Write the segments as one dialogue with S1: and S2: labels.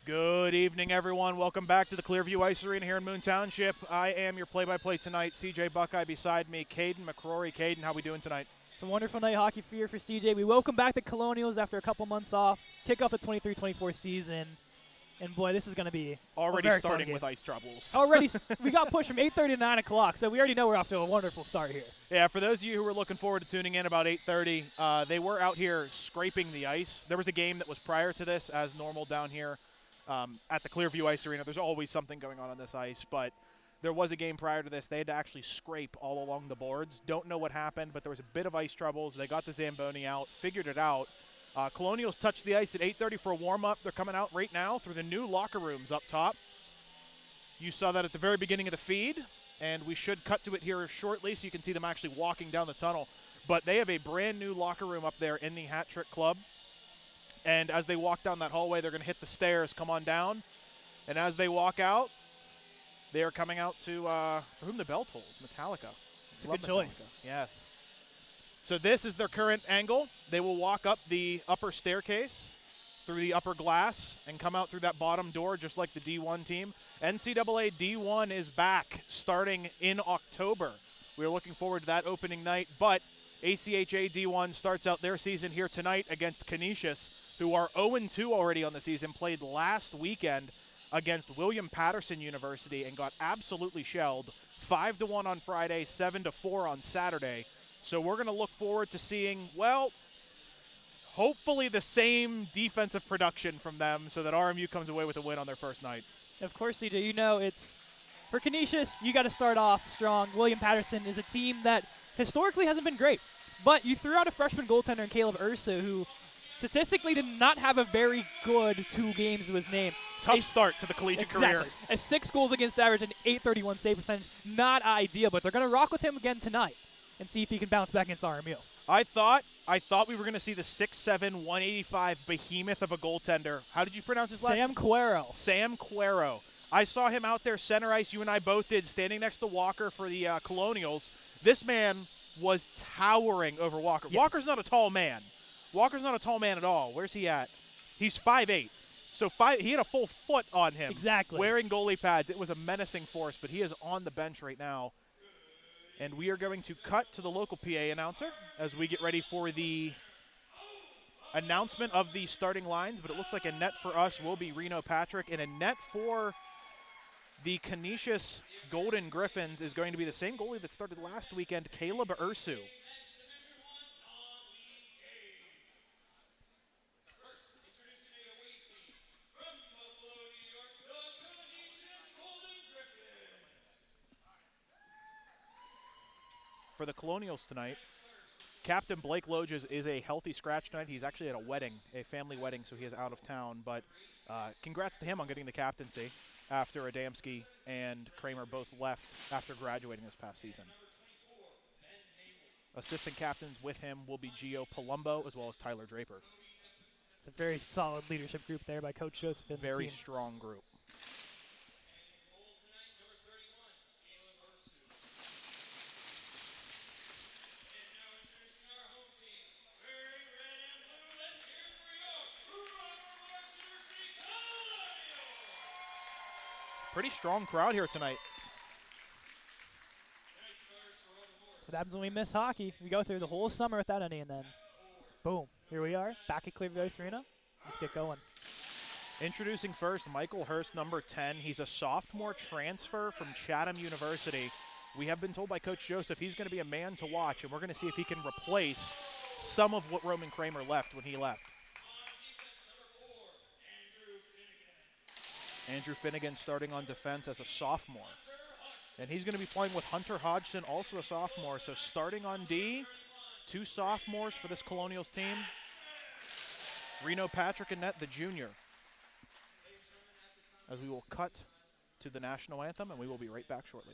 S1: Good evening, everyone. Welcome back to the Clearview Ice Arena here in Moon Township. I am your play-by-play tonight. CJ Buckeye beside me, Caden McCrory. Caden, how we doing tonight?
S2: It's a wonderful night hockey for you for CJ. We welcome back the Colonials after a couple months off. Kick off the 23-24 season. And boy, this is going to be
S1: already
S2: a
S1: starting with ice troubles.
S2: We got pushed from 8:30 to 9 o'clock, so we already know we're off to a wonderful start here.
S1: Yeah, for those of you who were looking forward to tuning in about 8:30, they were out here scraping the ice. There was a game that was prior to this, as normal down here at the Clearview Ice Arena. There's always something going on this ice, but there was a game prior to this. They had to actually scrape all along the boards. Don't know what happened, but there was a bit of ice troubles. They got the Zamboni out, figured it out. Colonials touched the ice at 8:30 for a warm-up. They're coming out right now through the new locker rooms up top. You saw that at the very beginning of the feed, and we should cut to it here shortly so you can see them actually walking down the tunnel. But they have a brand new locker room up there in the Hat Trick Club. And as they walk down that hallway, they're going to hit the stairs, come on down. And as they walk out, they are coming out to, for whom the bell tolls, Metallica.
S2: It's a good choice.
S1: Yes. So this is their current angle. They will walk up the upper staircase through the upper glass and come out through that bottom door just like the D1 team. NCAA D1 is back starting in October. We're looking forward to that opening night, but ACHA D1 starts out their season here tonight against Canisius, who are 0-2 already on the season, played last weekend against William Patterson University and got absolutely shelled. 5-1 on Friday, 7-4 on Saturday. So we're going to look forward to seeing, well, hopefully the same defensive production from them so that RMU comes away with a win on their first night.
S2: Of course, CJ, you know it's for Canisius, you got to start off strong. William Patterson is a team that historically hasn't been great, but you threw out a freshman goaltender in Caleb Ursa, who statistically did not have a very good 2 games to his name.
S1: Tough start to the collegiate career.
S2: A 6 goals against average and 831 save percentage. Not ideal, but they're going to rock with him again tonight and see if he can bounce back against RMU.
S1: I thought we were going to see the 6'7", 185 behemoth of a goaltender. How did you pronounce his last name?
S2: Sam Quero.
S1: Sam Quero. I saw him out there center ice. You and I both did, standing next to Walker for the Colonials. This man was towering over Walker.
S2: Yes.
S1: Walker's not a tall man. Walker's not a tall man at all. Where's he at? He's 5'8". So he had a full foot on him.
S2: Exactly.
S1: Wearing goalie pads. It was a menacing force, but he is on the bench right now. And we are going to cut to the local PA announcer as we get ready for the announcement of the starting lines. But it looks like a net for us will be Reno Patrick, and a net for the Canisius Golden Griffins is going to be the same goalie that started last weekend, Caleb Ursu. For the Colonials tonight, Captain Blake Loges is a healthy scratch tonight. He's actually at a wedding, a family wedding, so he is out of town. But congrats to him on getting the captaincy after Adamski and Kramer both left after graduating this past season. Assistant captains with him will be Gio Palumbo as well as Tyler Draper.
S2: It's a very solid leadership group there by Coach Joseph and
S1: Very
S2: the team.
S1: strong group. Pretty strong crowd here tonight.
S2: That's what happens when we miss hockey. We go through the whole summer without any, and then boom, here we are, back at Clearview Ice Arena. Let's get going.
S1: Introducing first, Michael Hurst, number 10. He's a sophomore transfer from Chatham University. We have been told by Coach Joseph he's going to be a man to watch, and we're going to see if he can replace some of what Roman Kramer left when he left. Andrew Finnegan starting on defense as a sophomore. And he's going to be playing with Hunter Hodgson, also a sophomore. So starting on D, 2 sophomores for this Colonials team. Reno Patrick and net, the junior. As we will cut to the national anthem, and we will be right back shortly.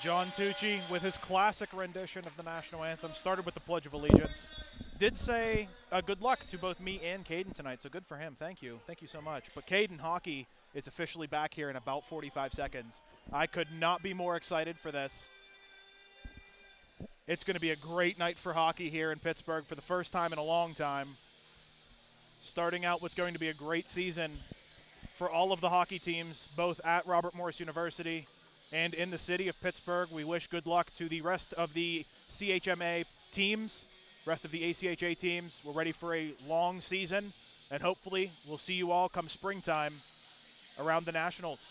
S1: John Tucci, with his classic rendition of the national anthem, started with the Pledge of Allegiance. Did say good luck to both me and Caden tonight, so good for him. Thank you. Thank you so much. But Caden hockey is officially back here in about 45 seconds. I could not be more excited for this. It's going to be a great night for hockey here in Pittsburgh for the first time in a long time. Starting out what's going to be a great season for all of the hockey teams, both at Robert Morris University and in the city of Pittsburgh. We wish good luck to the rest of the CHMA teams, rest of the ACHA teams. We're ready for a long season, and hopefully we'll see you all come springtime around the Nationals.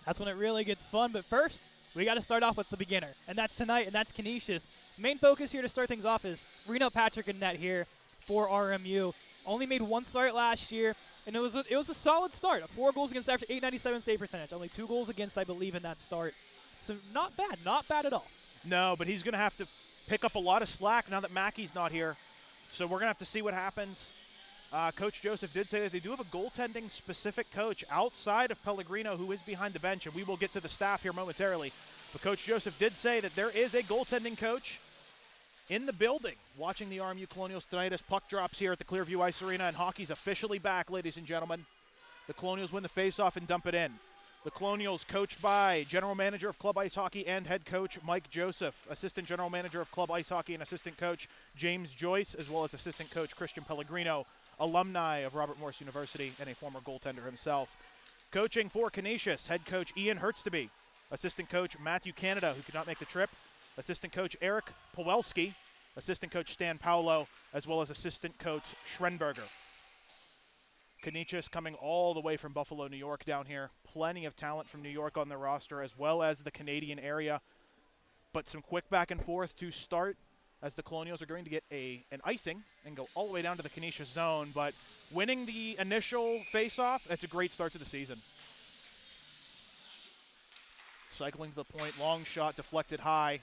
S2: That's when it really gets fun, but first, we got to start off with the beginner, and that's tonight, and that's Canisius. Main focus here to start things off is Reno Patrick in net here for RMU. Only made one start last year, and it was a solid start. 4 goals against after .897 save percentage. Only 2 goals against, I believe, in that start. So not bad at all. No,
S1: but he's going to have to pick up a lot of slack now that Mackey's not here. So we're going to have to see what happens. Coach Joseph did say that they do have a goaltending-specific coach outside of Pellegrino who is behind the bench, and we will get to the staff here momentarily. But Coach Joseph did say that there is a goaltending coach in the building watching the RMU Colonials tonight as puck drops here at the Clearview Ice Arena, and hockey's officially back, ladies and gentlemen. The Colonials win the faceoff and dump it in. The Colonials coached by General Manager of Club Ice Hockey and Head Coach Mike Joseph, Assistant General Manager of Club Ice Hockey and Assistant Coach James Joyce, as well as Assistant Coach Christian Pellegrino, alumni of Robert Morris University and a former goaltender himself. Coaching for Canisius, Head Coach Ian Hertzteby, Assistant Coach Matthew Canada, who could not make the trip, Assistant Coach Eric Pawelski, Assistant Coach Stan Paolo, as well as Assistant Coach Schrenberger. Canisius coming all the way from Buffalo, New York down here. Plenty of talent from New York on their roster, as well as the Canadian area. But some quick back and forth to start, as the Colonials are going to get an icing and go all the way down to the Canisius zone. But winning the initial face-off, that's a great start to the season. Cycling to the point, long shot deflected high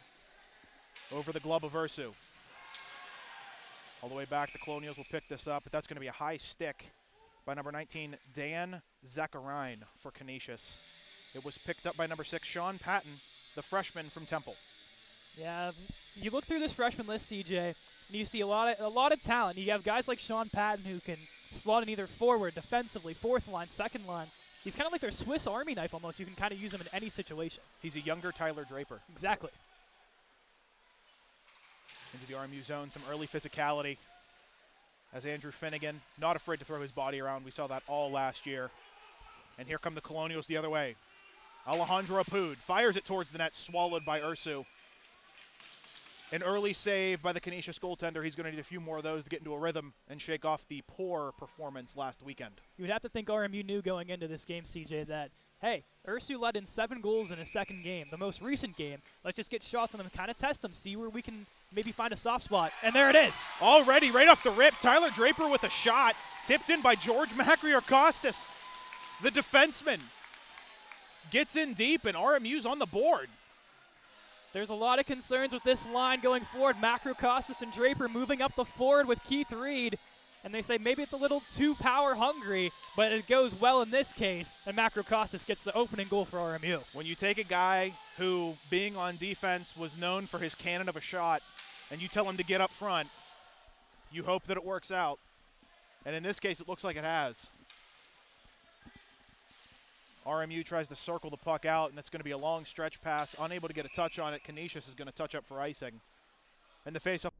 S1: over the glove of Ursu. All the way back, the Colonials will pick this up, but that's going to be a high stick by number 19, Dan Zacharine for Canisius. It was picked up by number 6, Sean Patton, the freshman from Temple.
S2: Yeah, you look through this freshman list, CJ, and you see a lot of talent. You have guys like Sean Patton who can slot in either forward, defensively, fourth line, second line. He's kind of like their Swiss Army knife almost. You can kind of use him in any situation.
S1: He's a younger Tyler Draper.
S2: Exactly.
S1: Into the RMU zone, some early physicality as Andrew Finnegan, not afraid to throw his body around. We saw that all last year. And here come the Colonials the other way. Alejandro Apud fires it towards the net, swallowed by Ursu. An early save by the Canisius goaltender. He's going to need a few more of those to get into a rhythm and shake off the poor performance last weekend.
S2: You would have to think RMU knew going into this game, CJ, that, hey, Ursu led in 7 goals in his second game, the most recent game. Let's just get shots on them, kind of test them, see where we can maybe find a soft spot. And there it is.
S1: Already, right off the rip, Tyler Draper with a shot, tipped in by George Macri-Costas. The defenseman gets in deep, and RMU's on the board.
S2: There's a lot of concerns with this line going forward. Macro-Costas and Draper moving up the forward with Keith Reed. And they say maybe it's a little too power hungry, but it goes well in this case, and Macro-Costas gets the opening goal for RMU.
S1: When you take a guy who, being on defense, was known for his cannon of a shot, and you tell him to get up front, you hope that it works out. And in this case, it looks like it has. RMU tries to circle the puck out, and it's going to be a long stretch pass. Unable to get a touch on it. Canisius is going to touch up for icing. And the face-off.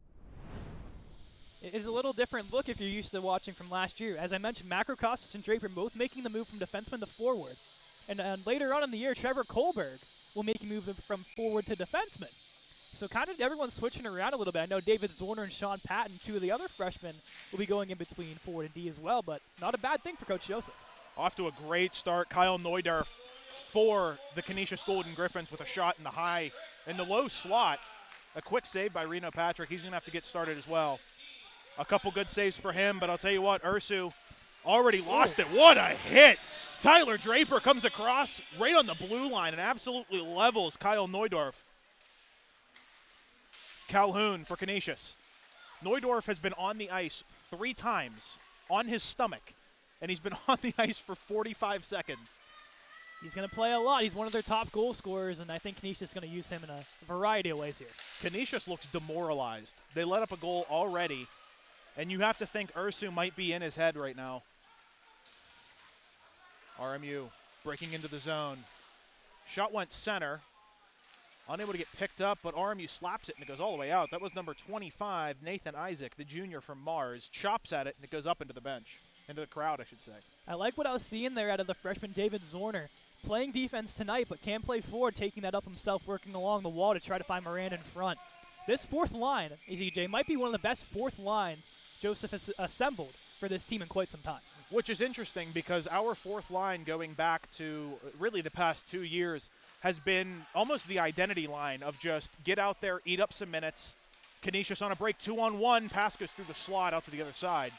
S2: It is a little different look if you're used to watching from last year. As I mentioned, Macro-Costas and Draper both making the move from defenseman to forward. And later on in the year, Trevor Kohlberg will make a move from forward to defenseman. So kind of everyone's switching around a little bit. I know David Zorner and Sean Patton, 2 of the other freshmen, will be going in between forward and D as well, but not a bad thing for Coach Joseph.
S1: Off to a great start, Kyle Neudorf for the Canisius Golden Griffins with a shot in the low slot. A quick save by Reno Patrick. He's going to have to get started as well. A couple good saves for him, but I'll tell you what, Ursu already lost it. What a hit! Tyler Draper comes across right on the blue line and absolutely levels Kyle Neudorf. Calhoun for Canisius. Neudorf has been on the ice 3 times on his stomach, and he's been on the ice for 45 seconds.
S2: He's going to play a lot. He's one of their top goal scorers, and I think Canisius is going to use him in a variety of ways here.
S1: Canisius looks demoralized. They let up a goal already, and you have to think Ursu might be in his head right now. RMU breaking into the zone. Shot went center. Unable to get picked up, but RMU slaps it, and it goes all the way out. That was number 25, Nathan Isaac, the junior from Mars. Chops at it, and it goes up into the bench. Into the crowd, I should say.
S2: I like what I was seeing there out of the freshman David Zorner. Playing defense tonight, but can play forward, taking that up himself, working along the wall to try to find Miranda in front. This fourth line, AZJ, might be one of the best fourth lines Joseph has assembled for this team in quite some time.
S1: Which is interesting because our fourth line going back to really the past 2 years has been almost the identity line of just get out there, eat up some minutes. Canisius on a break, 2-on-1, pass goes through the slot out to the other side.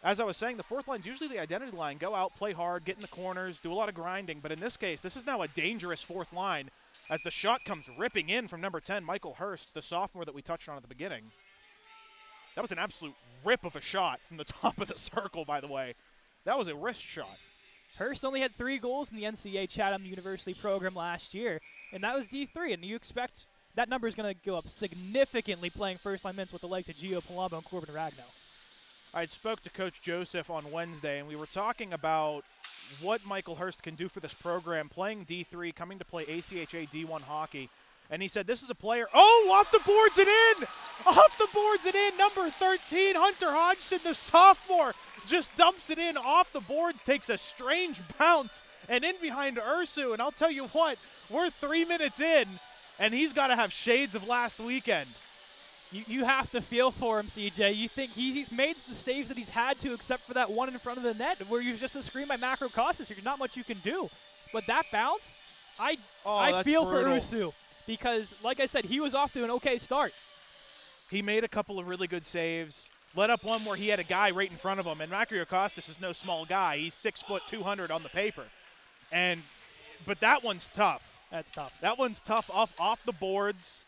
S1: As I was saying, the fourth line's usually the identity line. Go out, play hard, get in the corners, do a lot of grinding. But in this case, this is now a dangerous fourth line as the shot comes ripping in from number 10, Michael Hurst, the sophomore that we touched on at the beginning. That was an absolute rip of a shot from the top of the circle, by the way. That was a wrist shot.
S2: Hurst only had 3 goals in the NCAA Chatham University program last year, and that was D3. And you expect that number is going to go up significantly playing first-line minutes with the likes of Gio Palumbo and Corbin Ragnow.
S1: I spoke to Coach Joseph on Wednesday, and we were talking about what Michael Hurst can do for this program, playing D3, coming to play ACHA D1 hockey. And he said, this is a player. Oh, off the boards and in! Off the boards and in, number 13, Hunter Hodgson, the sophomore, just dumps it in off the boards, takes a strange bounce, and in behind Ursu. And I'll tell you what, we're 3 minutes in, and he's got to have shades of last weekend.
S2: You have to feel for him, CJ. You think he's made the saves that he's had to, except for that one in front of the net where you just a screen by Macro Costas. There's not much you can do. But that bounce, I feel for Ursu because, like I said, he was off to an okay start.
S1: He made a couple of really good saves. Let up one where he had a guy right in front of him. And Macro Costas is no small guy. He's 6 foot 200 on the paper. But that one's tough.
S2: That's tough.
S1: That one's tough off the boards.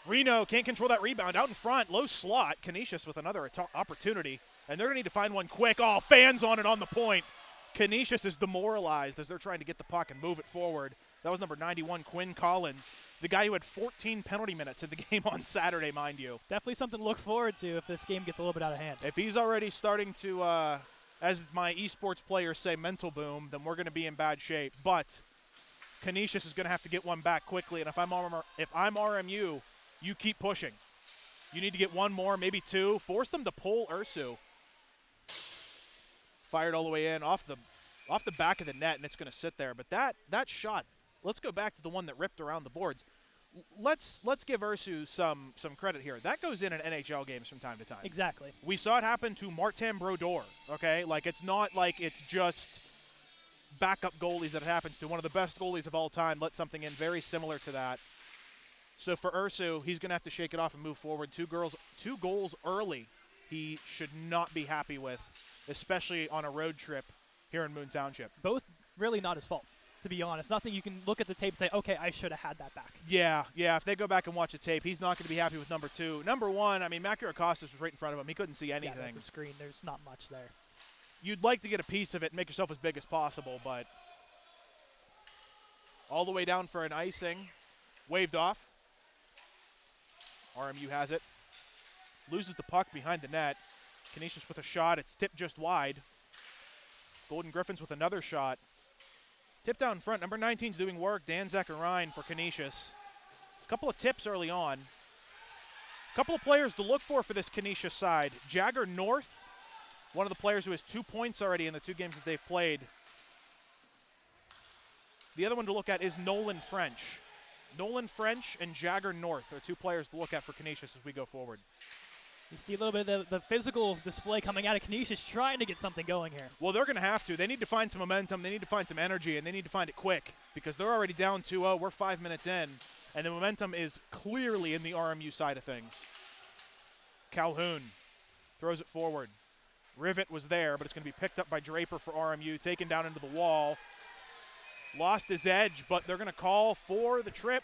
S1: Reno can't control that rebound. Out in front, low slot. Canisius with another opportunity. And they're going to need to find one quick. Oh, fans on it on the point. Canisius is demoralized as they're trying to get the puck and move it forward. That was number 91, Quinn Collins, the guy who had 14 penalty minutes in the game on Saturday, mind you.
S2: Definitely something to look forward to if this game gets a little bit out of hand.
S1: If he's already starting to, as my esports players say, mental boom, then we're going to be in bad shape. But Canisius is going to have to get one back quickly. And if I'm RMU, you keep pushing. You need to get one more, maybe two. Force them to pull Ursu. Fired all the way in off the back of the net, and it's going to sit there. But that shot, let's go back to the one that ripped around the boards. Let's give Ursu some credit here. That goes in NHL games from time to time.
S2: Exactly.
S1: We saw it happen to Martin Brodeur, okay? Like, it's not like it's just backup goalies that it happens to. One of the best goalies of all time let something in very similar to that. So for Ursu, he's going to have to shake it off and move forward. Two goals early he should not be happy with, especially on a road trip here in Moon Township.
S2: Both really not his fault, to be honest. Nothing you can look at the tape and say, okay, I should have had that back.
S1: Yeah. If they go back and watch the tape, he's not going to be happy with number 2. Number 1, I mean, Macro Costas was right in front of him. He couldn't see anything.
S2: Yeah, that's a screen. There's not much there.
S1: You'd like to get a piece of it and make yourself as big as possible, but all the way down for an icing. Waved off. RMU has it. Loses the puck behind the net. Canisius with a shot. It's tipped just wide. Golden Griffins with another shot. Tip down front. Number 19's doing work. Dan Zacharian for Canisius. A couple of tips early on. A couple of players to look for this Canisius side. Jagger North, one of the players who has 2 points already in the 2 games that they've played. The other one to look at is Nolan French. Nolan French and Jagger North are 2 players to look at for Canisius as we go forward.
S2: You see a little bit of the physical display coming out of Canisius trying to get something going here.
S1: Well, they're going to have to. They need to find some momentum. They need to find some energy, and they need to find it quick because they're already down 2-0. We're 5 minutes in, and the momentum is clearly in the RMU side of things. Calhoun throws it forward. Rivet was there, but it's going to be picked up by Draper for RMU, taken down into the wall. Lost his edge, but they're going to call for the trip.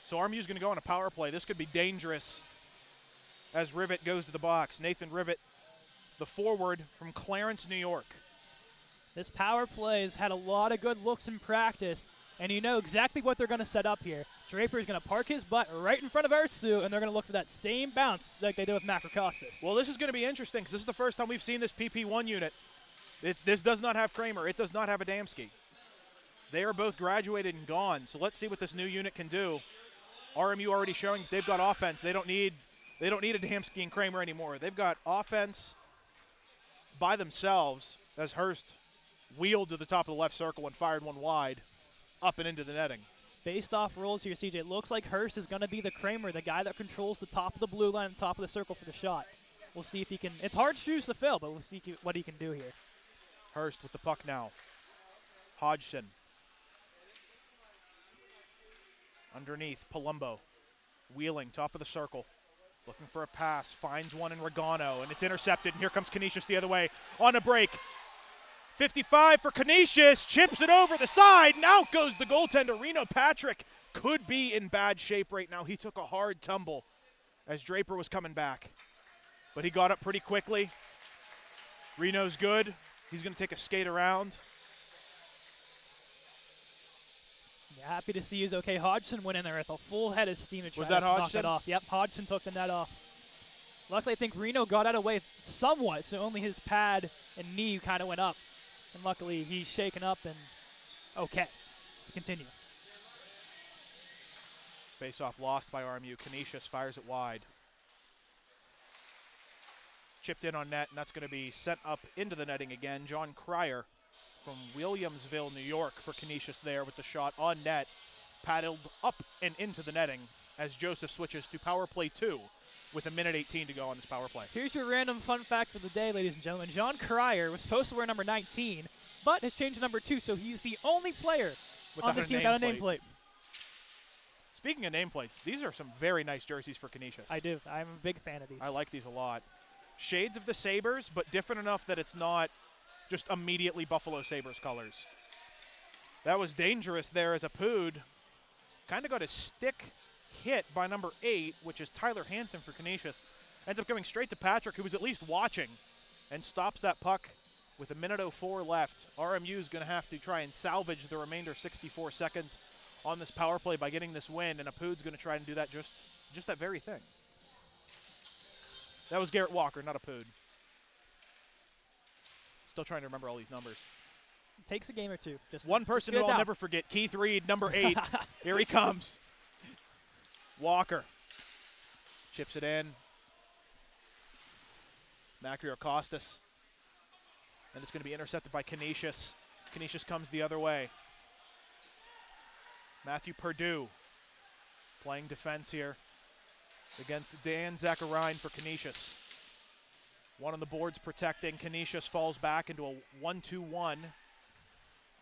S1: So RMU's going to go on a power play. This could be dangerous as Rivet goes to the box. Nathan Rivet, the forward from Clarence, New York.
S2: This power play has had a lot of good looks in practice, and you know exactly what they're going to set up here. Draper is going to park his butt right in front of Ursu, and they're going to look for that same bounce like they did with Macrocostas.
S1: Well, this is going to be interesting because this is the first time we've seen this PP1 unit. This does not have Kramer. It does not have Adamski. They are both graduated and gone, so let's see what this new unit can do. RMU already showing they've got offense. They don't need Adamski and Kramer anymore. They've got offense by themselves as Hurst wheeled to the top of the left circle and fired one wide up and into the netting.
S2: Based off rolls here, CJ, it looks like Hurst is going to be the Kramer, the guy that controls the top of the blue line and top of the circle for the shot. We'll see if he can. It's hard shoes to fill, but we'll see what he can do here.
S1: Hurst with the puck now. Hodgson. Underneath, Palumbo. Wheeling, top of the circle. Looking for a pass, finds one in Regano, and it's intercepted, and here comes Canisius the other way on a break. 55 for Canisius, chips it over the side, and out goes the goaltender. Reno Patrick could be in bad shape right now. He took a hard tumble as Draper was coming back, but he got up pretty quickly. Reno's good. He's going to take a skate around.
S2: Yeah, happy to see he's okay. Hodgson went in there with a full head of steam to try
S1: Was that
S2: to knock
S1: Hodgson?
S2: it off. Yep, Hodgson took the net off. Luckily, I think Reno got out of the way somewhat, so only his pad and knee kind of went up. And luckily, he's shaken up and okay. Continue.
S1: Face-off lost by RMU. Canisius fires it wide. Chipped in on net, and that's going to be sent up into the netting again. John Cryer from Williamsville, New York for Canisius there with the shot on net. Paddled up and into the netting as Joseph switches to power play 2 with 1:18 to go on this power play.
S2: Here's your random fun fact for the day, ladies and gentlemen. John Cryer was supposed to wear number 19, but has changed to number 2, so he's the only player on this team without a nameplate.
S1: Speaking of nameplates, these are some very nice jerseys for Canisius.
S2: I do. I'm a big fan of these.
S1: I like these a lot. Shades of the Sabres, but different enough that it's not just immediately Buffalo Sabres colors. That was dangerous there as a Pood kind of got his stick hit by number 8, which is Tyler Hansen for Canisius. Ends up going straight to Patrick, who was at least watching, and stops that puck with 1:04 left. RMU is going to have to try and salvage the remainder 64 seconds on this power play by getting this win, and a Pood's going to try and do that just that very thing. That was Garrett Walker, not a Pood. Still trying to remember all these numbers.
S2: It takes a game or two.
S1: One person who I'll never forget, Keith Reed, number 8. Here he comes. Walker chips it in. Macrocostas. And it's going to be intercepted by Canisius. Canisius comes the other way. Matthew Perdue playing defense here against Dan Zacharine for Canisius. One on the boards protecting. Canisius falls back into a 1-2-1.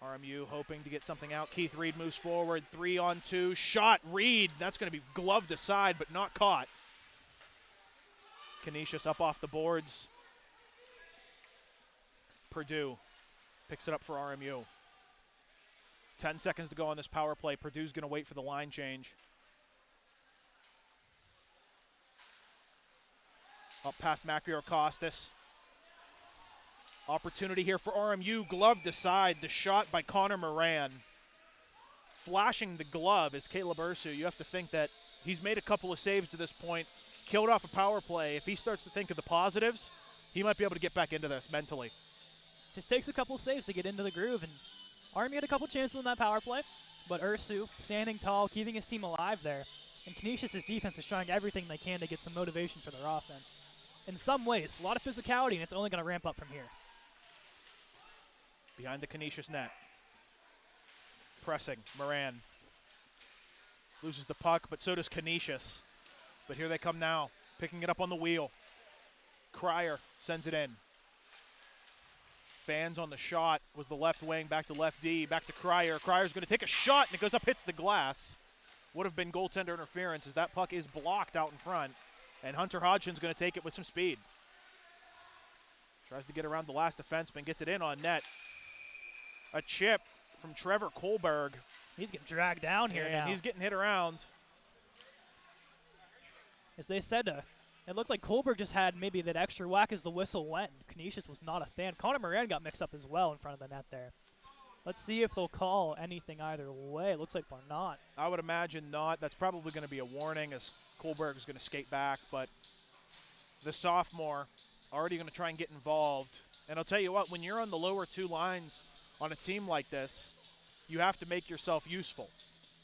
S1: RMU hoping to get something out. Keith Reed moves forward. 3-on-2. Shot. Reed. That's going to be gloved aside, but not caught. Canisius up off the boards. Perdue picks it up for RMU. 10 seconds to go on this power play. Purdue's going to wait for the line change. Up past Macrocostas. Opportunity here for RMU. Gloved aside. The shot by Connor Moran. Flashing the glove is Caleb Ursu. You have to think that he's made a couple of saves to this point. Killed off a power play. If he starts to think of the positives, he might be able to get back into this mentally.
S2: Just takes a couple of saves to get into the groove, and RMU had a couple chances on that power play, but Ursu standing tall, keeping his team alive there. And Canisius' defense is trying everything they can to get some motivation for their offense. In some ways, a lot of physicality, and it's only going to ramp up from here.
S1: Behind the Canisius net. Pressing, Moran. Loses the puck, but so does Canisius. But here they come now, picking it up on the wheel. Cryer sends it in. Fans on the shot was the left wing, back to left D, back to Cryer. Cryer's going to take a shot, and it goes up, hits the glass. Would have been goaltender interference as that puck is blocked out in front. And Hunter Hodgson's going to take it with some speed. Tries to get around the last defenseman, gets it in on net. A chip from Trevor Kohlberg.
S2: He's getting dragged down here now.
S1: He's getting hit around.
S2: As they said, It looked like Kohlberg just had maybe that extra whack as the whistle went. Canisius was not a fan. Connor Moran got mixed up as well in front of the net there. Let's see if they'll call anything either way. It looks like they're not.
S1: I would imagine not. That's probably going to be a warning as Kohlberg is going to skate back. But the sophomore already going to try and get involved. And I'll tell you what, when you're on the lower two lines on a team like this, you have to make yourself useful.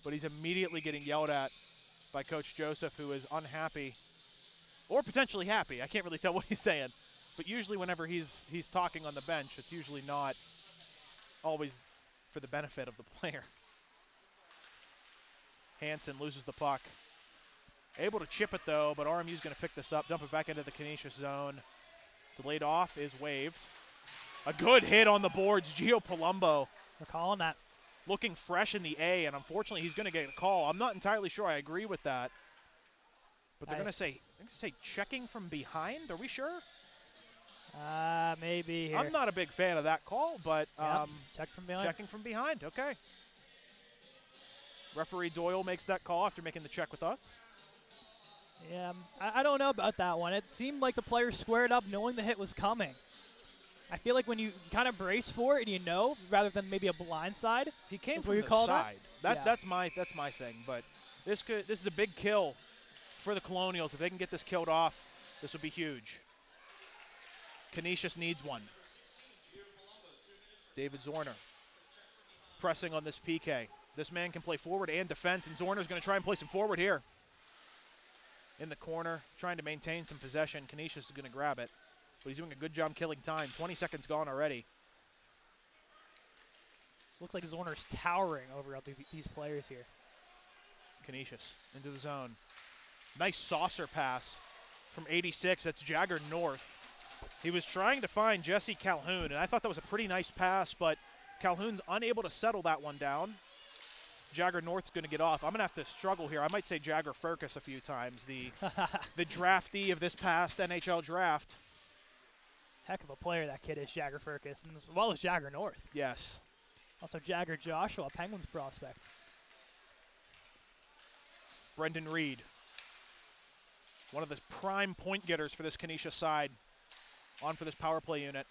S1: But he's immediately getting yelled at by Coach Joseph, who is unhappy or potentially happy. I can't really tell what he's saying. But usually whenever he's talking on the bench, it's usually not always for the benefit of the player. Hansen loses the puck. Able to chip it, though, but RMU's going to pick this up, dump it back into the Canisius zone. Delayed off is waived. A good hit on the boards. Gio Palumbo.
S2: We're calling that.
S1: Looking fresh in the A, and unfortunately he's going to get a call. I'm not entirely sure I agree with that. But they're going to say checking from behind. Are we sure?
S2: Maybe here.
S1: I'm not a big fan of that call, but
S2: check from behind.
S1: Checking from behind, okay. Referee Doyle makes that call after making the check with us.
S2: Yeah, I don't know about that one. It seemed like the player squared up knowing the hit was coming. I feel like when you kind of brace for it and you know, rather than maybe a blind side.
S1: He came
S2: That's
S1: from
S2: what you
S1: the
S2: call
S1: side.
S2: that?
S1: That's my thing. But this is a big kill for the Colonials. If they can get this killed off, this would be huge. Canisius needs one. David Zorner pressing on this PK. This man can play forward and defense, and Zorner's going to try and place him forward here. In the corner, trying to maintain some possession. Canisius is going to grab it, but he's doing a good job killing time. 20 seconds gone already.
S2: This looks like Zorner's towering over these players here.
S1: Canisius into the zone. Nice saucer pass from 86. That's Jagger North. He was trying to find Jesse Calhoun, and I thought that was a pretty nice pass, but Calhoun's unable to settle that one down. Jagger North's going to get off. I'm going to have to struggle here. I might say Jagger Furcus a few times, the draftee of this past NHL draft.
S2: Heck of a player that kid is, Jagger Furcus, and as well as Jagger North.
S1: Yes.
S2: Also Jagger Joshua, Penguins prospect.
S1: Brendan Reed, one of the prime point getters for this Canisius side, on for this power play unit.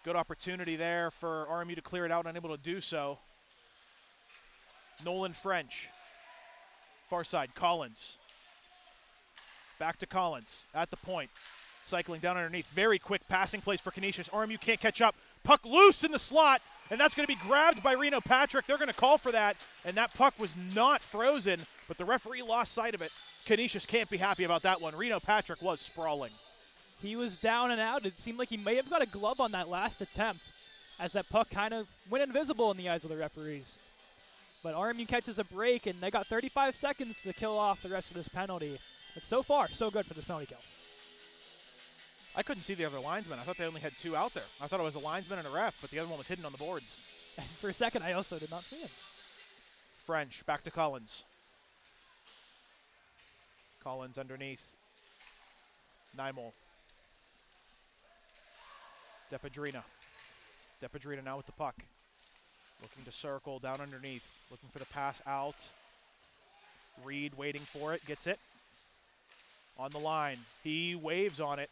S1: Good opportunity there for RMU to clear it out, unable to do so. Nolan French, far side, Collins. Back to Collins, at the point, cycling down underneath. Very quick passing plays for Canisius. RMU can't catch up. Puck loose in the slot, and that's going to be grabbed by Reno Patrick. They're going to call for that, and that puck was not frozen, but the referee lost sight of it. Canisius can't be happy about that one. Reno Patrick was sprawling.
S2: He was down and out. It seemed like he may have got a glove on that last attempt as that puck kind of went invisible in the eyes of the referees. But RMU catches a break, and they got 35 seconds to kill off the rest of this penalty. But so far, so good for this penalty kill.
S1: I couldn't see the other linesman. I thought they only had two out there. I thought it was a linesman and a ref, but the other one was hidden on the boards.
S2: And for a second, I also did not see him.
S1: French, back to Collins. Collins underneath. Nymol. Depadrina. Depadrina now with the puck. Looking to circle down underneath. Looking for the pass out. Reed waiting for it. Gets it. On the line. He waves on it.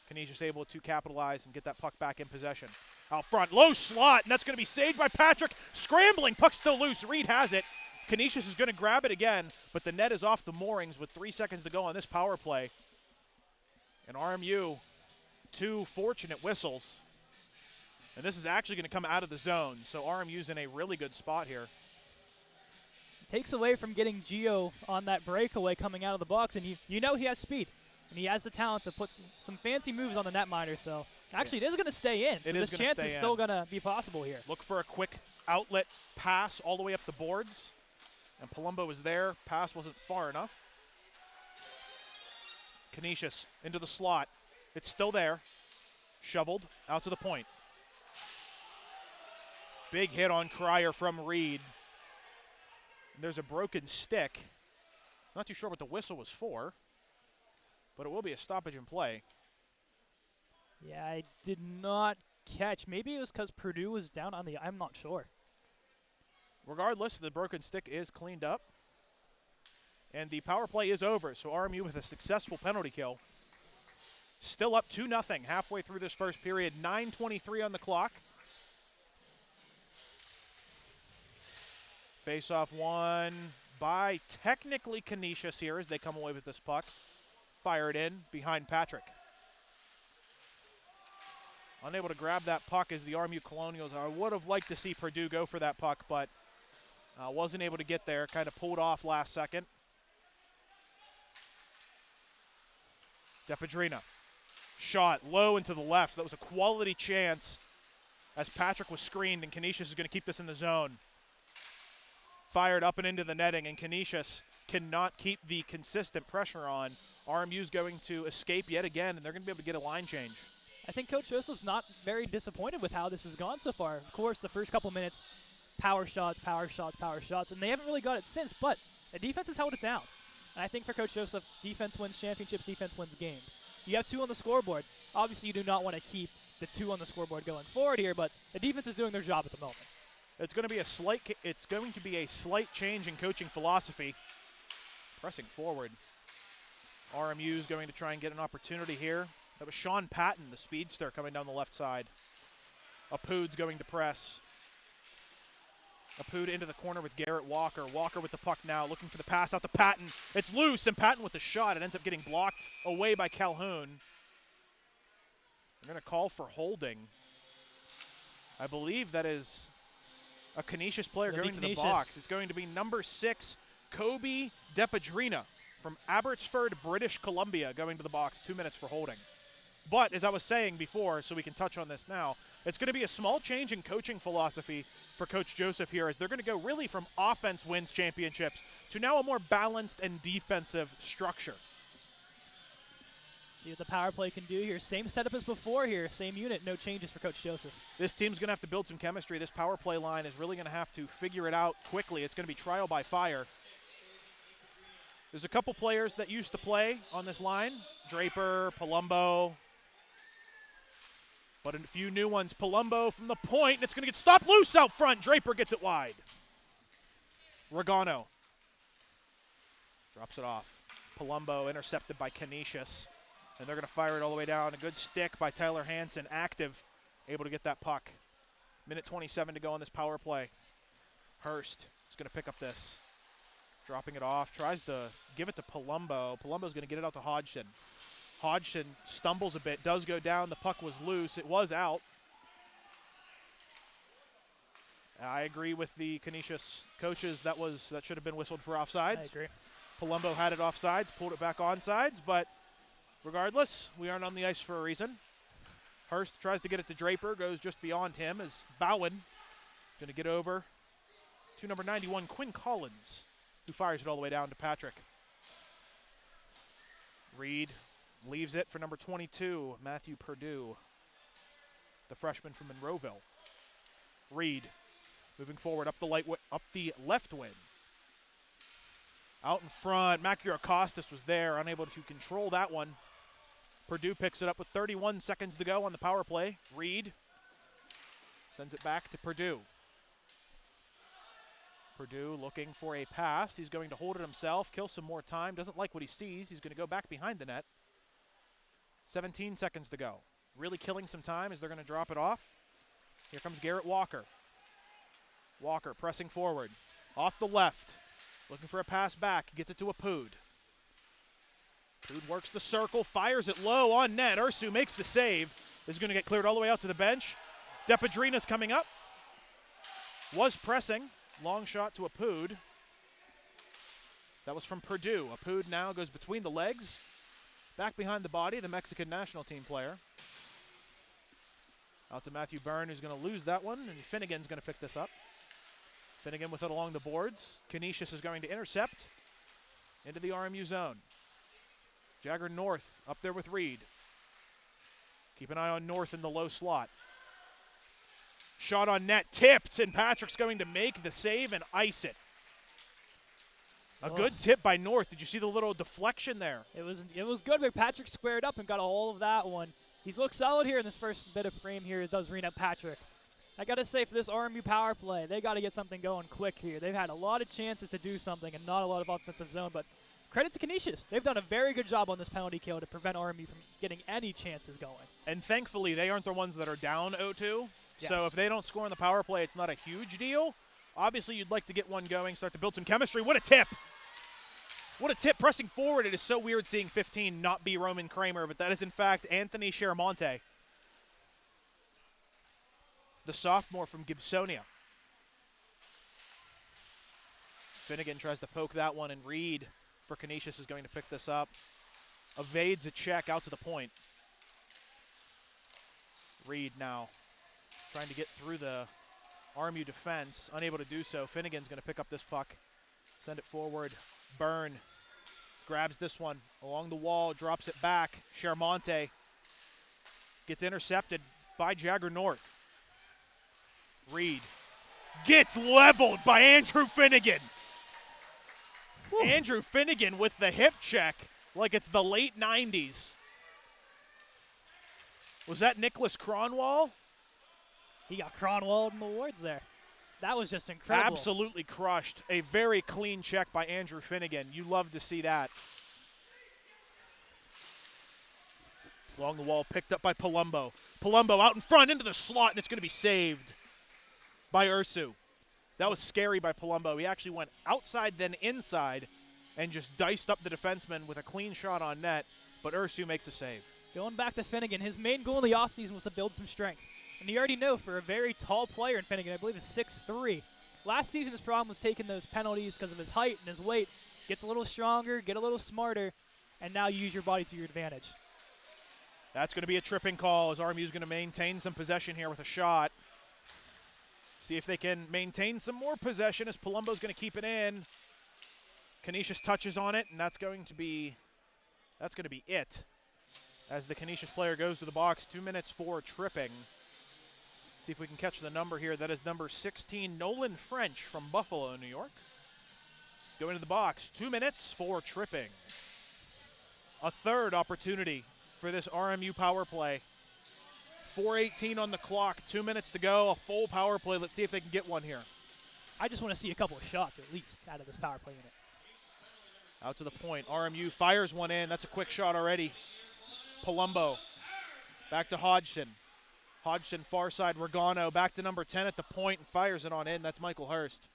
S1: Canisius able to capitalize and get that puck back in possession. Out front. Low slot. And that's going to be saved by Patrick. Scrambling. Puck still loose. Reed has it. Canisius is going to grab it again. But the net is off the moorings with 3 seconds to go on this power play. And RMU, 2 fortunate whistles. And this is actually going to come out of the zone. So RMU's in a really good spot here.
S2: Takes away from getting Gio on that breakaway coming out of the box. And you know he has speed. And he has the talent to put some fancy moves on the netminder. So actually, it is going to stay in. So this chance is still going to be possible here.
S1: Look for a quick outlet pass all the way up the boards. And Palumbo was there. Pass wasn't far enough. Canisius into the slot. It's still there. Shoveled out to the point. Big hit on Cryer from Reed. There's a broken stick. Not too sure what the whistle was for, but it will be a stoppage in play.
S2: Yeah, I did not catch. Maybe it was because Purdue was down on the, I'm not sure.
S1: Regardless, the broken stick is cleaned up. And the power play is over, so RMU with a successful penalty kill. Still up 2-0 halfway through this first period. 9:23 on the clock. Face-off won by technically Canisius here as they come away with this puck. Fire it in behind Patrick. Unable to grab that puck as the RMU Colonials. I would have liked to see Purdue go for that puck, but wasn't able to get there. Kind of pulled off last second. DePedrina. Shot low and to the left. That was a quality chance as Patrick was screened, and Canisius is going to keep this in the zone. Fired up and into the netting, and Canisius cannot keep the consistent pressure on. RMU's going to escape yet again, and they're going to be able to get a line change.
S2: I think Coach Joseph's not very disappointed with how this has gone so far. Of course, the first couple minutes, power shots, and they haven't really got it since, but the defense has held it down. And I think for Coach Joseph, defense wins championships, defense wins games. You have 2 on the scoreboard. Obviously, you do not want to keep the 2 on the scoreboard going forward here, but the defense is doing their job at the moment.
S1: It's going to be a slight change in coaching philosophy. Pressing forward. RMU is going to try and get an opportunity here. That was Sean Patton, the speedster, coming down the left side. Apoud's going to press. Apoud into the corner with Garrett Walker. Walker with the puck now, looking for the pass out to Patton. It's loose, and Patton with the shot. It ends up getting blocked away by Calhoun. They're going to call for holding. I believe that is a Canisius player going to the box. It's going to be number 6, Kobe DePedrina from Abbotsford, British Columbia, going to the box. 2 minutes for holding. But as I was saying before, so we can touch on this now, it's going to be a small change in coaching philosophy for Coach Joseph here, as they're going to go really from offense wins championships to now a more balanced and defensive structure.
S2: See what the power play can do here. Same setup as before here, same unit, no changes for Coach Joseph.
S1: This team's going to have to build some chemistry. This power play line is really going to have to figure it out quickly. It's going to be trial by fire. There's a couple players that used to play on this line. Draper, Palumbo. But a few new ones. Palumbo from the point, and it's going to get stopped loose out front. Draper gets it wide. Regano drops it off. Palumbo intercepted by Canisius. And they're going to fire it all the way down. A good stick by Tyler Hansen, active, able to get that puck. Minute 27 to go on this power play. Hurst is going to pick up this. Dropping it off, tries to give it to Palumbo. Palumbo's going to get it out to Hodgson. Hodgson stumbles a bit, does go down. The puck was loose. It was out. I agree with the Canisius coaches. That should have been whistled for offsides.
S2: I agree.
S1: Palumbo had it offsides, pulled it back onsides, but regardless, we aren't on the ice for a reason. Hurst tries to get it to Draper, goes just beyond him as Bowen going to get over to number 91, Quinn Collins, who fires it all the way down to Patrick. Reed leaves it for number 22, Matthew Purdue, the freshman from Monroeville. Reed moving forward up the left wing. Out in front, Macura Costas was there, unable to control that one. Purdue picks it up with 31 seconds to go on the power play. Reed sends it back to Purdue. Purdue looking for a pass. He's going to hold it himself, kill some more time. Doesn't like what he sees. He's going to go back behind the net. 17 seconds to go. Really killing some time as they're going to drop it off. Here comes Garrett Walker. Walker pressing forward. Off the left. Looking for a pass back. Gets it to Apoud. Apoud works the circle. Fires it low on net. Ursu makes the save. Is going to get cleared all the way out to the bench. DePedrina's coming up. Was pressing. Long shot to Apoud. That was from Purdue. Apoud now goes between the legs. Back behind the body, the Mexican national team player. Out to Matthew Byrne, who's going to lose that one, and Finnegan's going to pick this up. Finnegan with it along the boards. Canisius is going to intercept into the RMU zone. Jagger North up there with Reed. Keep an eye on North in the low slot. Shot on net, tipped, and Patrick's going to make the save and ice it. A good tip by North. Did you see the little deflection there?
S2: It was good, but Patrick squared up and got a hold of that one. He's looked solid here in this first bit of frame here. It does ring up Patrick. I got to say, for this RMU power play, they got to get something going quick here. They've had a lot of chances to do something and not a lot of offensive zone, but credit to Canisius. They've done a very good job on this penalty kill to prevent RMU from getting any chances going.
S1: And thankfully, they aren't the ones that are down 0-2.
S2: Yes.
S1: So if they don't score on the power play, it's not a huge deal. Obviously, you'd like to get one going, start to build some chemistry. What a tip! What a tip, pressing forward. It is so weird seeing 15 not be Roman Kramer, but that is, in fact, Anthony Chiaramonte, the sophomore from Gibsonia. Finnegan tries to poke that one, and Reed for Canisius is going to pick this up. Evades a check out to the point. Reed now trying to get through the RMU defense, unable to do so. Finnegan's going to pick up this puck, send it forward. Byrne grabs this one along the wall, drops it back. Chiaramonte gets intercepted by Jagger North. Reed gets leveled by Andrew Finnegan. Whew. Andrew Finnegan with the hip check like it's the late 90s. Was that Nicholas Cronwall?
S2: He got Cronwalled in the awards there. That was just incredible.
S1: Absolutely crushed. A very clean check by Andrew Finnegan. You love to see that. Along the wall, picked up by Palumbo. Palumbo out in front into the slot, and it's going to be saved by Ursu. That was scary by Palumbo. He actually went outside then inside and just diced up the defenseman with a clean shot on net, but Ursu makes a save.
S2: Going back to Finnegan, his main goal in the offseason was to build some strength. And you already know, for a very tall player in Finnegan, I believe it's 6'3". Last season his problem was taking those penalties because of his height and his weight. Gets a little stronger, get a little smarter, and now use your body to your advantage.
S1: That's going to be a tripping call as RMU is going to maintain some possession here with a shot. See if they can maintain some more possession as Palumbo's going to keep it in. Canisius touches on it, and that's going to be it. As the Canisius player goes to the box, 2 minutes for tripping. See if we can catch the number here. That is number 16, Nolan French from Buffalo, New York. Going to the box, 2 minutes for tripping. A third opportunity for this RMU power play. 4:18 on the clock, 2 minutes to go, a full power play. Let's see if they can get one here.
S2: I just want to see a couple of shots at least out of this power play unit.
S1: Out to the point, RMU fires one in. That's a quick shot already. Palumbo, back to Hodgson. Hodgson far side, Regano back to number 10 at the point and fires it on in. That's Michael Hurst.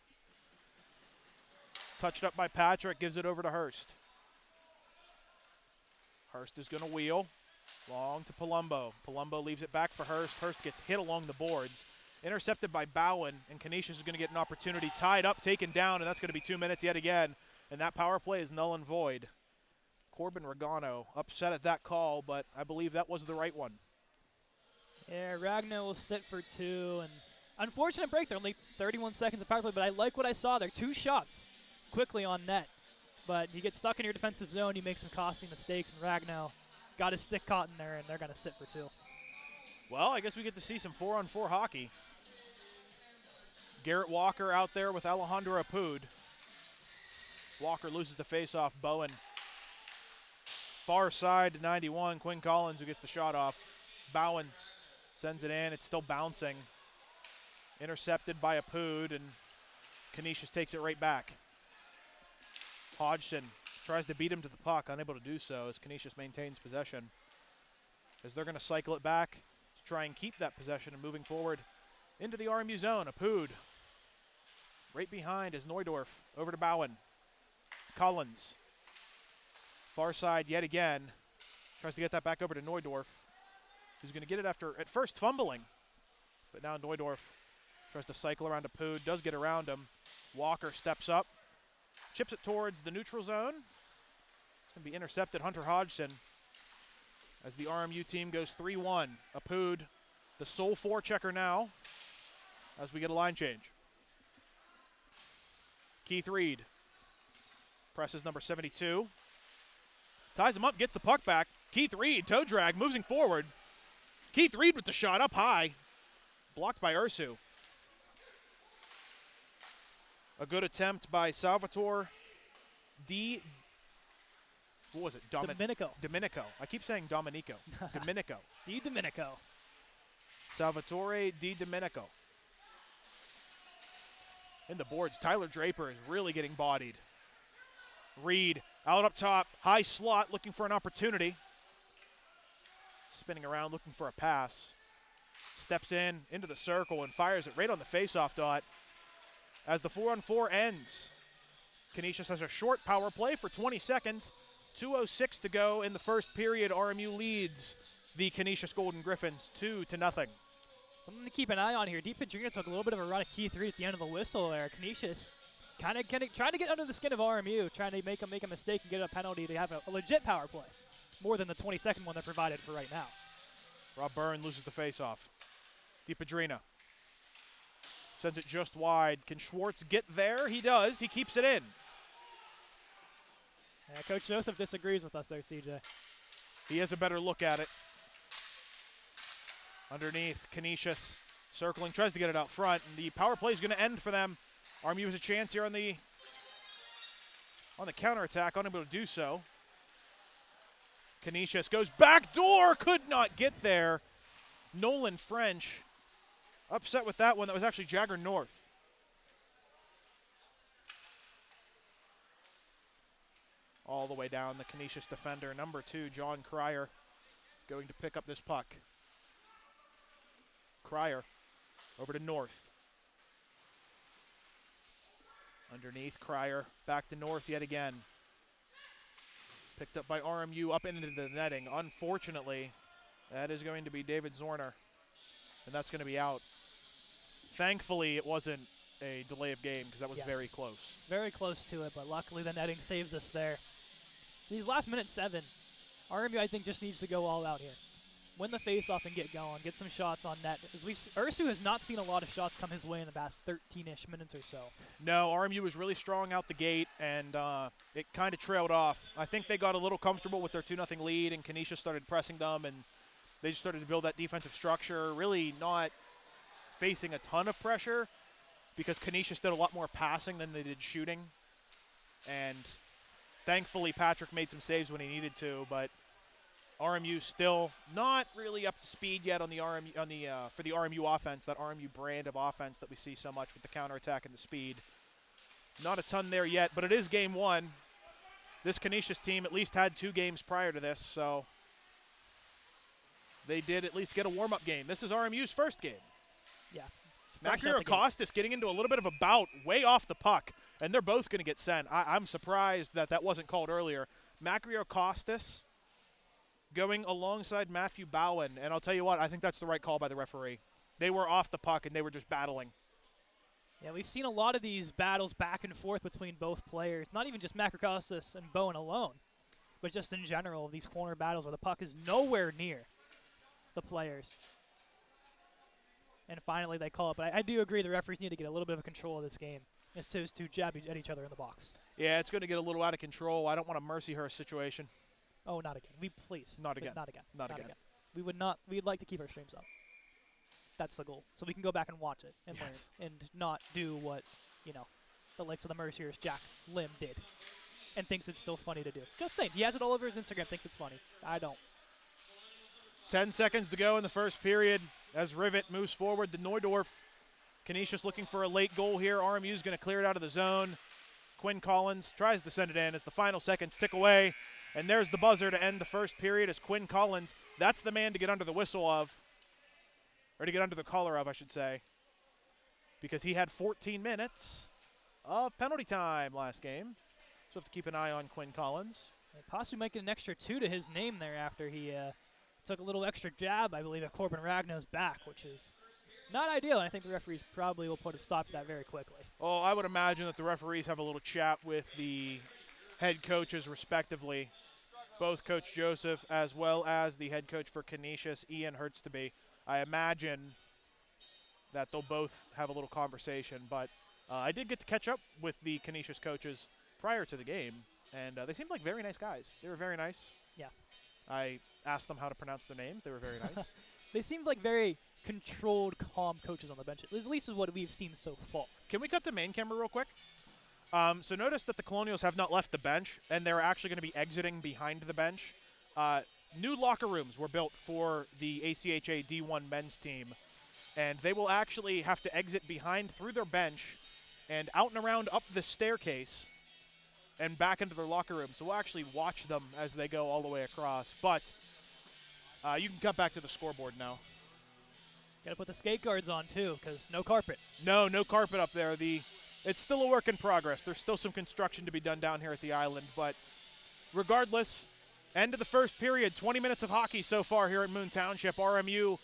S1: Touched up by Patrick, gives it over to Hurst. Hurst is going to wheel. Long to Palumbo. Palumbo leaves it back for Hurst. Hurst gets hit along the boards. Intercepted by Bowen, and Canisius is going to get an opportunity. Tied up, taken down, and that's going to be 2 minutes yet again. And that power play is null and void. Corbin Regano upset at that call, but I believe that was the right one.
S2: Yeah, Ragnar will sit for 2, and unfortunate break there, only 31 seconds of power play, but I like what I saw there. 2 shots quickly on net, but you get stuck in your defensive zone, you make some costly mistakes, and Ragnar got his stick caught in there, and they're going to sit for 2.
S1: Well, I guess we get to see some 4-on-4 hockey. Garrett Walker out there with Alejandro Apud. Walker loses the faceoff. Bowen far side to 91. Quinn Collins who gets the shot off. Bowen sends it in. It's still bouncing. Intercepted by Apud, and Canisius takes it right back. Hodgson tries to beat him to the puck, unable to do so as Canisius maintains possession. As they're going to cycle it back to try and keep that possession and moving forward into the RMU zone. Apud right behind is Neudorf. Over to Bowen. Collins. Far side yet again. Tries to get that back over to Neudorf, who's going to get it after at first fumbling. But now Neudorf tries to cycle around Apud, does get around him. Walker steps up, chips it towards the neutral zone. It's going to be intercepted. Hunter Hodgson as the RMU team goes 3-1. Apud, the sole forechecker now as we get a line change. Keith Reed presses number 72. Ties him up, gets the puck back. Keith Reed, toe drag, moving forward. Keith Reed with the shot up high. Blocked by Ursu. A good attempt by Salvatore what was it? Domenico. I keep saying Domenico. Domenico.
S2: Domenico.
S1: Salvatore Di Domenico. in the boards. Tyler Draper is really getting bodied. Reed out up top, high slot, looking for an opportunity. Spinning around, looking for a pass. Steps into the circle and fires it right on the faceoff dot. As the 4-on-4 ends, Canisius has a short power play for 20 seconds. 2:06 to go in the first period. RMU leads the Canisius Golden Griffins 2-0.
S2: Something to keep an eye on here. DiPadrina took a little bit of a run at key 3 at the end of the whistle there. Canisius kind of trying to get under the skin of RMU, trying to make a mistake and get a penalty to have a legit power play, more than the 20-second one they're provided for right now.
S1: Rob Byrne loses the faceoff. DiPadrina sends it just wide. Can Schwartz get there? He does. He keeps it in.
S2: Yeah, Coach Joseph disagrees with us there, CJ.
S1: He has a better look at it. Underneath, Canisius circling, tries to get it out front, and the power play is going to end for them. RMU has a chance here on the counterattack, unable to do so. Canisius goes back door, could not get there. Nolan French upset with that one. That was actually Jagger North. All the way down, the Canisius defender, number 2, John Cryer, going to pick up this puck. Cryer over to North. Underneath, Cryer back to North yet again. Picked up by RMU up into the netting. Unfortunately, that is going to be David Zorner, and that's going to be out. Thankfully, it wasn't a delay of game because that was very close.
S2: Very close to it, but luckily the netting saves us there. These last minute 7, RMU I think just needs to go all out here. Win the face-off and get going, get some shots on net. As Ursu has not seen a lot of shots come his way in the past 13-ish minutes or so.
S1: No, RMU was really strong out the gate, and it kind of trailed off. I think they got a little comfortable with their 2-0 lead, and Canisius started pressing them, and they just started to build that defensive structure, really not facing a ton of pressure because Canisius did a lot more passing than they did shooting. And thankfully, Patrick made some saves when he needed to, but RMU still not really up to speed yet on the for the RMU offense, that RMU brand of offense that we see so much with the counterattack and the speed. Not a ton there yet, but it is game 1. This Canisius team at least had 2 games prior to this, so they did at least get a warm-up game. This is RMU's first game.
S2: Yeah.
S1: Macri Costas getting into a little bit of a bout way off the puck, and they're both going to get sent. I'm surprised that wasn't called earlier. Macri Costas going alongside Matthew Bowen, and I'll tell you what, I think that's the right call by the referee. They were off the puck, and they were just battling.
S2: Yeah, we've seen a lot of these battles back and forth between both players, not even just Macri Costas and Bowen alone, but just in general, these corner battles where the puck is nowhere near the players. And finally, they call it. But I do agree the referees need to get a little bit of control of this game as opposed to jab at each other in the box.
S1: Yeah, it's going to get a little out of control. I don't want a mercy her situation.
S2: Oh, not again. Please.
S1: Not again.
S2: Not again.
S1: Not again.
S2: We would not. We'd like to keep our streams up. That's the goal. So we can go back and watch it and learn and not do what, the likes of the Merciers, Jack Lim did and thinks it's still funny to do. Just saying. He has it all over his Instagram, thinks it's funny. I don't.
S1: 10 seconds to go in the first period as Rivet moves forward to Neudorf. Canisius looking for a late goal here. RMU is going to clear it out of the zone. Quinn Collins tries to send it in as the final seconds tick away. And there's the buzzer to end the first period as Quinn Collins, that's the man to get under the whistle of, or to get under the collar of, I should say, because he had 14 minutes of penalty time last game. So have to keep an eye on Quinn Collins.
S2: And possibly might get an extra 2 to his name there after he took a little extra jab, I believe, at Corbin Ragno's back, which is not ideal. And I think the referees probably will put a stop to that very quickly.
S1: Oh, I would imagine that the referees have a little chat with the head coaches respectively, both Coach Joseph as well as the head coach for Canisius, Ian Hurtsteby. I imagine that they'll both have a little conversation, but I did get to catch up with the Canisius coaches prior to the game, and they seemed like very nice guys. They were very nice.
S2: Yeah.
S1: I asked them how to pronounce their names. They were very nice.
S2: They seemed like very controlled, calm coaches on the bench, at least is what we've seen so far.
S1: Can we cut to main camera real quick? So notice that the Colonials have not left the bench, and they're actually going to be exiting behind the bench. New locker rooms were built for the ACHA D1 men's team, and they will actually have to exit behind through their bench and out and around up the staircase and back into their locker room. So we'll actually watch them as they go all the way across. But you can cut back to the scoreboard now.
S2: Got to put the skate guards on, too, because no carpet.
S1: No carpet up there. It's still a work in progress. There's still some construction to be done down here at the island. But regardless, end of the first period, 20 minutes of hockey so far here at Moon Township. RMU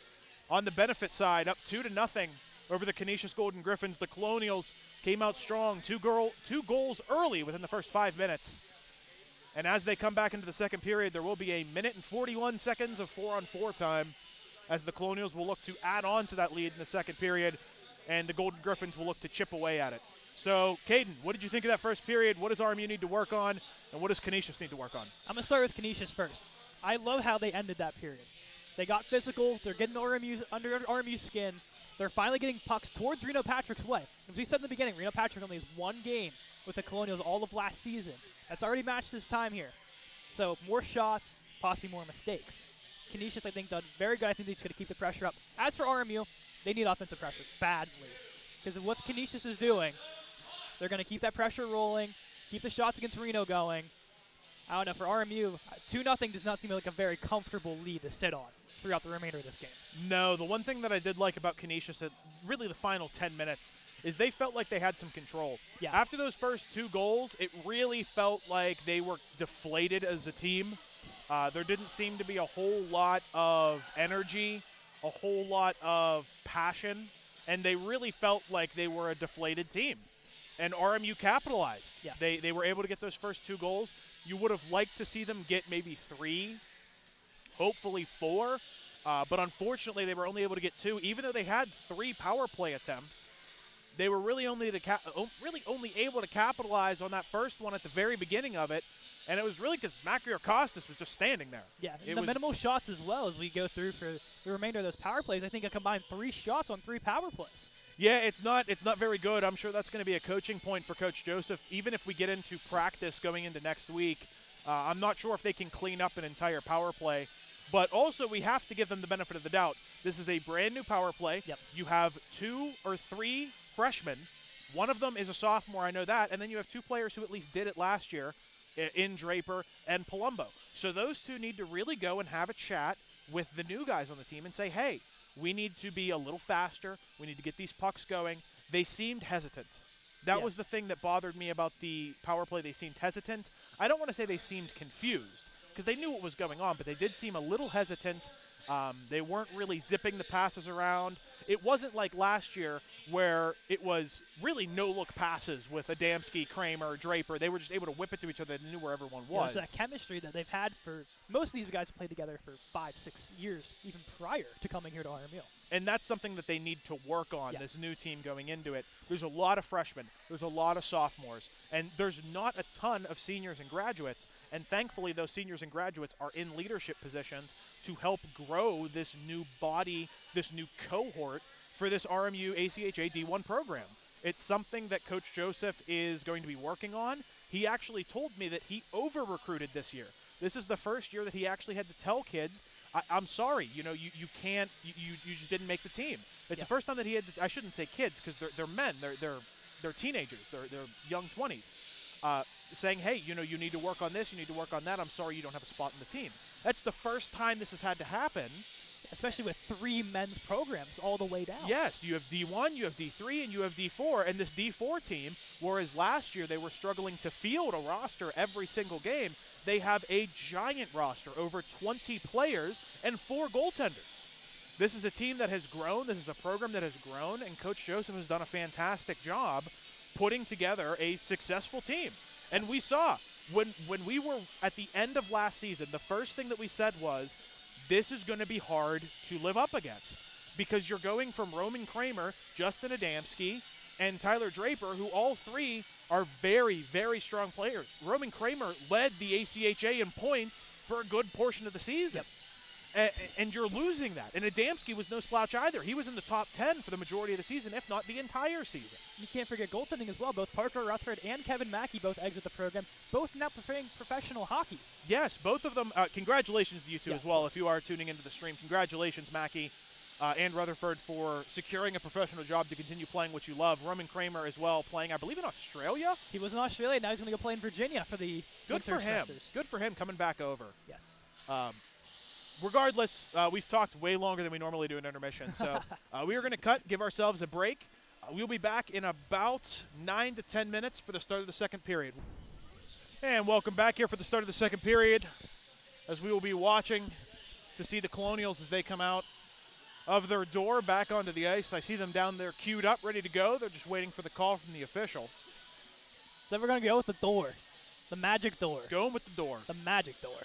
S1: on the benefit side, up 2-0 over the Canisius Golden Griffins. The Colonials came out strong, two goals early within the first 5 minutes. And as they come back into the second period, there will be a minute and 41 seconds of 4-on-4 time, as the Colonials will look to add on to that lead in the second period, and the Golden Griffins will look to chip away at it. So, Caden, what did you think of that first period? What does RMU need to work on, and what does Canisius need to work on?
S2: I'm going to start with Canisius first. I love how they ended that period. They got physical. They're getting under RMU's skin. They're finally getting pucks towards Reno Patrick's way. As we said in the beginning, Reno Patrick only has one game with the Colonials all of last season. That's already matched his time here. So more shots, possibly more mistakes. Canisius, I think, done very good. I think they're just going to keep the pressure up. As for RMU, they need offensive pressure badly. Because of what Canisius is doing, they're going to keep that pressure rolling, keep the shots against Reno going. I don't know, for RMU, 2-0 does not seem like a very comfortable lead to sit on throughout the remainder of this game.
S1: No, the one thing that I did like about Canisius at really the final 10 minutes is they felt like they had some control.
S2: Yeah.
S1: After those first 2 goals, it really felt like they were deflated as a team. There didn't seem to be a whole lot of energy, a whole lot of passion, and they really felt like they were a deflated team. And RMU capitalized.
S2: Yeah.
S1: They were able to get those first 2 goals. You would have liked to see them get maybe 3, hopefully 4, but unfortunately they were only able to get 2. Even though they had 3 power play attempts, they were really only able to capitalize on that first one at the very beginning of it, and it was really because Macri Costas was just standing there.
S2: Yeah, and the minimal shots as well as we go through for the remainder of those power plays. I think a combined 3 shots on 3 power plays.
S1: Yeah, it's not very good. I'm sure that's going to be a coaching point for Coach Joseph. Even if we get into practice going into next week, I'm not sure if they can clean up an entire power play. But also, we have to give them the benefit of the doubt. This is a brand new power play.
S2: Yep.
S1: You have 2 or 3 freshmen. One of them is a sophomore, I know that. And then you have 2 players who at least did it last year, in Draper and Palumbo. So those 2 need to really go and have a chat with the new guys on the team and say, hey, we need to be a little faster. We need to get these pucks going. They seemed hesitant. That was the thing that bothered me about the power play. They seemed hesitant. I don't want to say they seemed confused because they knew what was going on, but they did seem a little hesitant. They weren't really zipping the passes around. It wasn't like last year where it was really no-look passes with Adamski, Kramer, Draper. They were just able to whip it to each other. They knew where everyone was.
S2: So that chemistry that they've had for most of these guys played together for 5-6 years, even prior to coming here to RMU.
S1: And that's something that they need to work on,
S2: Yeah.
S1: this new team going into it. There's a lot of freshmen. There's a lot of sophomores. And there's not a ton of seniors and graduates. And thankfully, those seniors and graduates are in leadership positions to help grow this new body, this new cohort for this RMU ACHA D1 program. It's something that Coach Joseph is going to be working on. He actually told me that he over-recruited this year. This is the first year that he actually had to tell kids, I'm sorry, you just didn't make the team. It's the first time that he had to, I shouldn't say kids because they're men, they're teenagers, they're young 20s, saying, hey, you need to work on this, you need to work on that, I'm sorry you don't have a spot in the team. That's the first time this has had to happen.
S2: Especially with 3 men's programs all the way down.
S1: Yes, you have D1, you have D3, and you have D4. And this D4 team, whereas last year they were struggling to field a roster every single game, they have a giant roster, over 20 players and 4 goaltenders. This is a team that has grown. This is a program that has grown, and Coach Joseph has done a fantastic job putting together a successful team. And we saw, when we were at the end of last season, the first thing that we said was, this is going to be hard to live up against because you're going from Roman Kramer, Justin Adamski, and Tyler Draper, who all 3 are very, very strong players. Roman Kramer led the ACHA in points for a good portion of the season. And you're losing that. And Adamski was no slouch either. He was in the top 10 for the majority of the season, if not the entire season.
S2: You can't forget goaltending as well. Both Parker Rutherford and Kevin Mackey both exit the program, both now playing professional hockey.
S1: Yes, both of them. Congratulations to you two as well. If you are tuning into the stream, congratulations, Mackey. and Rutherford for securing a professional job to continue playing what you love. Roman Kramer as well, playing, I believe, in Australia.
S2: He was in Australia. Now he's going to go play in Virginia for the
S1: Good for
S2: winter
S1: him.
S2: semesters.
S1: Good for him coming back over.
S2: Yes.
S1: Regardless, we've talked way longer than we normally do in intermission, so we are going to cut, give ourselves a break. We'll be back in about 9 to 10 minutes for the start of the second period. And welcome back here for the start of the second period, as we will be watching to see the Colonials as they come out of their door back onto the ice. I see them down there queued up, ready to go. They're just waiting for the call from the official.
S2: So we're going to go with the door. The magic door.
S1: Going with the door.
S2: The magic door.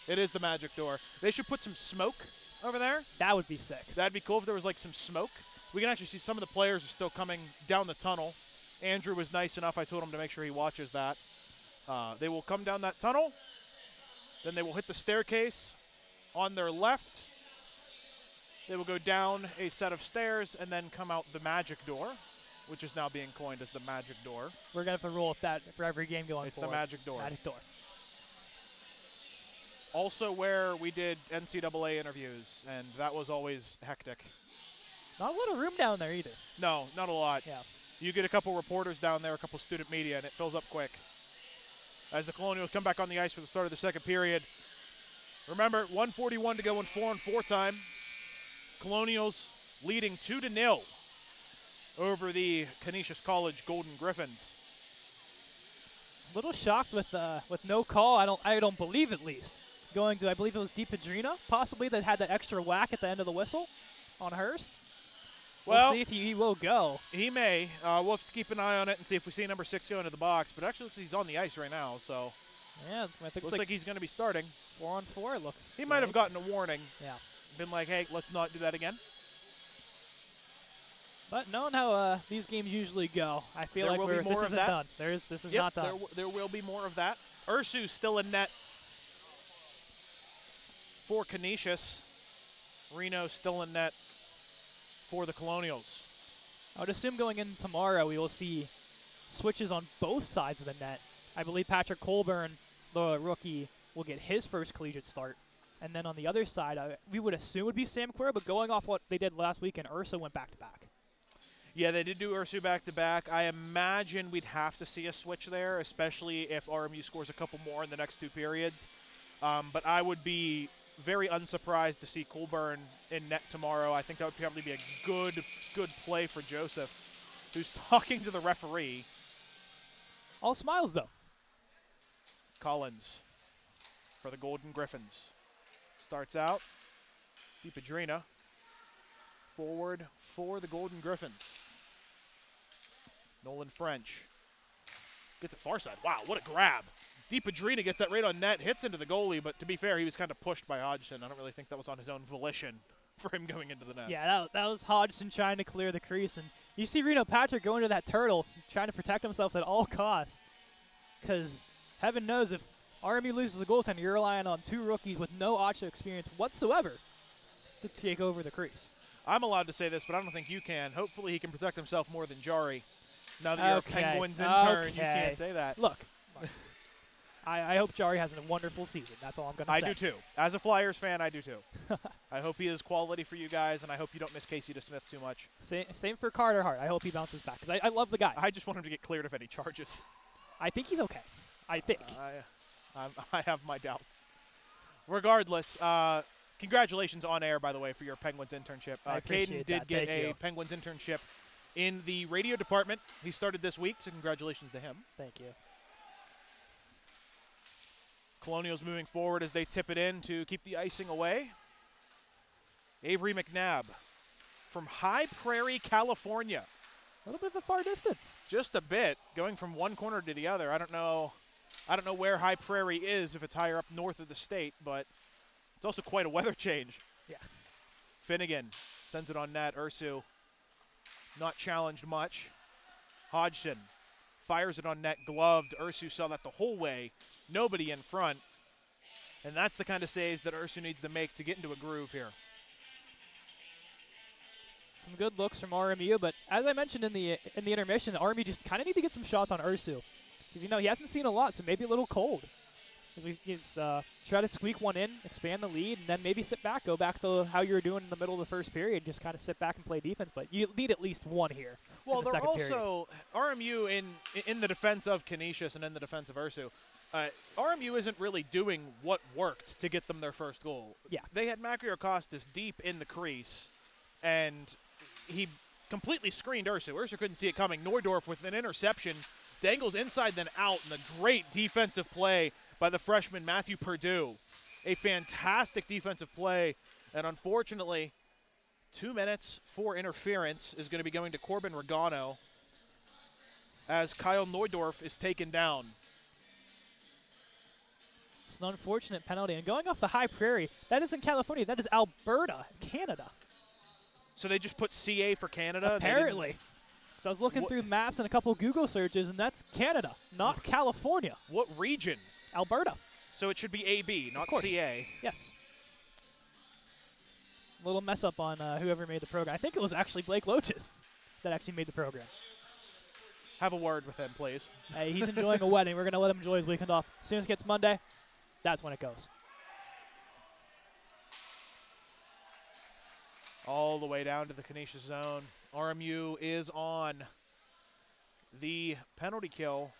S1: It is the magic door. They should put some smoke over there.
S2: That would be sick.
S1: That'd be cool if there was like some smoke. We can actually see some of the players are still coming down the tunnel. Andrew was nice enough. I told him to make sure he watches that. They will come down that tunnel. Then they will hit the staircase on their left. They will go down a set of stairs and then come out the magic door, which is now being coined as the magic door.
S2: We're going to have to roll with that for every game going
S1: It's
S2: forward.
S1: the magic door.
S2: Magic door.
S1: Also where we did NCAA interviews, and that was always hectic.
S2: Not a lot of room down there either.
S1: No, not a lot.
S2: Yeah.
S1: You get a couple reporters down there, a couple student media, and it fills up quick. As the Colonials come back on the ice for the start of the second period. Remember, 1:41 to go in 4-on-4 time. Colonials leading 2-0 over the Canisius College Golden Griffins.
S2: A little shocked with no call. I don't believe, at least. Going to, I believe it was DiPadrina, possibly, that had that extra whack at the end of the whistle on Hurst.
S1: Well,
S2: We'll see if he will go.
S1: He may. We'll have to keep an eye on it and see if we see number 6 go into the box. But it actually looks like he's on the ice right now, so
S2: Yeah, I think
S1: looks like he's going to be starting.
S2: 4-on-4 looks.
S1: He might have gotten a warning.
S2: Yeah.
S1: Been like, hey, let's not do that again.
S2: But knowing how these games usually go, I feel
S1: There
S2: like
S1: will be more
S2: this
S1: of
S2: isn't
S1: that.
S2: done. This is
S1: Yep,
S2: not done.
S1: there will be more of that. Ursu's still in net for Canisius. Reno still in net for the Colonials.
S2: I would assume going in tomorrow we will see switches on both sides of the net. I believe Patrick Colburn, the rookie, will get his first collegiate start. And then on the other side, we would assume would be Sam Quer, but going off what they did last week, and Ursa went back-to-back.
S1: Yeah, they did do Ursu back-to-back. I imagine we'd have to see a switch there, especially if RMU scores a couple more in the next two periods. But I would be very unsurprised to see Colburn in net tomorrow. I think that would probably be a good play for Joseph, who's talking to the referee.
S2: All smiles, though.
S1: Collins for the Golden Griffins. Starts out. DiPadrina forward for the Golden Griffins. Nolan French gets it far side. Wow, what a grab. DiPadrina gets that right on net, hits into the goalie, but to be fair, he was kind of pushed by Hodgson. I don't really think that was on his own volition for him going into the net.
S2: Yeah, that was Hodgson trying to clear the crease. And you see Reno Patrick go into that turtle, trying to protect himself at all costs. Because heaven knows if RMU loses a goaltender, you're relying on two rookies with no ACHA experience whatsoever to take over the crease.
S1: I'm allowed to say this, but I don't think you can. Hopefully he can protect himself more than Jari. Now that you're a Penguins intern, you can't say that.
S2: Look, I hope Jari has a wonderful season. That's all I'm going to say.
S1: I do too. As a Flyers fan, I do too. I hope he is quality for you guys, and I hope you don't miss Casey DeSmith too much.
S2: Same for Carter Hart. I hope he bounces back because I love the guy.
S1: I just want him to get cleared of any charges.
S2: I think he's okay. I think.
S1: I have my doubts. Regardless, congratulations on air, by the way, for your Penguins internship.
S2: I
S1: Caden
S2: appreciate
S1: did
S2: that.
S1: get
S2: Thank
S1: a
S2: you.
S1: Penguins internship in the radio department. He started this week, so congratulations to him.
S2: Thank you.
S1: Colonials moving forward as they tip it in to keep the icing away. Avery McNabb from High Prairie, California.
S2: A little bit of a far distance.
S1: Just a bit, going from one corner to the other. I don't know where High Prairie is, if it's higher up north of the state, but it's also quite a weather change.
S2: Yeah.
S1: Finnegan sends it on net. Ursu not challenged much. Hodgson fires it on net, gloved. Ursu saw that the whole way. Nobody in front. And that's the kind of saves that Ursu needs to make to get into a groove here.
S2: Some good looks from RMU, but as I mentioned in the intermission, RMU just kind of need to get some shots on Ursu. Because, he hasn't seen a lot, so maybe a little cold. We just try to squeak one in, expand the lead, and then maybe sit back, go back to how you were doing in the middle of the first period, just kind of sit back and play defense. But you need at least one here.
S1: Well,
S2: in the
S1: they're
S2: second period.
S1: also RMU in the defense of Canisius and in the defense of Ursu. RMU isn't really doing what worked to get them their first goal.
S2: Yeah.
S1: They had Macrio Costas deep in the crease, and he completely screened Ursu. Ursu couldn't see it coming. Neudorf with an interception, dangles inside then out, and a great defensive play by the freshman Matthew Perdue. A fantastic defensive play, and unfortunately, 2 minutes for interference is going to be going to Corbin Regano as Kyle Neudorf is taken down.
S2: It's an unfortunate penalty. And going off the high prairie, that isn't California, that is Alberta, Canada.
S1: So they just put CA for Canada?
S2: Apparently. So I was looking through maps and a couple of Google searches, and that's Canada, not California.
S1: What region?
S2: Alberta.
S1: So it should be AB, not CA.
S2: Yes. A little mess up on whoever made the program. I think it was actually Blake Loaches that actually made the program.
S1: Have a word with him, please.
S2: Hey, he's enjoying a wedding. We're going to let him enjoy his weekend off. As soon as it gets Monday, that's when it goes.
S1: All the way down to the Canisius zone. RMU is on the penalty kill,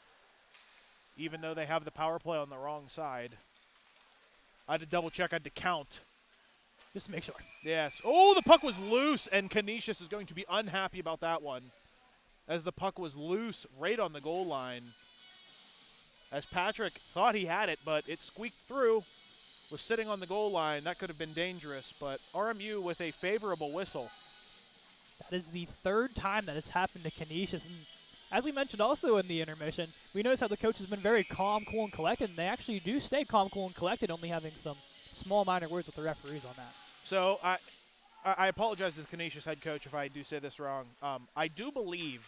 S1: even though they have the power play on the wrong side. I had to double check, I had to count.
S2: Just to make sure.
S1: Yes. Oh, the puck was loose, and Canisius is going to be unhappy about that one, as the puck was loose right on the goal line. As Patrick thought he had it, but it squeaked through, was sitting on the goal line. That could have been dangerous, but RMU with a favorable whistle.
S2: That is the third time that has happened to Canisius. And as we mentioned also in the intermission, we noticed how the coach has been very calm, cool, and collected, and they actually do stay calm, cool, and collected, only having some small minor words with the referees on that.
S1: So I apologize to the Canisius head coach if I do say this wrong. I do believe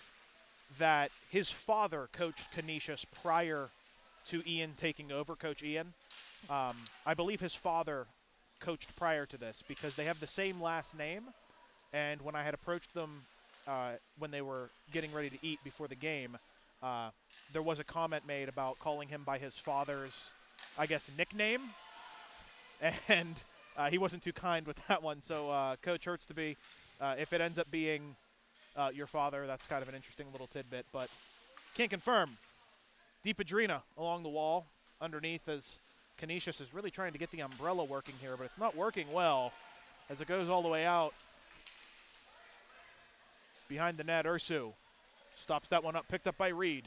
S1: that his father coached Canisius prior to Ian taking over, Coach Ian. I believe his father coached prior to this because they have the same last name. And when I had approached them when they were getting ready to eat before the game, there was a comment made about calling him by his father's, I guess, nickname. And he wasn't too kind with that one. So, Coach Hurtsby, if it ends up being your father, that's kind of an interesting little tidbit. But can't confirm. DePadrina along the wall underneath as Canisius is really trying to get the umbrella working here, but it's not working well as it goes all the way out. Behind the net, Ursu stops that one up, picked up by Reed.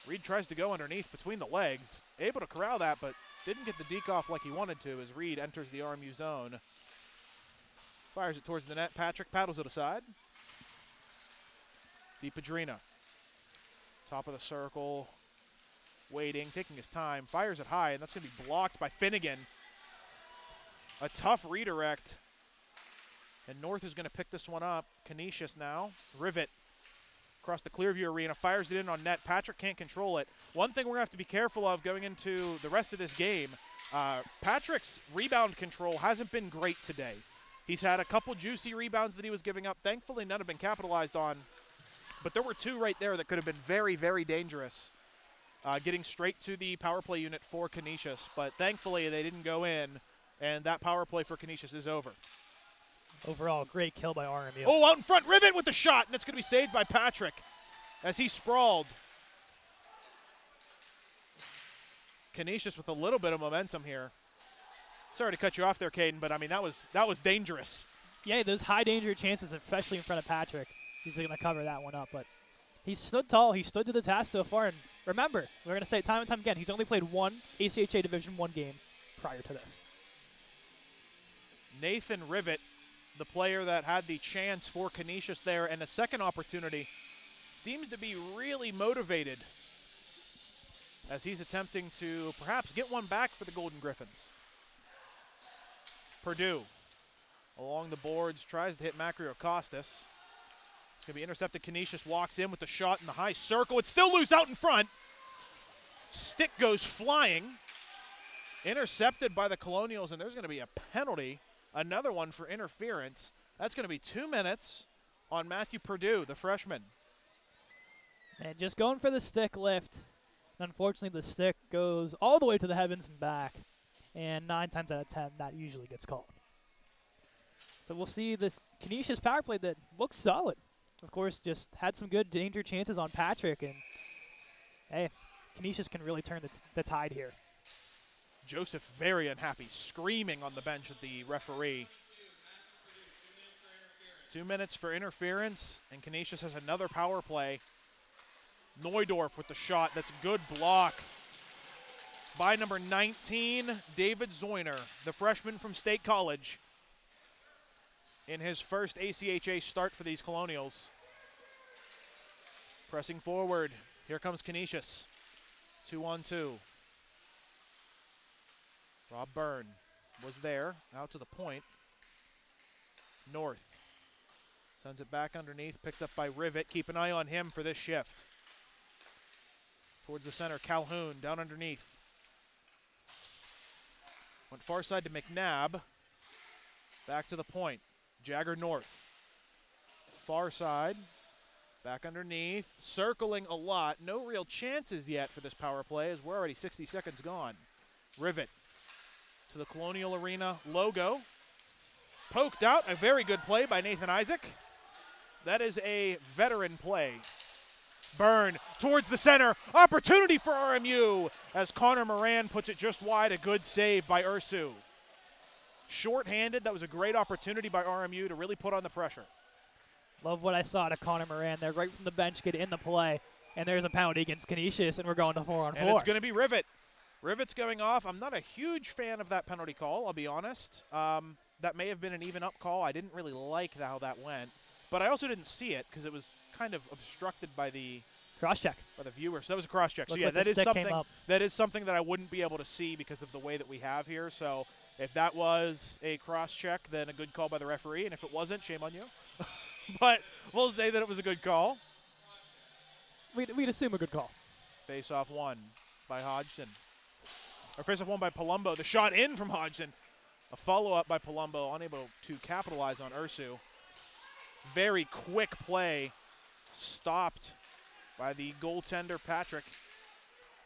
S1: Reed tries to go underneath between the legs, able to corral that, but didn't get the deke off like he wanted to as Reed enters the RMU zone. Fires it towards the net. Patrick paddles it aside. DePadrina, top of the circle, waiting, taking his time, fires it high, and that's going to be blocked by Finnegan. A tough redirect. And North is going to pick this one up. Canisius now. Rivet across the Clearview Arena. Fires it in on net. Patrick can't control it. One thing we're going to have to be careful of going into the rest of this game, Patrick's rebound control hasn't been great today. He's had a couple juicy rebounds that he was giving up. Thankfully, none have been capitalized on. But there were two right there that could have been very, very dangerous. Getting straight to the power play unit for Canisius. But thankfully, they didn't go in. And that power play for Canisius is over.
S2: Overall, great kill by RMU.
S1: Oh, out in front, Rivet with the shot, and it's going to be saved by Patrick as he sprawled. Canisius with a little bit of momentum here. Sorry to cut you off there, Caden, but I mean that was dangerous.
S2: Yeah, those high danger chances, especially in front of Patrick. He's going to cover that one up, but he stood tall. He stood to the task so far, and remember, we're going to say it time and time again, he's only played one ACHA Division I game prior to this.
S1: Nathan Rivet, the player that had the chance for Canisius there and a second opportunity, seems to be really motivated as he's attempting to perhaps get one back for the Golden Griffins. Perdue along the boards, tries to hit Macrio Costas. It's going to be intercepted. Canisius walks in with the shot in the high circle. It's still loose out in front. Stick goes flying. Intercepted by the Colonials, and there's going to be a penalty. Another one for interference. That's going to be 2 minutes on Matthew Perdue, the freshman.
S2: And just going for the stick lift. And unfortunately, the stick goes all the way to the heavens and back. And 9 times out of 10, that usually gets called. So we'll see this Canisius power play that looks solid. Of course, just had some good danger chances on Patrick. And, hey, Canisius can really turn the tide here.
S1: Joseph very unhappy, screaming on the bench at the referee. 2 minutes for interference, and Canisius has another power play. Neudorf with the shot. That's a good block by number 19, David Zoyner, the freshman from State College, in his first ACHA start for these Colonials. Pressing forward. Here comes Canisius. 2-on-2. Rob Byrne was there, out to the point. North sends it back underneath, picked up by Rivet. Keep an eye on him for this shift. Towards the center, Calhoun down underneath. Went far side to McNabb. Back to the point. Jagger North. Far side. Back underneath. Circling a lot. No real chances yet for this power play as we're already 60 seconds gone. Rivet to the Colonial Arena logo. Poked out. A very good play by Nathan Isaac. That is a veteran play. Byrne towards the center. Opportunity for RMU as Connor Moran puts it just wide. A good save by Ursu. Short-handed. That was a great opportunity by RMU to really put on the pressure.
S2: Love what I saw to Connor Moran there, right from the bench, get in the play. And there's a penalty against Canisius, and we're going to 4-on-4.
S1: And it's going to be Rivet. Rivet's going off. I'm not a huge fan of that penalty call, I'll be honest. That may have been an even-up call. I didn't really like how that went. But I also didn't see it because it was kind of obstructed by the
S2: cross-check
S1: by the viewer. So that was a cross-check. So
S2: Looked
S1: yeah,
S2: like
S1: that is something that I wouldn't be able to see because of the way that we have here. So if that was a cross-check, then a good call by the referee. And if it wasn't, shame on you. But we'll say that it was a good call.
S2: We'd assume a good call.
S1: Face-off one by Hodgson. Or face-off one by Palumbo. The shot in from Hodgson. A follow-up by Palumbo, unable to capitalize on Ursu. Very quick play, stopped by the goaltender, Patrick.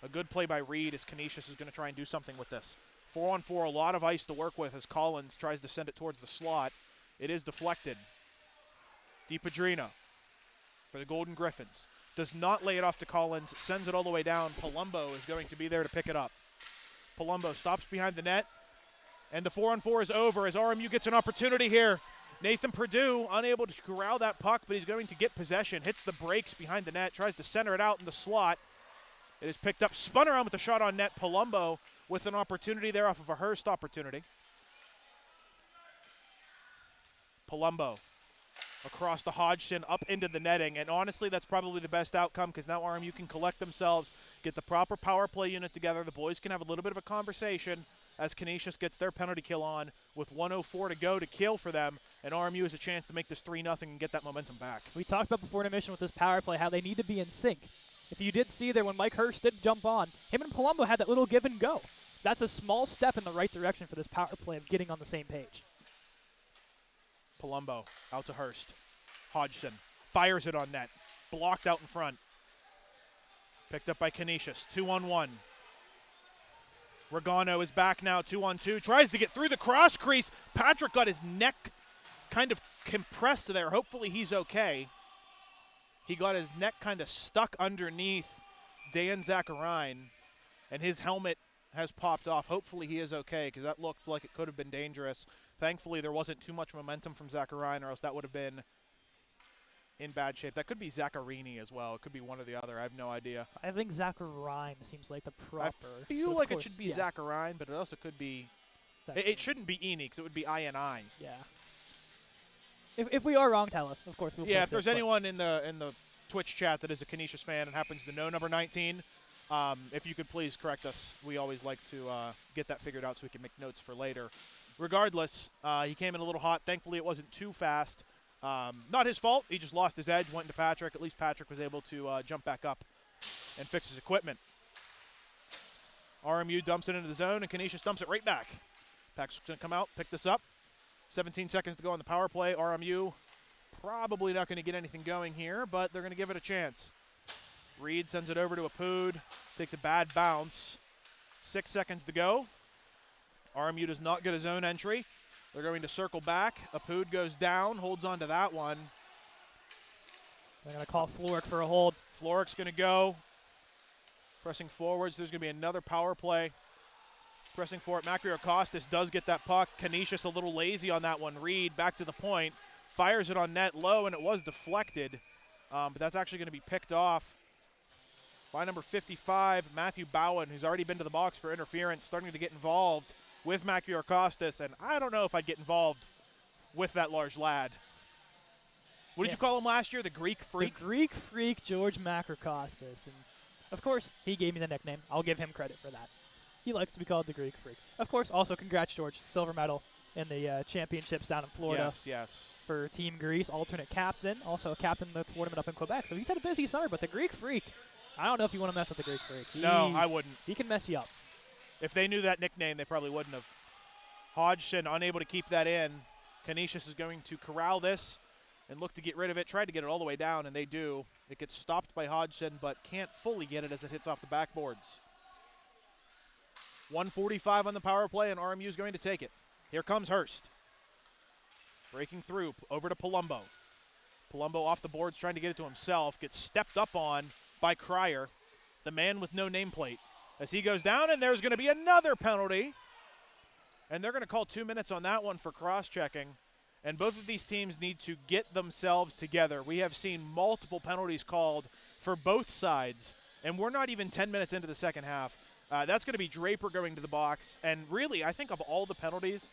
S1: A good play by Reed as Canisius is going to try and do something with this. 4-on-4, a lot of ice to work with as Collins tries to send it towards the slot. It is deflected. DiPadrino for the Golden Griffins. Does not lay it off to Collins, sends it all the way down. Palumbo is going to be there to pick it up. Palumbo stops behind the net, and the 4-on-4 is over as RMU gets an opportunity here. Nathan Perdue unable to corral that puck, but he's going to get possession. Hits the brakes behind the net, tries to center it out in the slot. It is picked up, spun around with the shot on net. Palumbo with an opportunity there off of a Hurst opportunity. Palumbo across the Hodgson, up into the netting, and honestly, that's probably the best outcome because now RMU can collect themselves, get the proper power play unit together. The boys can have a little bit of a conversation as Canisius gets their penalty kill on with 1:04 to go to kill for them, and RMU has a chance to make this 3-0 and get that momentum back.
S2: We talked about before intermission with this power play how they need to be in sync. If you did see there when Mike Hurst did jump on, him and Palumbo had that little give and go. That's a small step in the right direction for this power play of getting on the same page.
S1: Palumbo out to Hurst. Hodgson fires it on net. Blocked out in front. Picked up by Canisius. 2-on-1. Regano is back now, 2-on-2. Tries to get through the cross crease. Patrick got his neck kind of compressed there. Hopefully he's okay. He got his neck kind of stuck underneath Dan Zacharine, and his helmet has popped off. Hopefully he is okay because that looked like it could have been dangerous. Thankfully there wasn't too much momentum from Zacharine, or else that would have been in bad shape. That could be Zaccarini as well. It could be one or the other. I have no idea.
S2: I think Zacharine seems like the proper.
S1: I feel like it should be Zacharine, but it also could be. It shouldn't be Eni because it would be INI.
S2: Yeah. If we are wrong, tell us. Of course, we'll.
S1: Yeah. If there's anyone in the Twitch chat that is a Canisius fan and happens to know number 19, if you could please correct us. We always like to get that figured out so we can make notes for later. Regardless, he came in a little hot. Thankfully, it wasn't too fast. Not his fault. He just lost his edge, went into Patrick. At least Patrick was able to jump back up and fix his equipment. RMU dumps it into the zone, and Canisius dumps it right back. Pack's going to come out, pick this up. 17 seconds to go on the power play. RMU probably not going to get anything going here, but they're going to give it a chance. Reed sends it over to Apud. Takes a bad bounce. 6 seconds to go. RMU does not get a zone entry. They're going to circle back. Apud goes down, holds on to that one.
S2: They're going to call Floric for a hold.
S1: Floric's going to go. Pressing forwards. There's going to be another power play. Pressing for it. Macrio Costas does get that puck. Canisius a little lazy on that one. Reed back to the point. Fires it on net low, and it was deflected. But that's actually going to be picked off by number 55, Matthew Bowen, who's already been to the box for interference, starting to get involved with Macrio Costas. And I don't know if I'd get involved with that large lad. What did you call him last year? The Greek Freak?
S2: The Greek Freak, George Macrocostas. And of course, he gave me the nickname. I'll give him credit for that. He likes to be called the Greek Freak. Of course, also congrats, George. Silver medal in the championships down in Florida.
S1: Yes.
S2: For Team Greece, alternate captain. Also a captain in the tournament up in Quebec. So he's had a busy summer, but the Greek Freak, I don't know if you want to mess with the Greek Freak.
S1: No, I wouldn't.
S2: He can mess you up.
S1: If they knew that nickname, they probably wouldn't have. Hodgson unable to keep that in. Canisius is going to corral this and look to get rid of it. Tried to get it all the way down, and they do. It gets stopped by Hodgson, but can't fully get it as it hits off the backboards. 1:45 on the power play, and RMU is going to take it. Here comes Hurst. Breaking through, over to Palumbo. Palumbo off the boards, trying to get it to himself. Gets stepped up on by Cryer, the man with no nameplate. As he goes down, and there's going to be another penalty. And they're going to call 2 minutes on that one for cross-checking. And both of these teams need to get themselves together. We have seen multiple penalties called for both sides, and we're not even 10 minutes into the second half. That's going to be Draper going to the box. And really, I think of all the penalties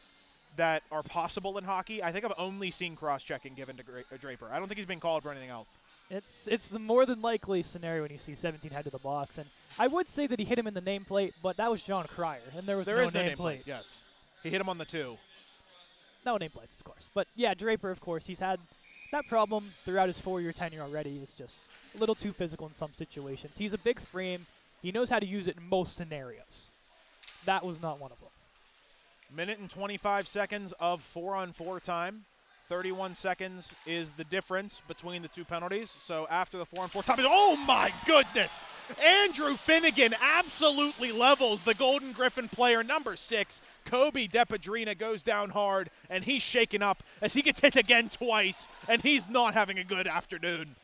S1: that are possible in hockey, I think I've only seen cross-checking given to Draper. I don't think he's been called for anything else.
S2: It's the more than likely scenario when you see 17 head to the box. And I would say that he hit him in the nameplate, but that was John Cryer, and there is no nameplate.
S1: Yes. He hit him on the 2.
S2: No nameplates, of course. But, yeah, Draper, of course, he's had that problem throughout his 4-year tenure already. He's just a little too physical in some situations. He's a big frame. He knows how to use it in most scenarios. That was not one of them.
S1: Minute and 25 seconds of 4-on-4 time. 31 seconds is the difference between the two penalties. So after the 4-on-4 time, oh my goodness! Andrew Finnegan absolutely levels the Golden Griffin player, number 6. Kobe DePadrina goes down hard, and he's shaken up as he gets hit again twice, and he's not having a good afternoon.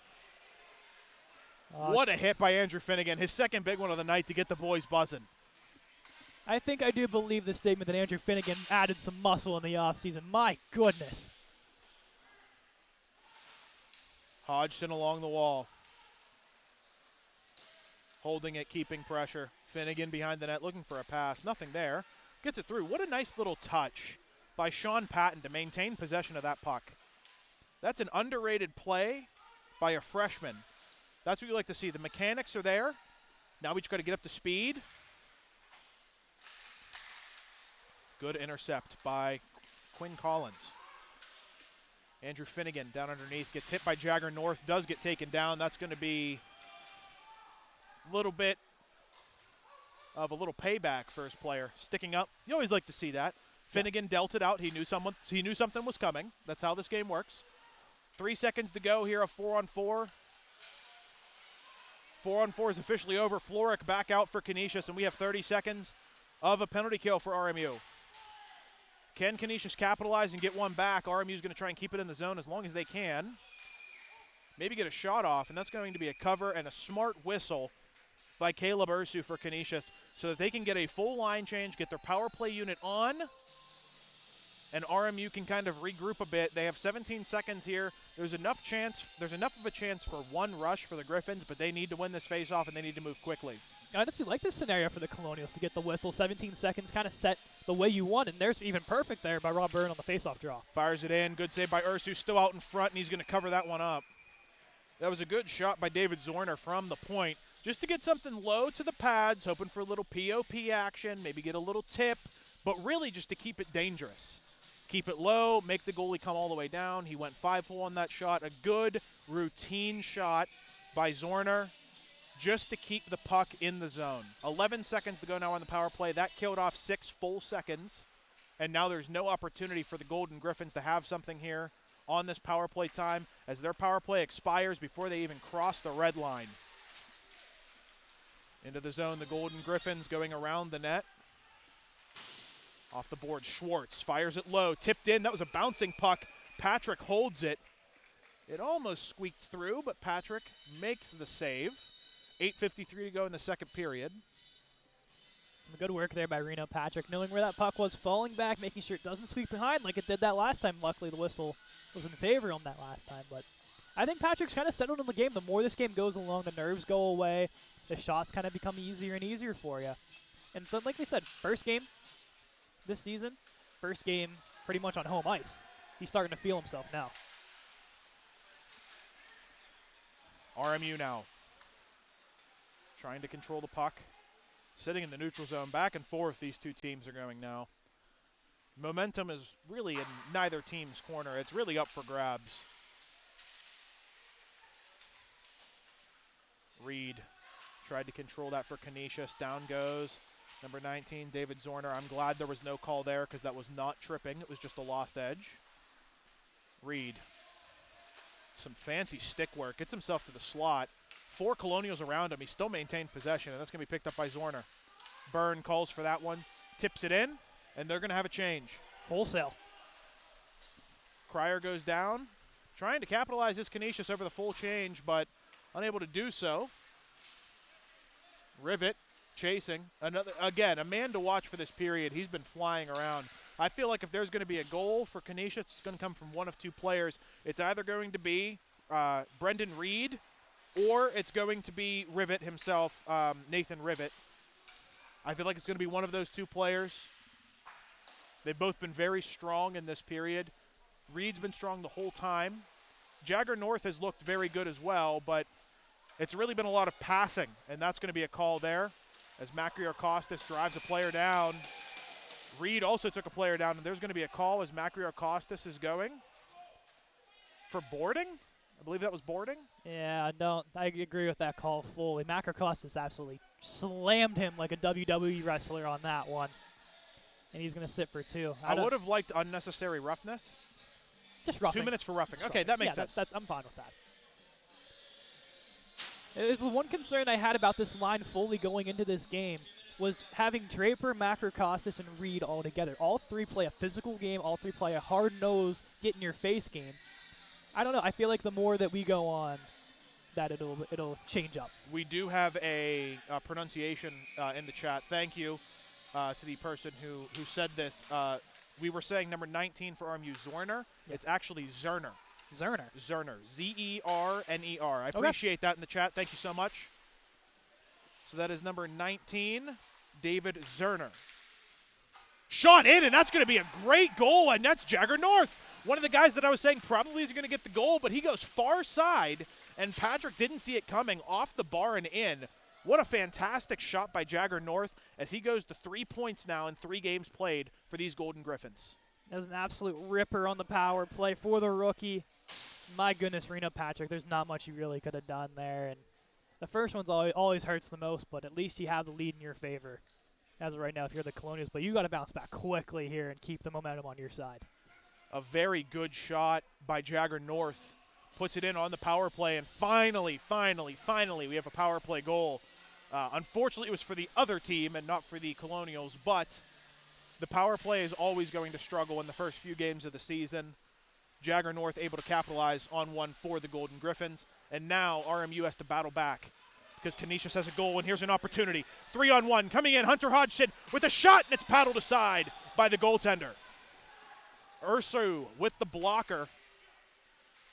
S1: What a hit by Andrew Finnegan, his second big one of the night to get the boys buzzing.
S2: I think I do believe the statement that Andrew Finnegan added some muscle in the offseason. My goodness.
S1: Hodgson along the wall. Holding it, keeping pressure. Finnegan behind the net looking for a pass. Nothing there. Gets it through. What a nice little touch by Sean Patton to maintain possession of that puck. That's an underrated play by a freshman. That's what you like to see. The mechanics are there. Now we just got to get up to speed. Good intercept by Quinn Collins. Andrew Finnegan down underneath. Gets hit by Jagger North. Does get taken down. That's going to be a little bit of a little payback for his player. Sticking up. You always like to see that. Finnegan dealt it out. He knew something was coming. That's how this game works. 3 seconds to go here, a 4-on-4. 4-on-4 is officially over. Floric back out for Canisius, and we have 30 seconds of a penalty kill for RMU. Can Canisius capitalize and get one back? RMU is going to try and keep it in the zone as long as they can. Maybe get a shot off, and that's going to be a cover and a smart whistle by Caleb Ursu for Canisius so that they can get a full line change, get their power play unit on, and RMU can kind of regroup a bit. They have 17 seconds here. There's enough of a chance for one rush for the Griffins, but they need to win this face-off, and they need to move quickly.
S2: I honestly like this scenario for the Colonials to get the whistle. 17 seconds, kind of set the way you want, and there's even perfect there by Rob Byrne on the face-off draw.
S1: Fires it in. Good save by Ursu. Still out in front, and he's going to cover that one up. That was a good shot by David Zorner from the point. Just to get something low to the pads, hoping for a little POP action, maybe get a little tip, but really just to keep it dangerous. Keep it low, make the goalie come all the way down. He went 5-hole on that shot. A good routine shot by Zorner just to keep the puck in the zone. 11 seconds to go now on the power play. That killed off 6 full seconds, and now there's no opportunity for the Golden Griffins to have something here on this power play time as their power play expires before they even cross the red line. Into the zone, the Golden Griffins going around the net. Off the board, Schwartz fires it low, tipped in. That was a bouncing puck. Patrick holds it. It almost squeaked through, but Patrick makes the save. 8:53 to go in the second period.
S2: Good work there by Reno Patrick, knowing where that puck was, falling back, making sure it doesn't sweep behind like it did that last time. Luckily, the whistle was in favor of him that last time. But I think Patrick's kind of settled in the game. The more this game goes along, the nerves go away. The shots kind of become easier and easier for you. And so, like we said, first game this season, first game pretty much on home ice. He's starting to feel himself now.
S1: RMU now trying to control the puck. Sitting in the neutral zone, back and forth these two teams are going now. Momentum is really in neither team's corner. It's really up for grabs. Reed tried to control that for Canisius. Down goes number 19, David Zorner. I'm glad there was no call there because that was not tripping. It was just a lost edge. Reed. Some fancy stick work. Gets himself to the slot. 4 Colonials around him. He still maintained possession, and that's going to be picked up by Zorner. Byrne calls for that one. Tips it in, and they're going to have a change.
S2: Wholesale.
S1: Cryer goes down. Trying to capitalize his Canisius over the full change, but unable to do so. Rivet chasing. Again, a man to watch for this period. He's been flying around. I feel like if there's going to be a goal for Canisius, it's going to come from one of two players. It's either going to be Brendan Reed, or it's going to be Rivet himself, Nathan Rivet. I feel like it's going to be one of those two players. They've both been very strong in this period. Reed's been strong the whole time. Jagger North has looked very good as well, but it's really been a lot of passing, and that's going to be a call there as Macriar Costas drives a player down. Reed also took a player down, and there's going to be a call as Macriar Costas is going for boarding. I believe that was boarding.
S2: Yeah, I agree with that call fully. Macriar Costas absolutely slammed him like a WWE wrestler on that one, and he's going to sit for 2.
S1: I would have liked unnecessary roughness.
S2: Just roughing.
S1: 2 minutes for roughing.
S2: Just
S1: okay,
S2: roughing.
S1: that makes sense.
S2: I'm fine with that. There's the one concern I had about this line fully going into this game was having Draper, Macriar Costas, and Reed all together. All three play a physical game. All three play a hard-nosed, get-in-your-face game. I don't know. I feel like the more that we go on, that it'll change up.
S1: We do have a pronunciation in the chat. Thank you to the person who said this. We were saying number 19 for RMU, Zorner. Yeah. It's actually Zerner.
S2: Zerner.
S1: Z-E-R-N-E-R. I appreciate that in the chat. Thank you so much. So that is number 19, David Zerner. Shot in, and that's going to be a great goal, and that's Jagger North. One of the guys that I was saying probably isn't going to get the goal, but he goes far side, and Patrick didn't see it coming off the bar and in. What a fantastic shot by Jagger North as he goes to 3 points now in 3 games played for these Golden Griffins.
S2: That was an absolute ripper on the power play for the rookie. My goodness, Reno Patrick, there's not much you really could have done there. And the first one's always hurts the most, but at least you have the lead in your favor as of right now if you're the Colonials. But you got to bounce back quickly here and keep the momentum on your side.
S1: A very good shot by Jagger North. Puts it in on the power play, and finally, we have a power play goal. Unfortunately, it was for the other team and not for the Colonials, but the power play is always going to struggle in the first few games of the season. Jagger North able to capitalize on one for the Golden Griffins, and now RMU has to battle back because Canisius has a goal, and here's an opportunity. 3-on-1 coming in, Hunter Hodgson with a shot, and it's paddled aside by the goaltender. Ursu with the blocker.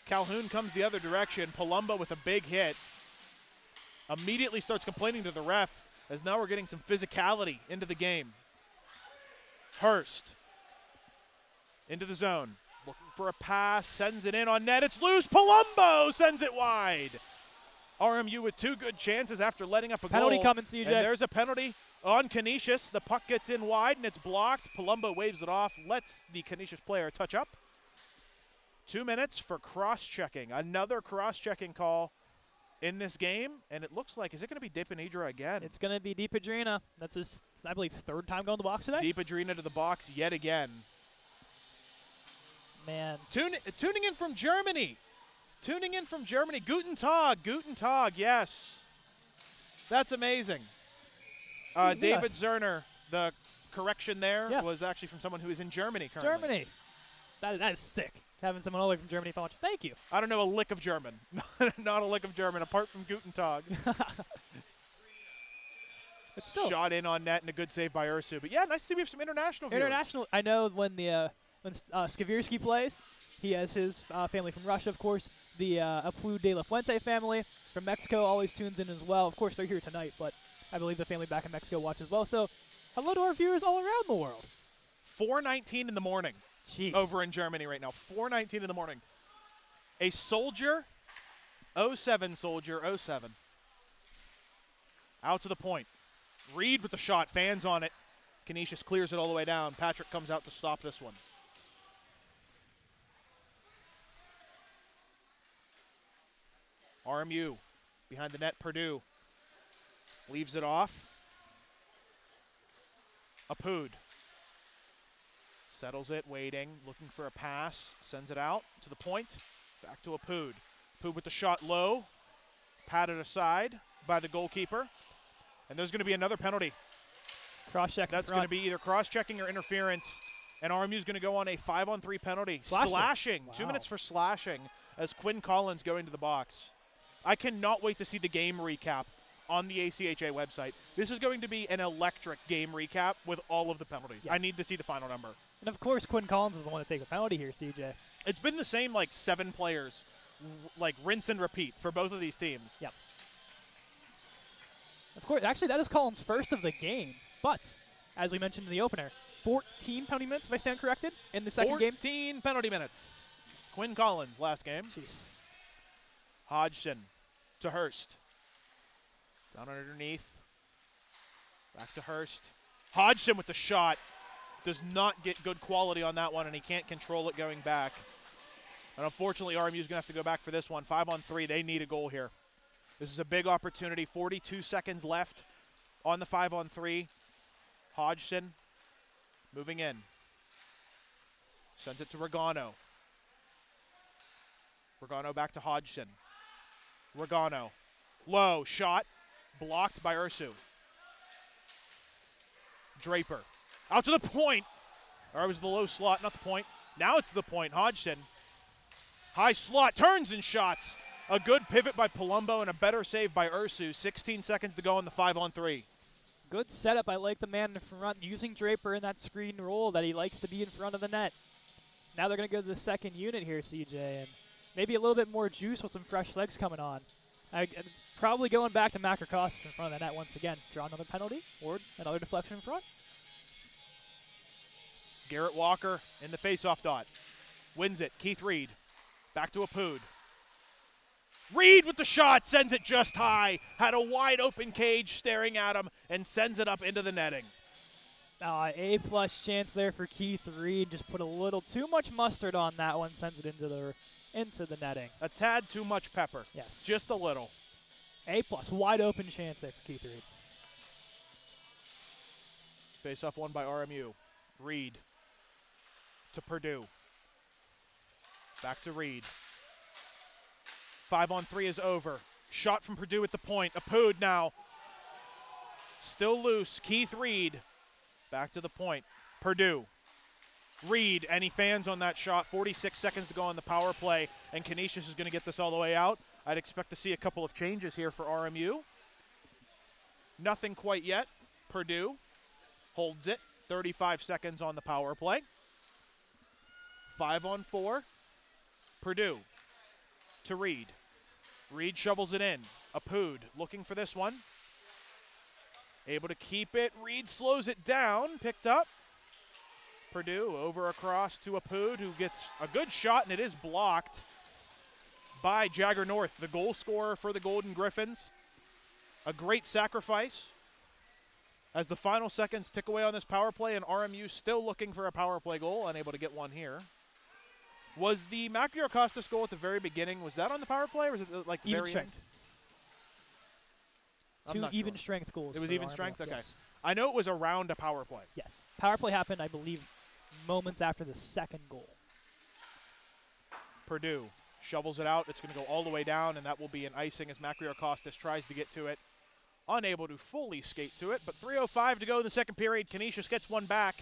S1: Calhoun comes the other direction. Palumbo with a big hit. Immediately starts complaining to the ref as now we're getting some physicality into the game. Hurst into the zone. Looking for a pass, sends it in on net. It's loose. Palumbo sends it wide. RMU with 2 good chances after letting up a
S2: penalty
S1: goal.
S2: Coming, CJ.
S1: And there's a penalty on Canisius. The puck gets in wide and it's blocked. Palumbo waves it off, lets the Canisius player touch up. 2 minutes for cross-checking. Another cross-checking call in this game, and it looks like, is it going to be Deepanidra again?
S2: It's going to be Deepadrina. That's his, I believe, 3rd time going to the box today.
S1: Deepadrina to the box yet again.
S2: Man.
S1: Tuning in from Germany. Guten Tag, yes. That's amazing. David Zerner, the correction there was actually from someone who is in Germany currently.
S2: Germany. That is sick. Having someone all the way from Germany watch. Thank you.
S1: I don't know a lick of German. Not a lick of German, apart from Guten Tag.
S2: But still.
S1: Shot in on net and a good save by Ursu. But yeah, nice to see we have some international viewers.
S2: International. I know when Skavirsky plays, he has his family from Russia, of course. The Apu de la Fuente family from Mexico always tunes in as well. Of course, they're here tonight, but I believe the family back in Mexico watch as well. So hello to our viewers all around the world.
S1: 4:19 in the morning.
S2: Jeez.
S1: Over in Germany right now. 4:19 in the morning. A soldier, 07 soldier, 07. Out to the point. Reed with the shot, fans on it. Canisius clears it all the way down. Patrick comes out to stop this one. RMU behind the net, Purdue. Leaves it off. Apud. Settles it, waiting, looking for a pass. Sends it out to the point. Back to Apud. Apud with the shot low. Patted aside by the goalkeeper. And there's going to be another penalty.
S2: Cross-check.
S1: That's going to be either cross-checking or interference. And RMU's going to go on a 5-on-3 penalty. Slashing.
S2: Wow.
S1: 2 minutes for slashing as Quinn Collins going to the box. I cannot wait to see the game recap on the ACHA website. This is going to be an electric game recap with all of the penalties.
S2: Yeah.
S1: I need to see the final number.
S2: And of course, Quinn Collins is the one to take the penalty here, CJ.
S1: It's been the same, like, 7 players, like, rinse and repeat for both of these teams.
S2: Yep. Of course, actually, that is Collins' first of the game. But, as we mentioned in the opener, 14 penalty minutes, if I stand corrected, in the second game.
S1: 14 penalty minutes. Quinn Collins, last game.
S2: Jeez.
S1: Hodgson to Hurst. Down underneath. Back to Hurst. Hodgson with the shot. Does not get good quality on that one, and he can't control it going back. And unfortunately, RMU's going to have to go back for this one. 5-on-3. They need a goal here. This is a big opportunity. 42 seconds left on the 5-on-3. Hodgson moving in. Sends it to Regano. Regano back to Hodgson. Regano. Low shot. Blocked by Ursu. Draper. Out to the point. Or it was the low slot, not the point. Now it's to the point. Hodgson. High slot. Turns and shots. A good pivot by Palumbo and a better save by Ursu. 16 seconds to go on the 5-on-3.
S2: Good setup. I like the man in front using Draper in that screen role that he likes to be in front of the net. Now they're going to go to the second unit here, CJ, and maybe a little bit more juice with some fresh legs coming on. Probably going back to Macrocostas in front of the net once again. Draw another penalty or another deflection in front.
S1: Garrett Walker in the face-off dot. Wins it. Keith Reed. Back to Apud. Reed with the shot. Sends it just high. Had a wide open cage staring at him and sends it up into the netting.
S2: A-plus chance there for Keith Reed. Just put a little too much mustard on that one. Sends it into the netting.
S1: A tad too much pepper.
S2: Yes.
S1: Just a little.
S2: A-plus. Wide open chance there for Keith Reed.
S1: Face-off won by RMU. Reed to Purdue. Back to Reed. 5-on-3 is over. Shot from Purdue at the point. Apud now. Still loose. Keith Reed. Back to the point. Purdue. Reed, and he fans on that shot. 46 seconds to go on the power play, and Canisius is going to get this all the way out. I'd expect to see a couple of changes here for RMU. Nothing quite yet. Purdue holds it. 35 seconds on the power play. 5-on-4. Purdue to Reed. Reed shovels it in. Apud looking for this one. Able to keep it. Reed slows it down. Picked up. Purdue over across to Apud, who gets a good shot, and it is blocked by Jagger North, the goal scorer for the Golden Griffins. A great sacrifice as the final seconds tick away on this power play, and RMU still looking for a power play goal, unable to get one here. Was the Macrocostas goal at the very beginning, was that on the power play, or was it like the
S2: Even
S1: very
S2: strength.
S1: end?
S2: Two even strength goals.
S1: It was
S2: for
S1: even
S2: RMU.
S1: strength? Okay.
S2: Yes.
S1: I know it was around a power play.
S2: Yes. Power play happened, I believe, moments after the second goal.
S1: Purdue shovels it out. It's going to go all the way down, and that will be an icing as Macrocostas tries to get to it. unable to fully skate to it, but 3:05 to go in the second period. Canisius gets one back.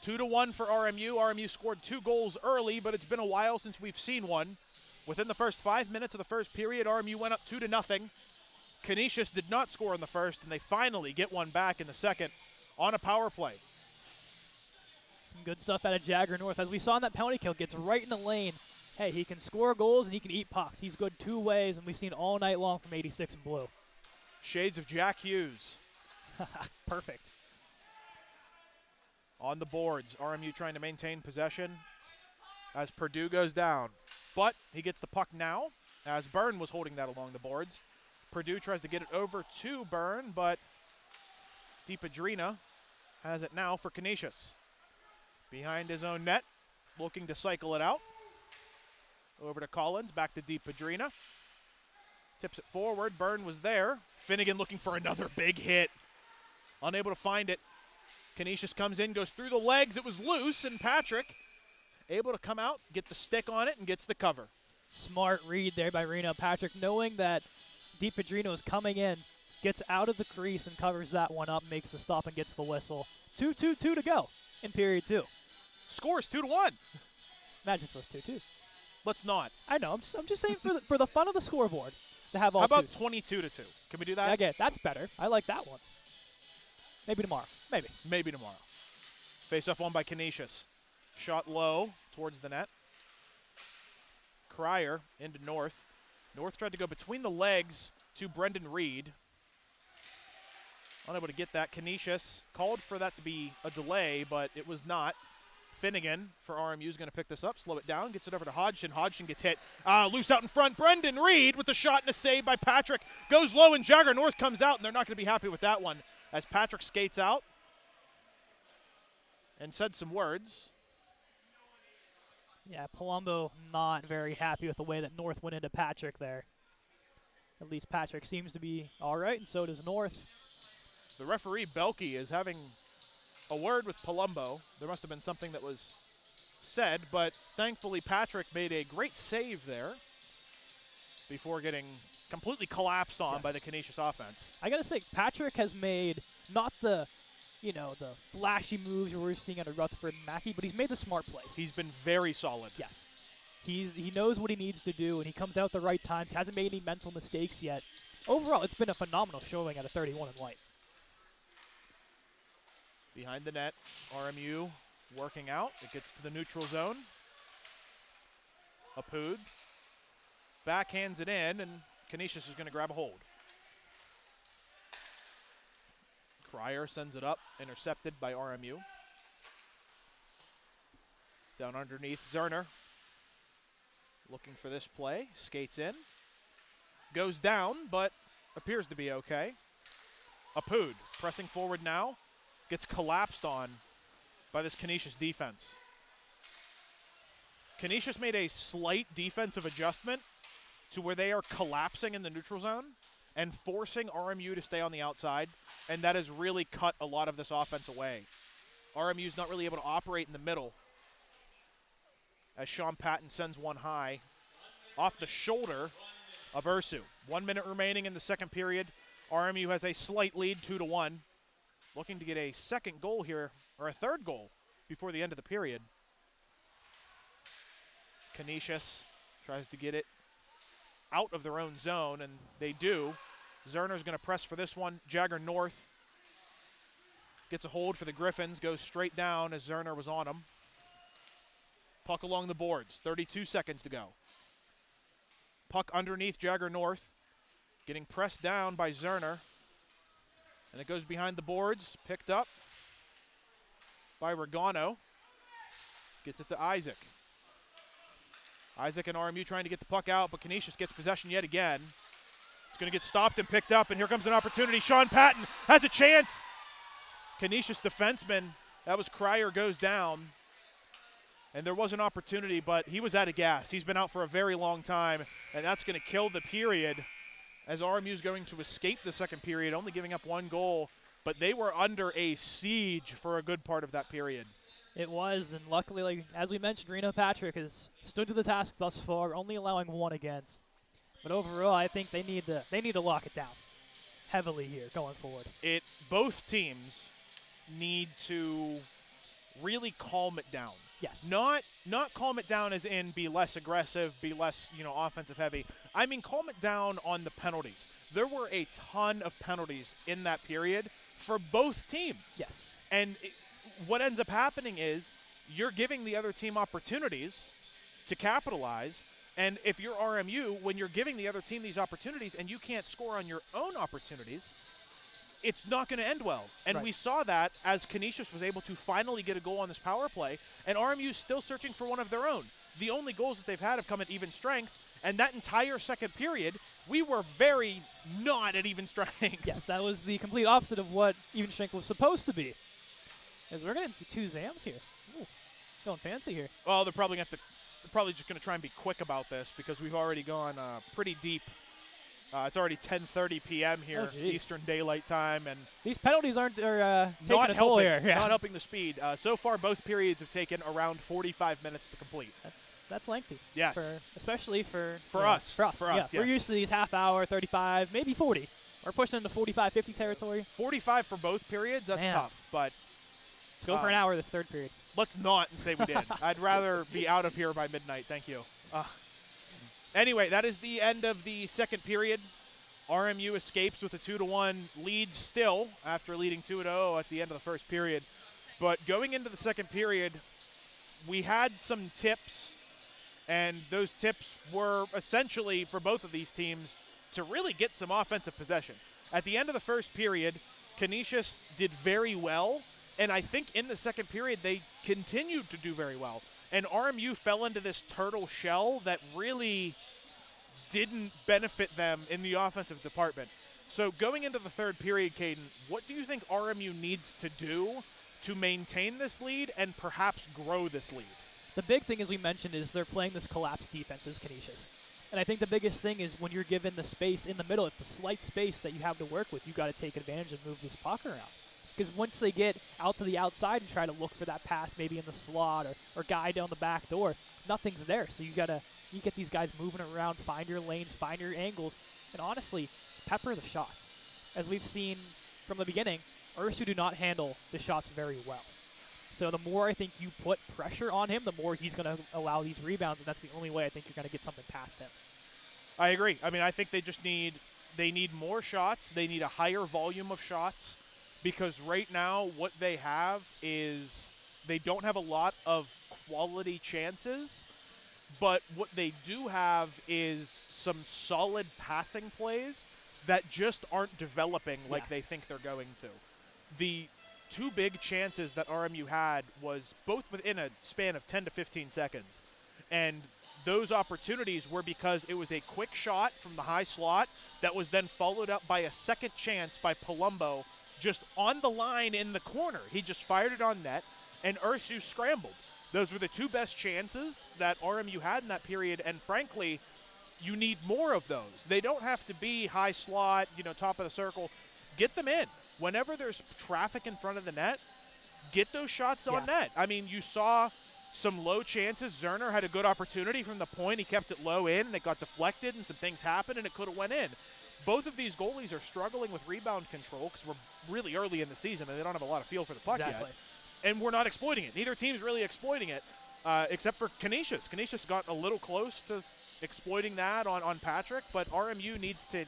S1: 2-1 for RMU. RMU scored 2 goals early, but it's been a while since we've seen one. Within the first 5 minutes of the first period, RMU went up 2-0. Canisius did not score in the first, and they finally get one back in the second on a power play.
S2: Some good stuff out of Jagger North. As we saw in that penalty kill, gets right in the lane. Hey, he can score goals and he can eat pucks. He's good 2 ways, and we've seen all night long from 86 and blue.
S1: Shades of Jack Hughes.
S2: Perfect.
S1: On the boards, RMU trying to maintain possession as Purdue goes down. But he gets the puck now, as Byrne was holding that along the boards. Purdue tries to get it over to Byrne, but DiPadrina has it now for Canisius. Behind his own net, looking to cycle it out. Over to Collins, back to DiPadrina. Tips it forward, Byrne was there. Finnegan looking for another big hit. Unable to find it. Canisius comes in, goes through the legs, it was loose, and Patrick able to come out, get the stick on it, and gets the cover.
S2: Smart read there by Reno. Patrick, knowing that DiPadrino is coming in, gets out of the crease and covers that one up, makes the stop and gets the whistle. 2-2-2 to go in period 2.
S1: Scores 2-1.
S2: Imagine if it was 2-2.
S1: Let's not.
S2: I know. I'm just saying for the fun of the scoreboard to have all.
S1: How about
S2: twos.
S1: 22-2? Can we do that?
S2: Okay, that's better. I like that one. Maybe tomorrow. Maybe.
S1: Maybe tomorrow. Face-off won by Canisius. Shot low towards the net. Cryer into North. North tried to go between the legs to Brendan Reed. Unable to get that. Canisius called for that to be a delay, but it was not. Finnegan for RMU is going to pick this up, slow it down, gets it over to Hodgson. Hodgson gets hit. Loose out in front. Brendan Reed with the shot and a save by Patrick. Goes low and Jagger North comes out, and they're not going to be happy with that one as Patrick skates out and said some words.
S2: Yeah, Palumbo not very happy with the way that North went into Patrick there. At least Patrick seems to be all right, and so does North.
S1: The referee, Belke, is having a word with Palumbo. There must have been something that was said, but thankfully Patrick made a great save there before getting completely collapsed on by the Canisius offense.
S2: I got to say, Patrick has made not the flashy moves we're seeing out of Rutherford and Mackey, but he's made the smart plays.
S1: He's been very solid.
S2: Yes. He knows what he needs to do, and he comes out at the right times. He hasn't made any mental mistakes yet. Overall, it's been a phenomenal showing out of 31 in white.
S1: Behind the net, RMU working out. It gets to the neutral zone. Apud backhands it in, and Canisius is going to grab a hold. Cryer sends it up, intercepted by RMU. Down underneath, Zerner looking for this play, skates in. Goes down, but appears to be okay. Apud pressing forward now. Gets collapsed on by this Canisius defense. Canisius made a slight defensive adjustment to where they are collapsing in the neutral zone and forcing RMU to stay on the outside, and that has really cut a lot of this offense away. RMU's not really able to operate in the middle as Sean Patton sends one high off the shoulder of Ursu. 1 minute remaining in the second period. RMU has a slight lead, 2-1. Looking to get a second goal here, or a third goal, before the end of the period. Canisius tries to get it out of their own zone, and they do. Zerner's going to press for this one. Jagger North gets a hold for the Griffins, goes straight down as Zerner was on him. Puck along the boards, 32 seconds to go. Puck underneath Jagger North, getting pressed down by Zerner. And it goes behind the boards, picked up by Regano. Gets it to Isaac. Isaac and RMU trying to get the puck out, but Canisius gets possession yet again. It's going to get stopped and picked up, and here comes an opportunity. Sean Patton has a chance. Canisius defenseman, that was Cryer, goes down. And there was an opportunity, but he was out of gas. He's been out for a very long time, and that's going to kill the period, as RMU is going to escape the second period, only giving up 1 goal, but they were under a siege for a good part of that period.
S2: It was, and luckily, like as we mentioned, Reno Patrick has stood to the task thus far, only allowing 1 against. But overall, I think they need to lock it down. heavily here going forward.
S1: Both teams need to really calm it down.
S2: Yes.
S1: Not calm it down as in be less aggressive, be less, offensive heavy. I mean calm it down on the penalties. There were a ton of penalties in that period for both teams.
S2: Yes.
S1: And what ends up happening is you're giving the other team opportunities to capitalize. And if you're RMU, when you're giving the other team these opportunities and you can't score on your own opportunities, it's not going to end well. And we saw that as Canisius was able to finally get a goal on this power play, and RMU's still searching for one of their own. The only goals that they've had have come at even strength, and that entire second period, we were very not at even strength.
S2: Yes, that was the complete opposite of what even strength was supposed to be. As we're going to do 2 Zams here. Ooh, going fancy here.
S1: Well, they're probably just going to try and be quick about this because we've already gone pretty deep. It's already 10:30 p.m. here, Eastern Daylight Time, and
S2: these penalties aren't taking a toll here. Yeah.
S1: Not helping the speed. So far, both periods have taken around 45 minutes to complete.
S2: That's lengthy.
S1: Yes,
S2: especially for
S1: us.
S2: For us,
S1: yes.
S2: We're used to these half hour, 35, maybe 40. We're pushing into 45, 50 territory.
S1: 45 for both periods. That's tough, but
S2: let's go for an hour this third period.
S1: Let's not say we did. I'd rather be out of here by midnight. Thank you. Anyway, that is the end of the second period. RMU escapes with a 2-1 lead still after leading 2-0 at the end of the first period. But going into the second period, we had some tips, and those tips were essentially for both of these teams to really get some offensive possession. At the end of the first period, Canisius did very well, and I think in the second period they continued to do very well. And RMU fell into this turtle shell that really didn't benefit them in the offensive department. So going into the third period, Caden, what do you think RMU needs to do to maintain this lead and perhaps grow this lead?
S2: The big thing, as we mentioned, is they're playing this collapse defense as Canisius. And I think the biggest thing is when you're given the space in the middle, it's the slight space that you have to work with, you've got to take advantage and move this puck around. Because once they get out to the outside and try to look for that pass maybe in the slot or guy down the back door, nothing's there. So you get these guys moving around, find your lanes, find your angles, and honestly, pepper the shots. As we've seen from the beginning, Ursu do not handle the shots very well. So the more I think you put pressure on him, the more he's going to allow these rebounds, and that's the only way I think you're going to get something past him.
S1: I agree. I mean, I think they need more shots. They need a higher volume of shots because right now what they have is they don't have a lot of quality chances, but what they do have is some solid passing plays that just aren't developing like they think they're going to. The 2 big chances that RMU had was both within a span of 10 to 15 seconds. And those opportunities were because it was a quick shot from the high slot that was then followed up by a second chance by Palumbo just on the line in the corner. He just fired it on net, and Ursu scrambled. Those were the 2 best chances that RMU had in that period, and frankly, you need more of those. They don't have to be high slot, top of the circle. Get them in. Whenever there's traffic in front of the net, get those shots on net. I mean, you saw some low chances. Zerner had a good opportunity from the point. He kept it low in, and it got deflected, and some things happened, and it could have went in. Both of these goalies are struggling with rebound control because we're really early in the season, and they don't have a lot of feel for the puck yet. And we're not exploiting it. Neither team's really exploiting it, except for Canisius. Canisius got a little close to exploiting that on Patrick, but RMU needs to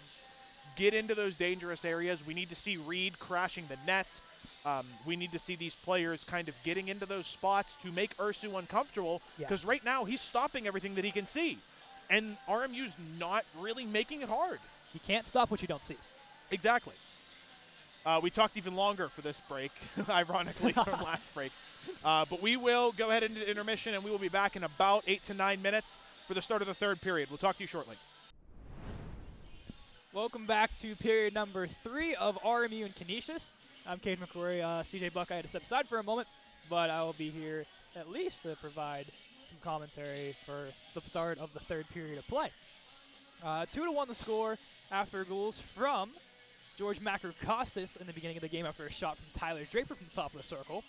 S1: get into those dangerous areas. We need to see Reed crashing the net. We need to see these players kind of getting into those spots to make Ursu uncomfortable because right now he's stopping everything that he can see. And RMU's not really making it hard.
S2: You can't stop what you don't see.
S1: Exactly. We talked even longer for this break, ironically, from last break. But we will go ahead into intermission, and we will be back in about 8 to 9 minutes for the start of the third period. We'll talk to you shortly.
S2: Welcome back to period number 3 of RMU and Canisius. I'm Cade McCrory. CJ Buck, I had to step aside for a moment, but I will be here at least to provide some commentary for the start of the third period of play. 2-1 the score after goals from George Makarkostas in the beginning of the game after a shot from Tyler Draper from the top of the circle,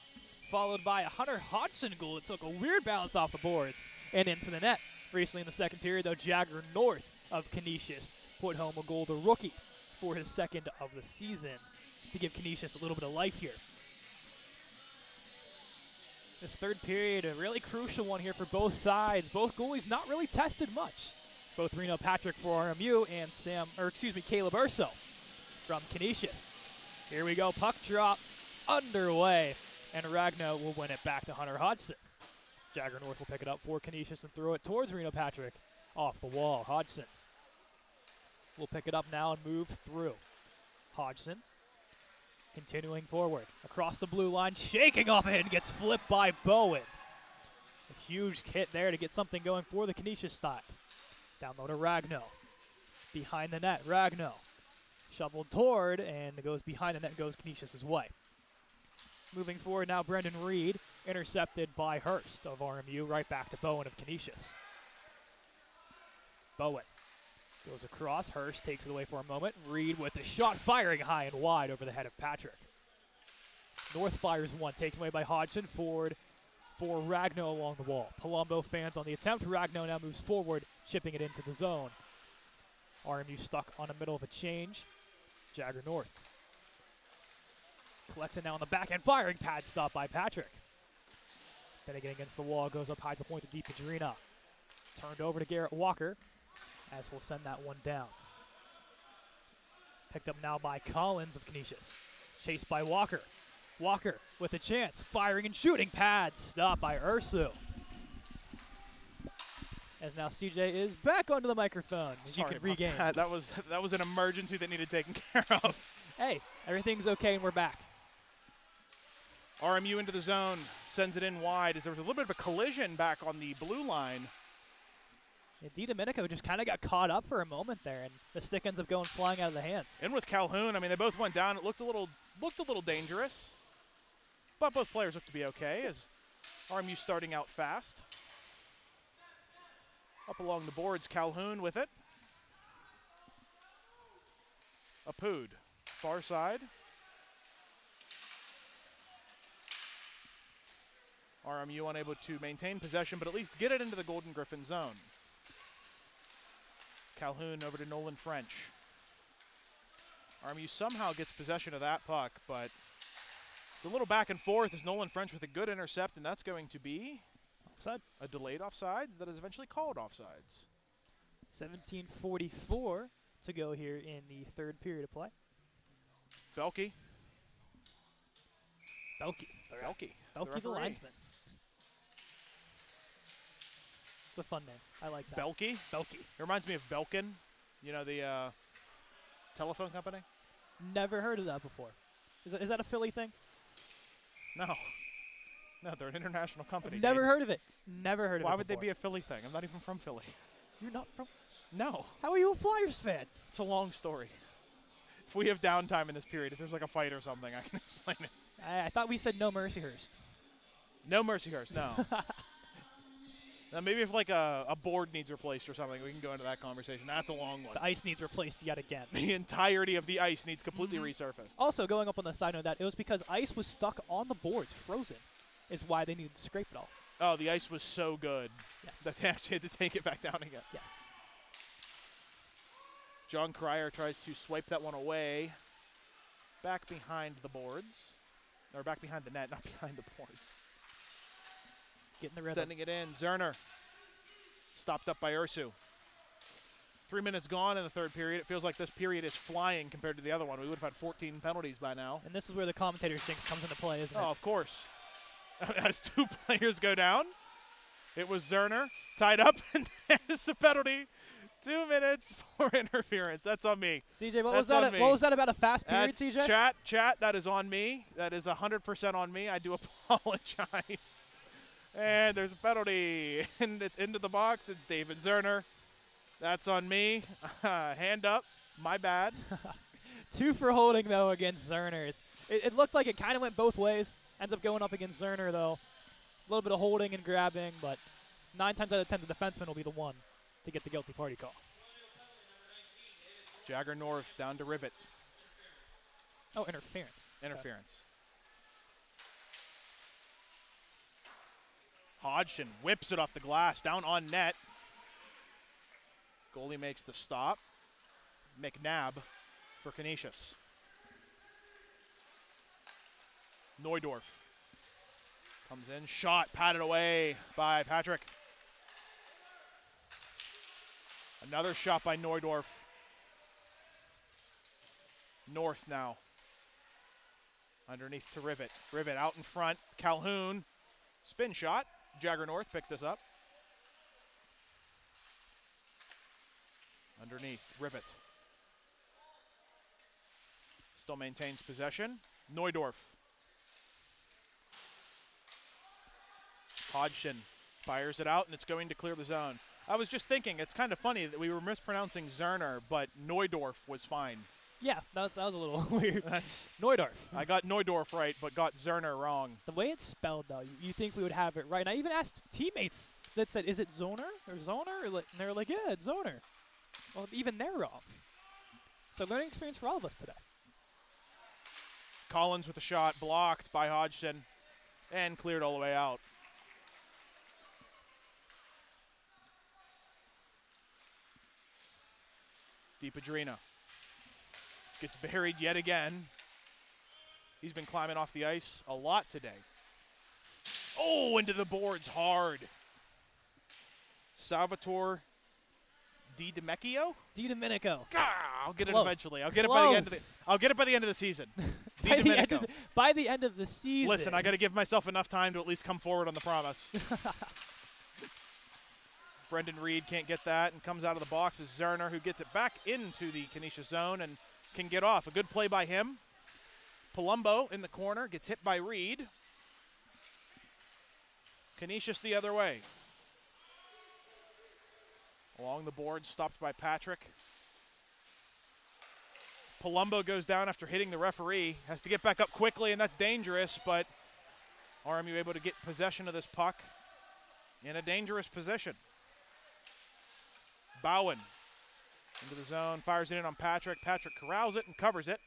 S2: followed by a Hunter Hodgson goal that took a weird bounce off the boards and into the net. Recently in the second period, though, Jagger North of Canisius put home a goal to rookie for his second of the season to give Canisius a little bit of life here. This third period, a really crucial one here for both sides. Both goalies not really tested much. Both Reno Patrick for RMU and Caleb Urso from Canisius. Here we go, puck drop underway, and Ragno will win it back to Hunter Hodgson. Jagger North will pick it up for Canisius and throw it towards Reno Patrick off the wall. Hodgson will pick it up now and move through. Hodgson continuing forward across the blue line, shaking off it and gets flipped by Bowen. A huge hit there to get something going for the Canisius side. Down low to Ragno. Behind the net, Ragno. Shoveled toward and goes behind the net, goes Canisius' way. Moving forward now, Brendan Reed, intercepted by Hurst of RMU, right back to Bowen of Canisius. Bowen goes across, Hurst takes it away for a moment. Reed with the shot firing high and wide over the head of Patrick. North fires one, taken away by Hodgson, forward for Ragno along the wall. Palumbo fans on the attempt. Ragno now moves forward, chipping it into the zone. RMU stuck on the middle of a change. Jagger North collects it now on the backhand, firing pad stop by Patrick. Finnegan against the wall, goes up high to the point to Deep Padrina. Turned over to Garrett Walker, as we'll send that one down. Picked up now by Collins of Canisius. Chased by Walker. Walker with a chance, firing and shooting, pad stop by Ursu. As now CJ is back onto the microphone, as you can regain.
S1: That was an emergency that needed taken care of.
S2: Hey, everything's okay and we're back.
S1: RMU into the zone, sends it in wide as there was a little bit of a collision back on the blue line.
S2: Yeah, Domenico just kind of got caught up for a moment there, and the stick ends up going flying out of the hands.
S1: In with Calhoun, I mean, they both went down. It looked a little dangerous, but both players looked to be okay as RMU starting out fast. Up along the boards, Calhoun with it. Apud, far side. RMU unable to maintain possession, but at least get it into the Golden Griffin zone. Calhoun over to Nolan French. RMU somehow gets possession of that puck, but it's a little back and forth as Nolan French with a good intercept, and that's going to be
S2: offside.
S1: A delayed offsides that is eventually called offsides.
S2: 17:44 to go here in the third period of play.
S1: Belke.
S2: Belke the linesman. It's a fun name. I like that.
S1: Belke?
S2: Belke.
S1: It reminds me of Belkin, you know, the telephone company.
S2: Never heard of that before. Is that a Philly thing?
S1: No. No, they're an international company.
S2: Never heard of it. Never heard of it.
S1: Why would they be a Philly thing? I'm not even from Philly.
S2: You're not from?
S1: No.
S2: How are you a Flyers fan?
S1: It's a long story. If we have downtime in this period, if there's like a fight or something, I can explain it.
S2: I thought we said no Mercyhurst.
S1: No Mercyhurst, no. Now maybe if like a board needs replaced or something, we can go into that conversation. That's a long one.
S2: The ice needs replaced yet again.
S1: The entirety of the ice needs completely resurfaced.
S2: Also, going up on the side note, that it was because ice was stuck on the boards, frozen, is why they needed to scrape it all.
S1: Oh, the ice was so good
S2: Yes.
S1: that they actually had to take it back down again.
S2: Yes.
S1: John Cryer tries to swipe that one away. Back behind the boards. Or back behind the net, not behind the boards.
S2: Getting the rhythm.
S1: Sending it in. Zerner. Stopped up by Ursu. 3 minutes gone in the third period. It feels like this period is flying compared to the other one. We would have had 14 penalties by now.
S2: And this is where the commentator's jinx comes into play, isn't it?
S1: Oh, of course. As two players go down, it was Zerner tied up, and there's a penalty. 2 minutes for interference. That's on me.
S2: CJ, what
S1: That's
S2: was that about a fast period,
S1: That's
S2: CJ?
S1: Chat, that is on me. That is 100% on me. I do apologize. And there's a penalty, and it's into the box. It's David Zerner. That's on me. Hand up. My bad.
S2: 2 for holding, though, against Zerner. It looked like it kind of went both ways. Ends up going up against Zerner, though. A little bit of holding and grabbing, but 9 times out of 10, the defenseman will be the one to get the guilty party call.
S1: Jagger North down to Rivet.
S2: Oh, interference.
S1: Interference. Hodgson whips it off the glass, down on net. Goalie makes the stop. McNabb for Canisius. Neudorf comes in, shot, patted away by Patrick. Another shot by Neudorf. North now. Underneath to Rivet. Rivet out in front. Calhoun. Spin shot. Jagger North picks this up. Underneath. Rivet. Still maintains possession. Neudorf. Hodgson fires it out, and it's going to clear the zone. I was just thinking, it's kind of funny that we were mispronouncing Zerner, but Neudorf was fine.
S2: Yeah, that was a little weird.
S1: That's
S2: Neudorf.
S1: I got Neudorf right, but got Zerner wrong.
S2: The way it's spelled, though, you think we would have it right. And I even asked teammates that said, is it Zoner or Zoner? And they were like, yeah, it's Zoner. Well, even they're wrong. So learning experience for all of us today.
S1: Collins with a shot, blocked by Hodgson, and cleared all the way out. DiPadrina gets buried yet again. He's been climbing off the ice a lot today. Oh, into the boards hard. Salvatore DiDomenico?
S2: DiDomenico.
S1: I'll get
S2: Close.
S1: it eventually. I'll get it by the end of the. I'll get it by the end of the season. DiDomenico.
S2: By the end of the season.
S1: Listen, I got to give myself enough time to at least come forward on the promise. Brendan Reed can't get that and comes out of the box as Zerner, who gets it back into the Canisius zone and can get off. A good play by him. Palumbo in the corner gets hit by Reed. Canisius the other way. Along the board, stopped by Patrick. Palumbo goes down after hitting the referee. Has to get back up quickly, and that's dangerous, but RMU able to get possession of this puck in a dangerous position. Bowen into the zone, fires it in on Patrick. Patrick corrals it and covers it.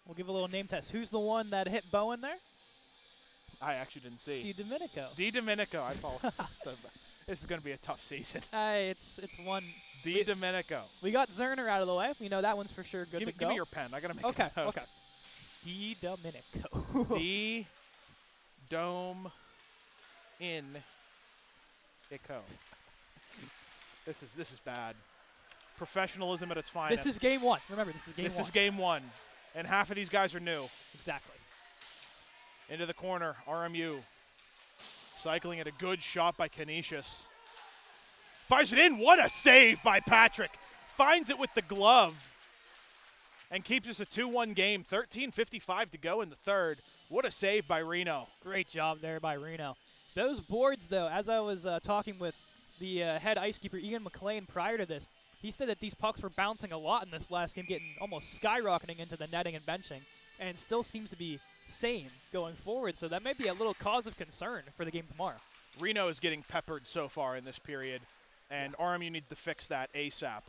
S2: We'll give a little name test. Who's the one that hit Bowen there?
S1: I actually didn't see.
S2: DiDomenico.
S1: DiDomenico, I apologize. So, this is going to be a tough season.
S2: It's one.
S1: DiDomenico.
S2: We got Zerner out of the way. We know that one's for sure good to go.
S1: Give me your pen. I got to make
S2: okay,
S1: a note.
S2: Okay. DiDomenico.
S1: D-Dome in Ico. This is bad. Professionalism at its finest.
S2: This is game one. Remember, this is game one.
S1: This is game one. And half of these guys are new.
S2: Exactly.
S1: Into the corner, RMU. Cycling at a good shot by Canisius. Fires it in. What a save by Patrick. Finds it with the glove. And keeps us a 2-1 game. 13:55 to go in the third. What a save by Reno.
S2: Great job there by Reno. Those boards, though, as I was talking with the head ice keeper, Ian McLean, prior to this, he said that these pucks were bouncing a lot in this last game, getting almost skyrocketing into the netting and benching, and it still seems to be same going forward. So that may be a little cause of concern for the game tomorrow.
S1: Reno is getting peppered so far in this period, and RMU needs to fix that ASAP.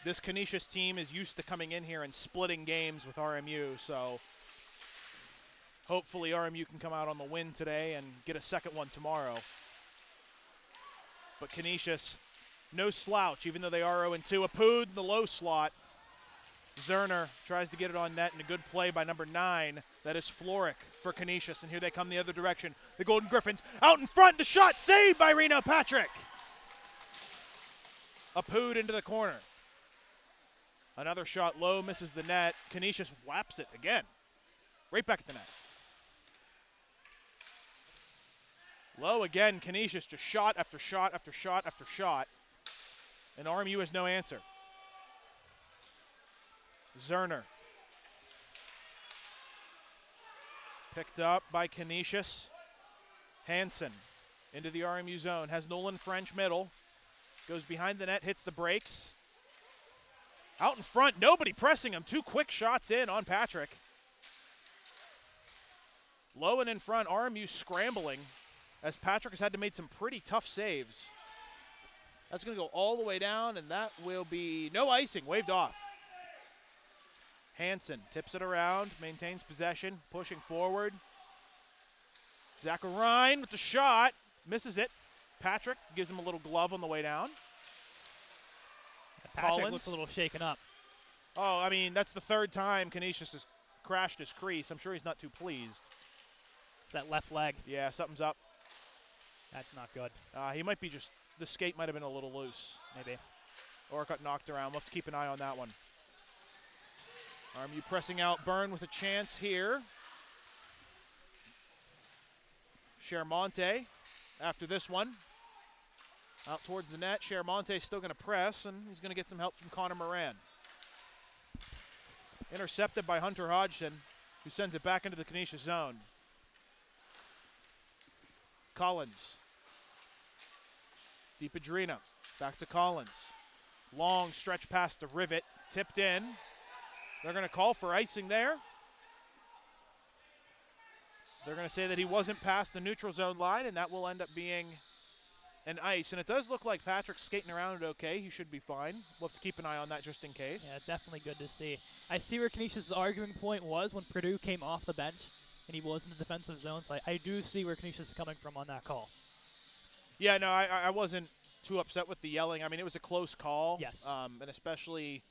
S1: This Canisius team is used to coming in here and splitting games with RMU, so hopefully RMU can come out on the win today and get a second one tomorrow. But Canisius, no slouch, even though they are 0-2. Apud in the low slot. Zerner tries to get it on net, and a good play by number 9. That is Floric for Canisius, and here they come the other direction. The Golden Griffins out in front, the shot saved by Reno Patrick. Apud into the corner. Another shot low, misses the net. Canisius whaps it again. Right back at the net. Low again, Canisius just shot after shot after shot after shot. And RMU has no answer. Zerner. Picked up by Canisius. Hansen into the RMU zone. Has Nolan French middle. Goes behind the net, hits the brakes. Out in front, nobody pressing him. 2 quick shots in on Patrick. Low and in front, RMU scrambling as Patrick has had to make some pretty tough saves. That's going to go all the way down, and that will be no icing, waved off. Hansen tips it around, maintains possession, pushing forward. Zacharine with the shot, misses it. Patrick gives him a little glove on the way down.
S2: Patrick
S1: Collins.
S2: looks a little shaken up.
S1: Oh, I mean, that's the third time Canisius has crashed his crease. I'm sure he's not too pleased.
S2: It's that left leg.
S1: Yeah, something's up.
S2: That's not good.
S1: He might be just, the skate might have been a little loose.
S2: Maybe.
S1: Or got knocked around. We'll have to keep an eye on that one. RMU pressing out Byrne with a chance here. Chermonte after this one. Out towards the net. Chermonte still going to press, and he's going to get some help from Connor Moran. Intercepted by Hunter Hodgson, who sends it back into the Canisius zone. Collins. DiPadrina. Back to Collins. Long stretch past the rivet. Tipped in. They're going to call for icing there. They're going to say that he wasn't past the neutral zone line, and that will end up being an ice. And it does look like Patrick's skating around it okay. He should be fine. We'll have to keep an eye on that just in case.
S2: Yeah, definitely good to see. I see where Canisius' arguing point was when Purdue came off the bench and he was in the defensive zone. So I do see where Canisius is coming from on that call.
S1: Yeah, no, I wasn't too upset with the yelling. I mean, it was a close call.
S2: Yes.
S1: And especially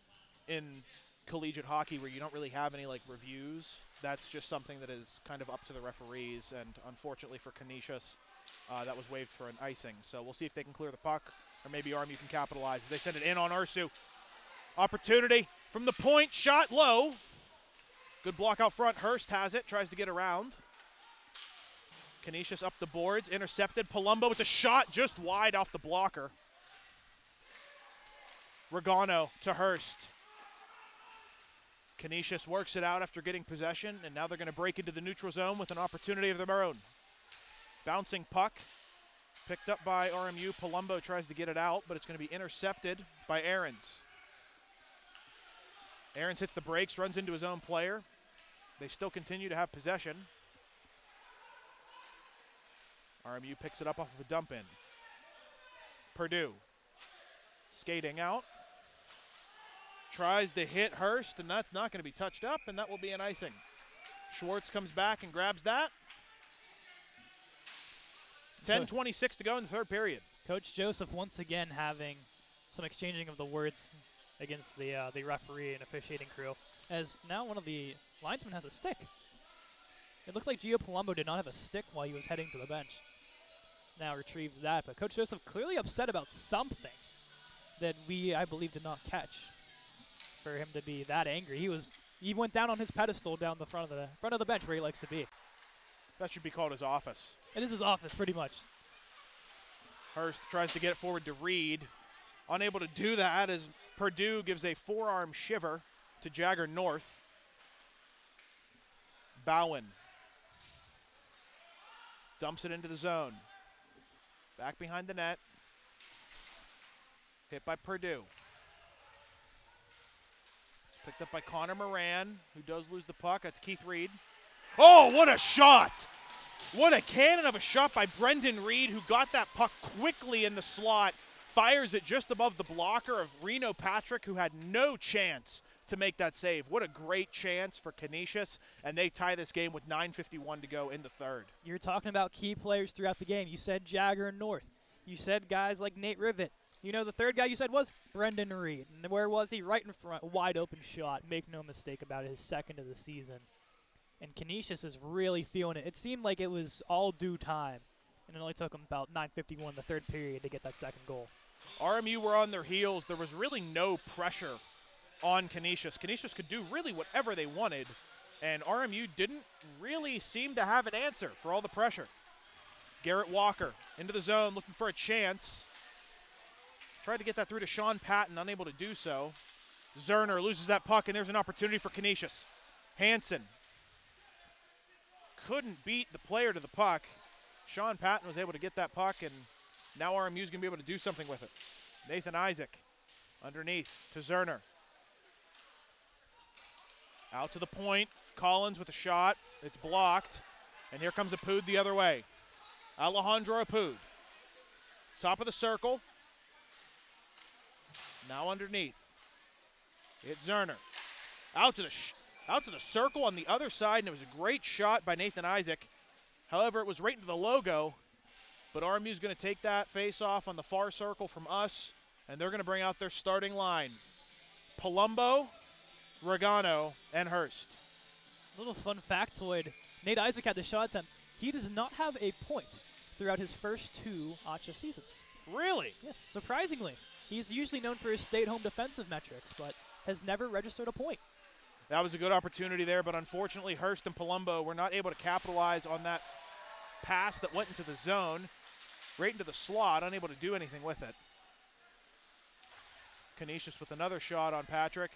S1: in collegiate hockey where you don't really have any, like, reviews. That's just something that is kind of up to the referees. And unfortunately for Canisius, that was waived for an icing. So we'll see if they can clear the puck, or maybe RMU can capitalize. They send it in on Ursu. Opportunity from the point, shot low. Good block out front. Hurst has it, tries to get around. Canisius up the boards, intercepted. Palumbo with the shot just wide off the blocker. Regano to Hurst. Canisius works it out after getting possession, and now they're going to break into the neutral zone with an opportunity of their own. Bouncing puck, picked up by RMU. Palumbo tries to get it out, but it's going to be intercepted by Ahrens. Ahrens hits the brakes, runs into his own player. They still continue to have possession. RMU picks it up off of a dump in. Purdue skating out. Tries to hit Hurst, and that's not going to be touched up, and that will be an icing. Schwartz comes back and grabs that. 10:26 to go in the third period.
S2: Coach Joseph once again having some exchanging of the words against the referee and officiating crew, as now one of the linesmen has a stick. It looks like Gio Palumbo did not have a stick while he was heading to the bench. Now retrieves that, but Coach Joseph clearly upset about something that we, I believe, did not catch. For him to be that angry, he went down on his pedestal down the front of the bench where he likes to be.
S1: That should be called his office.
S2: It is his office, pretty much.
S1: Hurst tries to get it forward to Reed. Unable to do that as Purdue gives a forearm shiver to Jagger North. Bowen dumps it into the zone. Back behind the net. Hit by Purdue. It's picked up by Connor Moran, who does lose the puck. That's Keith Reed. Oh, what a shot! What a cannon of a shot by Brendan Reed, who got that puck quickly in the slot. Fires it just above the blocker of Reno Patrick, who had no chance to make that save. What a great chance for Canisius, and they tie this game with 9:51 to go in the third.
S2: You're talking about key players throughout the game. You said Jagger and North. You said guys like Nate Rivet. You know, the third guy you said was Brendan Reed. And where was he? Right in front, wide open shot. Make no mistake about it, his second of the season. And Canisius is really feeling it. It seemed like it was all due time, and it only took them about 9:51 in the third period to get that second goal.
S1: RMU were on their heels. There was really no pressure on Canisius. Canisius could do really whatever they wanted, and RMU didn't really seem to have an answer for all the pressure. Garrett Walker into the zone looking for a chance. Tried to get that through to Sean Patton, unable to do so. Zerner loses that puck, and there's an opportunity for Canisius. Hansen couldn't beat the player to the puck. Sean Patton was able to get that puck, and now RMU's going to be able to do something with it. Nathan Isaac underneath to Zerner. Out to the point. Collins with a shot. It's blocked. And here comes Apud the other way. Alejandro Apud. Top of the circle. Now underneath. It's Zerner. Out to the circle on the other side, and it was a great shot by Nathan Isaac. However, it was right into the logo, but RMU's going to take that face-off on the far circle from us. And they're going to bring out their starting line. Palumbo, Regano, and Hurst.
S2: Little fun factoid. Nate Isaac had the shot attempt. He does not have a point throughout his first 2 ACHA seasons.
S1: Really?
S2: Yes, surprisingly. He's usually known for his stay-at-home defensive metrics, but has never registered a point.
S1: That was a good opportunity there, but unfortunately Hurst and Palumbo were not able to capitalize on that pass that went into the zone, right into the slot, unable to do anything with it. Canisius with another shot on Patrick.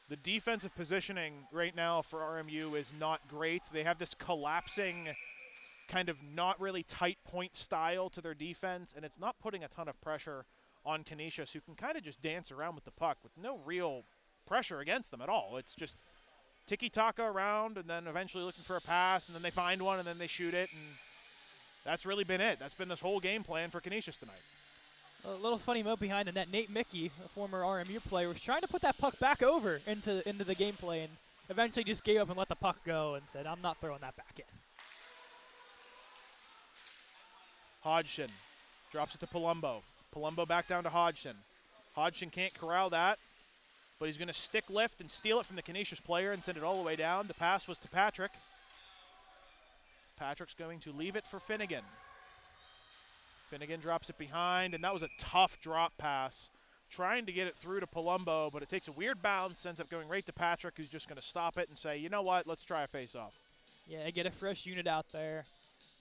S1: The defensive positioning right now for RMU is not great. They have this collapsing, kind of not really tight point style to their defense, and it's not putting a ton of pressure on Canisius, who can kind of just dance around with the puck with no real pressure against them at all. It's just tiki-taka around and then eventually looking for a pass, and then they find one and then they shoot it, and that's really been it. That's been this whole game plan for Canisius tonight.
S2: A little funny note behind the net. Nate Mickey, a former RMU player, was trying to put that puck back over into the gameplay and eventually just gave up and let the puck go and said, I'm not throwing that back in.
S1: Hodgson drops it to Palumbo. Palumbo back down to Hodgson. Hodgson can't corral that, but he's going to stick lift and steal it from the Canisius player and send it all the way down. The pass was to Patrick. Patrick's going to leave it for Finnegan. Finnegan drops it behind, and that was a tough drop pass. Trying to get it through to Palumbo, but it takes a weird bounce, ends up going right to Patrick, who's just going to stop it and say, you know what, let's try a face-off.
S2: Yeah, get a fresh unit out there,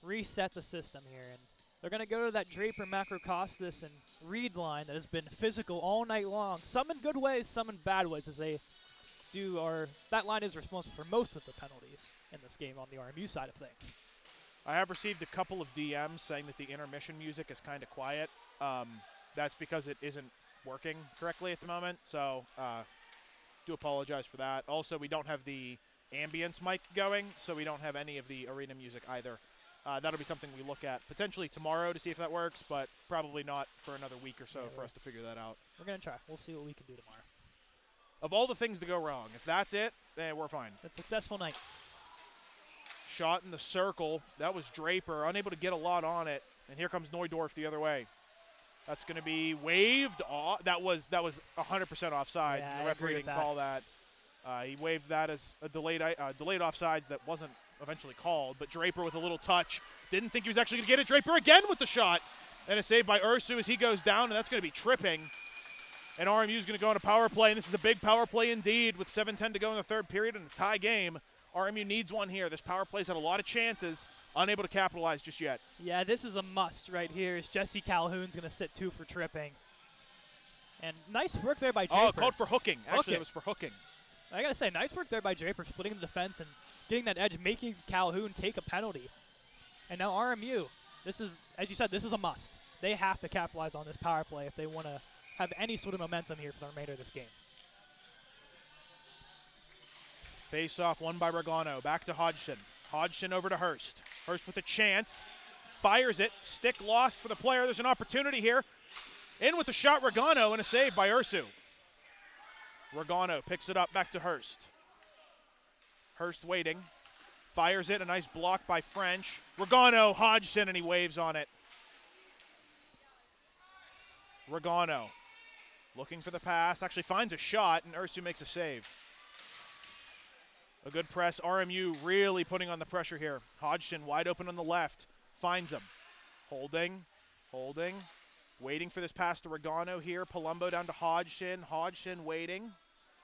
S2: reset the system here, and they're going to go to that Draper, Macro Costas, and Reed line that has been physical all night long. Some in good ways, some in bad ways, as they do. That line is responsible for most of the penalties in this game on the RMU side of things.
S1: I have received a couple of DMs saying that the intermission music is kind of quiet. That's because it isn't working correctly at the moment, so do apologize for that. Also, we don't have the ambience mic going, so we don't have any of the arena music either. That'll be something we look at potentially tomorrow to see if that works, but probably not for another week or so for us to figure that out.
S2: We're going to try. We'll see what we can do tomorrow.
S1: Of all the things to go wrong, if that's it, then we're fine.
S2: It's a successful night.
S1: Shot in the circle. That was Draper, unable to get a lot on it. And here comes Neudorf the other way. That's going to be waved off. That was 100% offsides.
S2: Yeah,
S1: the referee didn't call that. He waved that as a delayed offsides that wasn't eventually called. But Draper with a little touch. Didn't think he was actually going to get it. Draper again with the shot. And a save by Ursu as he goes down, and that's going to be tripping. And RMU is going to go on a power play, and this is a big power play indeed with 7:10 to go in the third period and a tie game. RMU needs one here. This power play's had a lot of chances, unable to capitalize just yet.
S2: Yeah, this is a must right here. Is Jesse Calhoun's going to sit 2 for tripping. And nice work there by Draper.
S1: Oh, called for hooking. Actually, it was for hooking.
S2: I got to say, nice work there by Draper, splitting the defense and getting that edge, making Calhoun take a penalty. And now RMU, this is, as you said, this is a must. They have to capitalize on this power play if they want to have any sort of momentum here for the remainder of this game.
S1: Face-off won by Regano. Back to Hodgson. Hodgson over to Hurst. Hurst with a chance. Fires it. Stick lost for the player. There's an opportunity here. In with the shot, Regano, and a save by Ursu. Regano picks it up back to Hurst. Hurst waiting. Fires it. A nice block by French. Regano, Hodgson, and he waves on it. Regano looking for the pass. Actually finds a shot, and Ursu makes a save. A good press. RMU really putting on the pressure here. Hodgson wide open on the left. Finds him. Holding. Waiting for this pass to Regano here. Palumbo down to Hodgson. Hodgson waiting.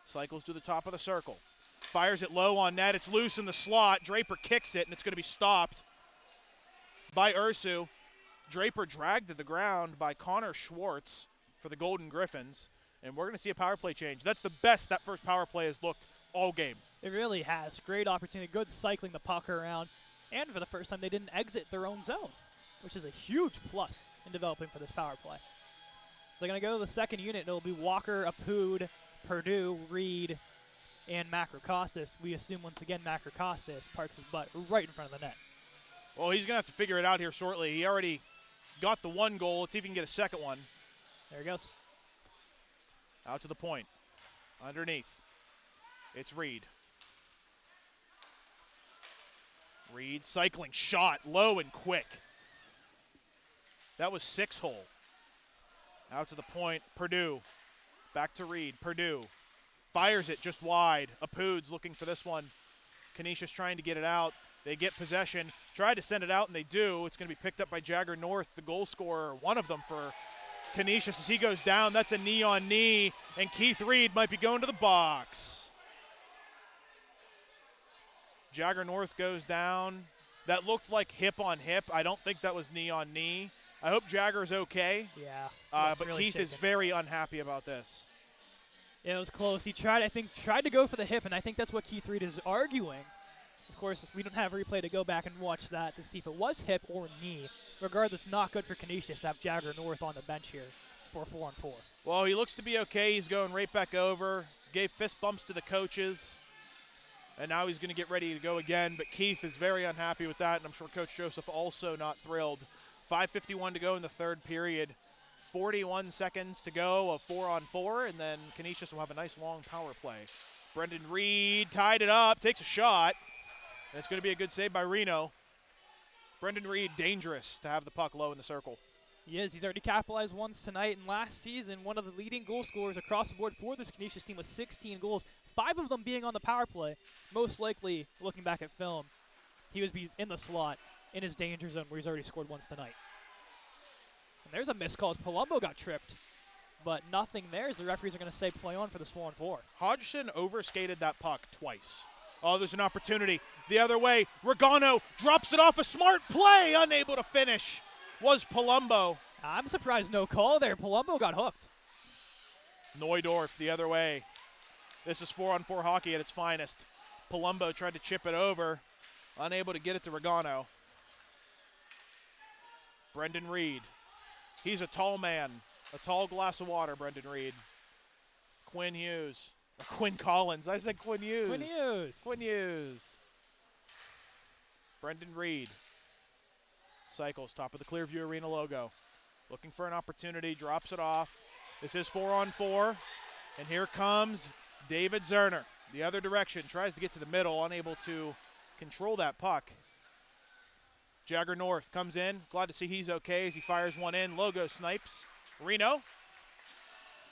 S1: Cycles to the top of the circle. Fires it low on net. It's loose in the slot. Draper kicks it, and it's going to be stopped by Ursu. Draper dragged to the ground by Connor Schwartz for the Golden Griffins. And we're going to see a power play change. That's the best that first power play has looked all game.
S2: It really has. Great opportunity. Good cycling the puck around. And for the first time, they didn't exit their own zone, which is a huge plus in developing for this power play. So they're going to go to the second unit. It'll be Walker, Apud, Purdue, Reed, and Macro Costas. We assume once again Macro Costas parks his butt right in front of the net.
S1: Well, he's going to have to figure it out here shortly. He already got the one goal. Let's see if he can get a second one.
S2: There he goes.
S1: Out to the point. Underneath. It's Reed. Reed cycling shot low and quick. That was 6-hole. Out to the point, Purdue. Back to Reed, Purdue. Fires it just wide. Apud's looking for this one. Canisius trying to get it out. They get possession, try to send it out, and they do. It's going to be picked up by Jagger North, the goal scorer, one of them for Canisius. As he goes down, that's a knee-on-knee, and Keith Reed might be going to the box. Jagger North goes down. That looked like hip-on-hip. I don't think that was knee-on-knee. I hope Jagger's okay.
S2: Yeah.
S1: But
S2: really
S1: Keith is
S2: shaken.
S1: very unhappy about this.
S2: Yeah, it was close. He tried to go for the hip, and I think that's what Keith Reed is arguing. Of course, we don't have a replay to go back and watch that to see if it was hip or knee. Regardless, not good for Canisius to have Jagger North on the bench here for 4-on-4.
S1: Well, he looks to be okay. He's going right back over. Gave fist bumps to the coaches. And now he's going to get ready to go again. But Keith is very unhappy with that, and I'm sure Coach Joseph also not thrilled. 5:51 to go in the third period. 41 seconds to go of 4-on-4, and then Canisius will have a nice long power play. Brendan Reed tied it up, takes a shot. And it's going to be a good save by Reno. Brendan Reed, dangerous to have the puck low in the circle.
S2: He is. He's already capitalized once tonight, and last season, one of the leading goal scorers across the board for this Canisius team with 16 goals, 5 of them being on the power play. Most likely, looking back at film, he was in the slot in his danger zone where he's already scored once tonight. And there's a missed call as Palumbo got tripped, but nothing there as the referees are going to say play on for this 4-on-4.
S1: Hodgson overskated that puck twice. Oh, there's an opportunity. The other way, Regano drops it off a smart play. Unable to finish was Palumbo.
S2: I'm surprised no call there. Palumbo got hooked.
S1: Neudorf the other way. This is 4-on-4 hockey at its finest. Palumbo tried to chip it over. Unable to get it to Regano. Brendan Reed. He's a tall man. A tall glass of water, Brendan Reed. Quinn Hughes. Quinn Collins. I said Quinn Hughes.
S2: Quinn Hughes.
S1: Quinn Hughes. Brendan Reed. Cycles, top of the Clearview Arena logo. Looking for an opportunity, drops it off. This is 4-on-4. And here comes David Zerner. The other direction, tries to get to the middle, unable to control that puck. Jagger North comes in. Glad to see he's okay as he fires one in. Logo snipes. Reno.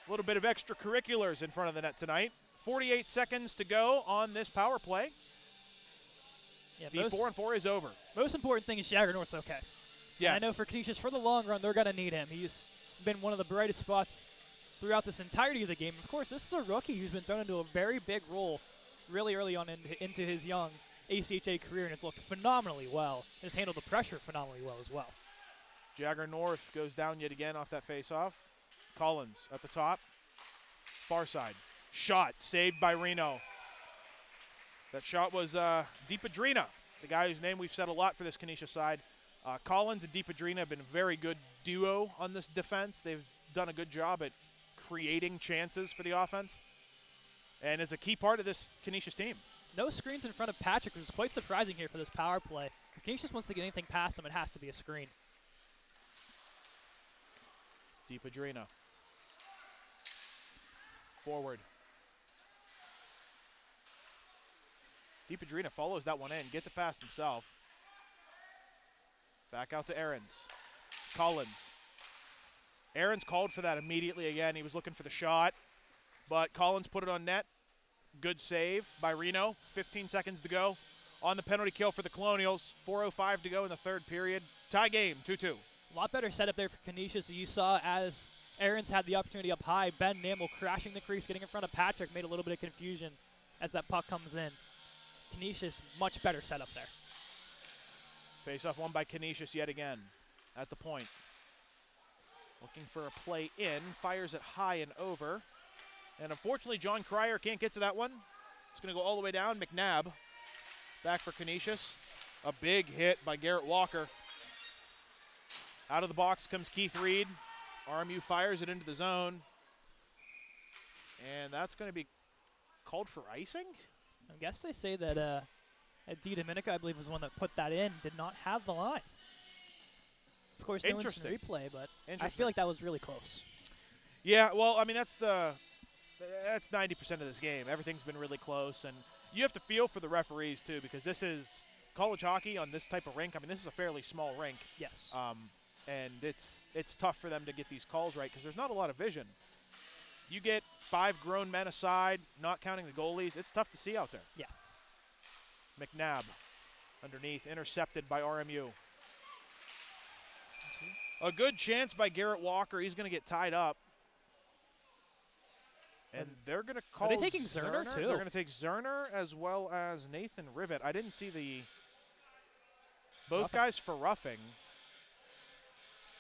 S1: A little bit of extracurriculars in front of the net tonight. 48 seconds to go on this power play.
S2: Yeah,
S1: the 4-on-4 is over.
S2: Most important thing is Jagger North's okay.
S1: Yes.
S2: And I know for Canisius, for the long run, they're going to need him. He's been one of the brightest spots throughout this entirety of the game. Of course, this is a rookie who's been thrown into a very big role really early on into his young ACHA career, and has looked phenomenally well. Has handled the pressure phenomenally well as well.
S1: Jagger North goes down yet again off that face-off. Collins at the top. Far side. Shot saved by Reno. That shot was DiPadrina, the guy whose name we've said a lot for this Canisius side. Collins and DiPadrina have been a very good duo on this defense. They've done a good job at creating chances for the offense and is a key part of this Canisius team.
S2: No screens in front of Patrick, which is quite surprising here for this power play. If Canisius wants to get anything past him, it has to be a screen.
S1: DiPadrina. Forward. DiPadrina follows that one in, gets it past himself. Back out to Ahrens. Collins. Ahrens called for that immediately again. He was looking for the shot, but Collins put it on net. Good save by Reno. 15 seconds to go on the penalty kill for the Colonials. 4:05 to go in the third period. Tie game, 2-2.
S2: A lot better setup there for Canisius. You saw as Ahrens had the opportunity up high, Ben Namel crashing the crease, getting in front of Patrick, made a little bit of confusion as that puck comes in. Canisius, much better setup there.
S1: Face-off won by Canisius yet again at the point. Looking for a play in, fires it high and over. And unfortunately, John Cryer can't get to that one. It's going to go all the way down. McNabb back for Canisius. A big hit by Garrett Walker. Out of the box comes Keith Reed. RMU fires it into the zone. And that's going to be called for icing?
S2: I guess they say that D. Dominica, I believe, was the one that put that in, did not have the line. Of course, no instant replay, but I feel like that was really close.
S1: Yeah, well, I mean, that's 90% of this game. Everything's been really close, and you have to feel for the referees, too, because this is college hockey on this type of rink. I mean, this is a fairly small rink.
S2: Yes.
S1: and it's tough for them to get these calls right because there's not a lot of vision. You get 5 grown men aside, not counting the goalies. It's tough to see out there.
S2: Yeah.
S1: McNabb underneath, intercepted by RMU. A good chance by Garrett Walker. He's going to get tied up. And they're going to call.
S2: Are they taking Zerner too?
S1: They're going to take Zerner as well as Nathan Rivet. I didn't see the. Both guys for roughing.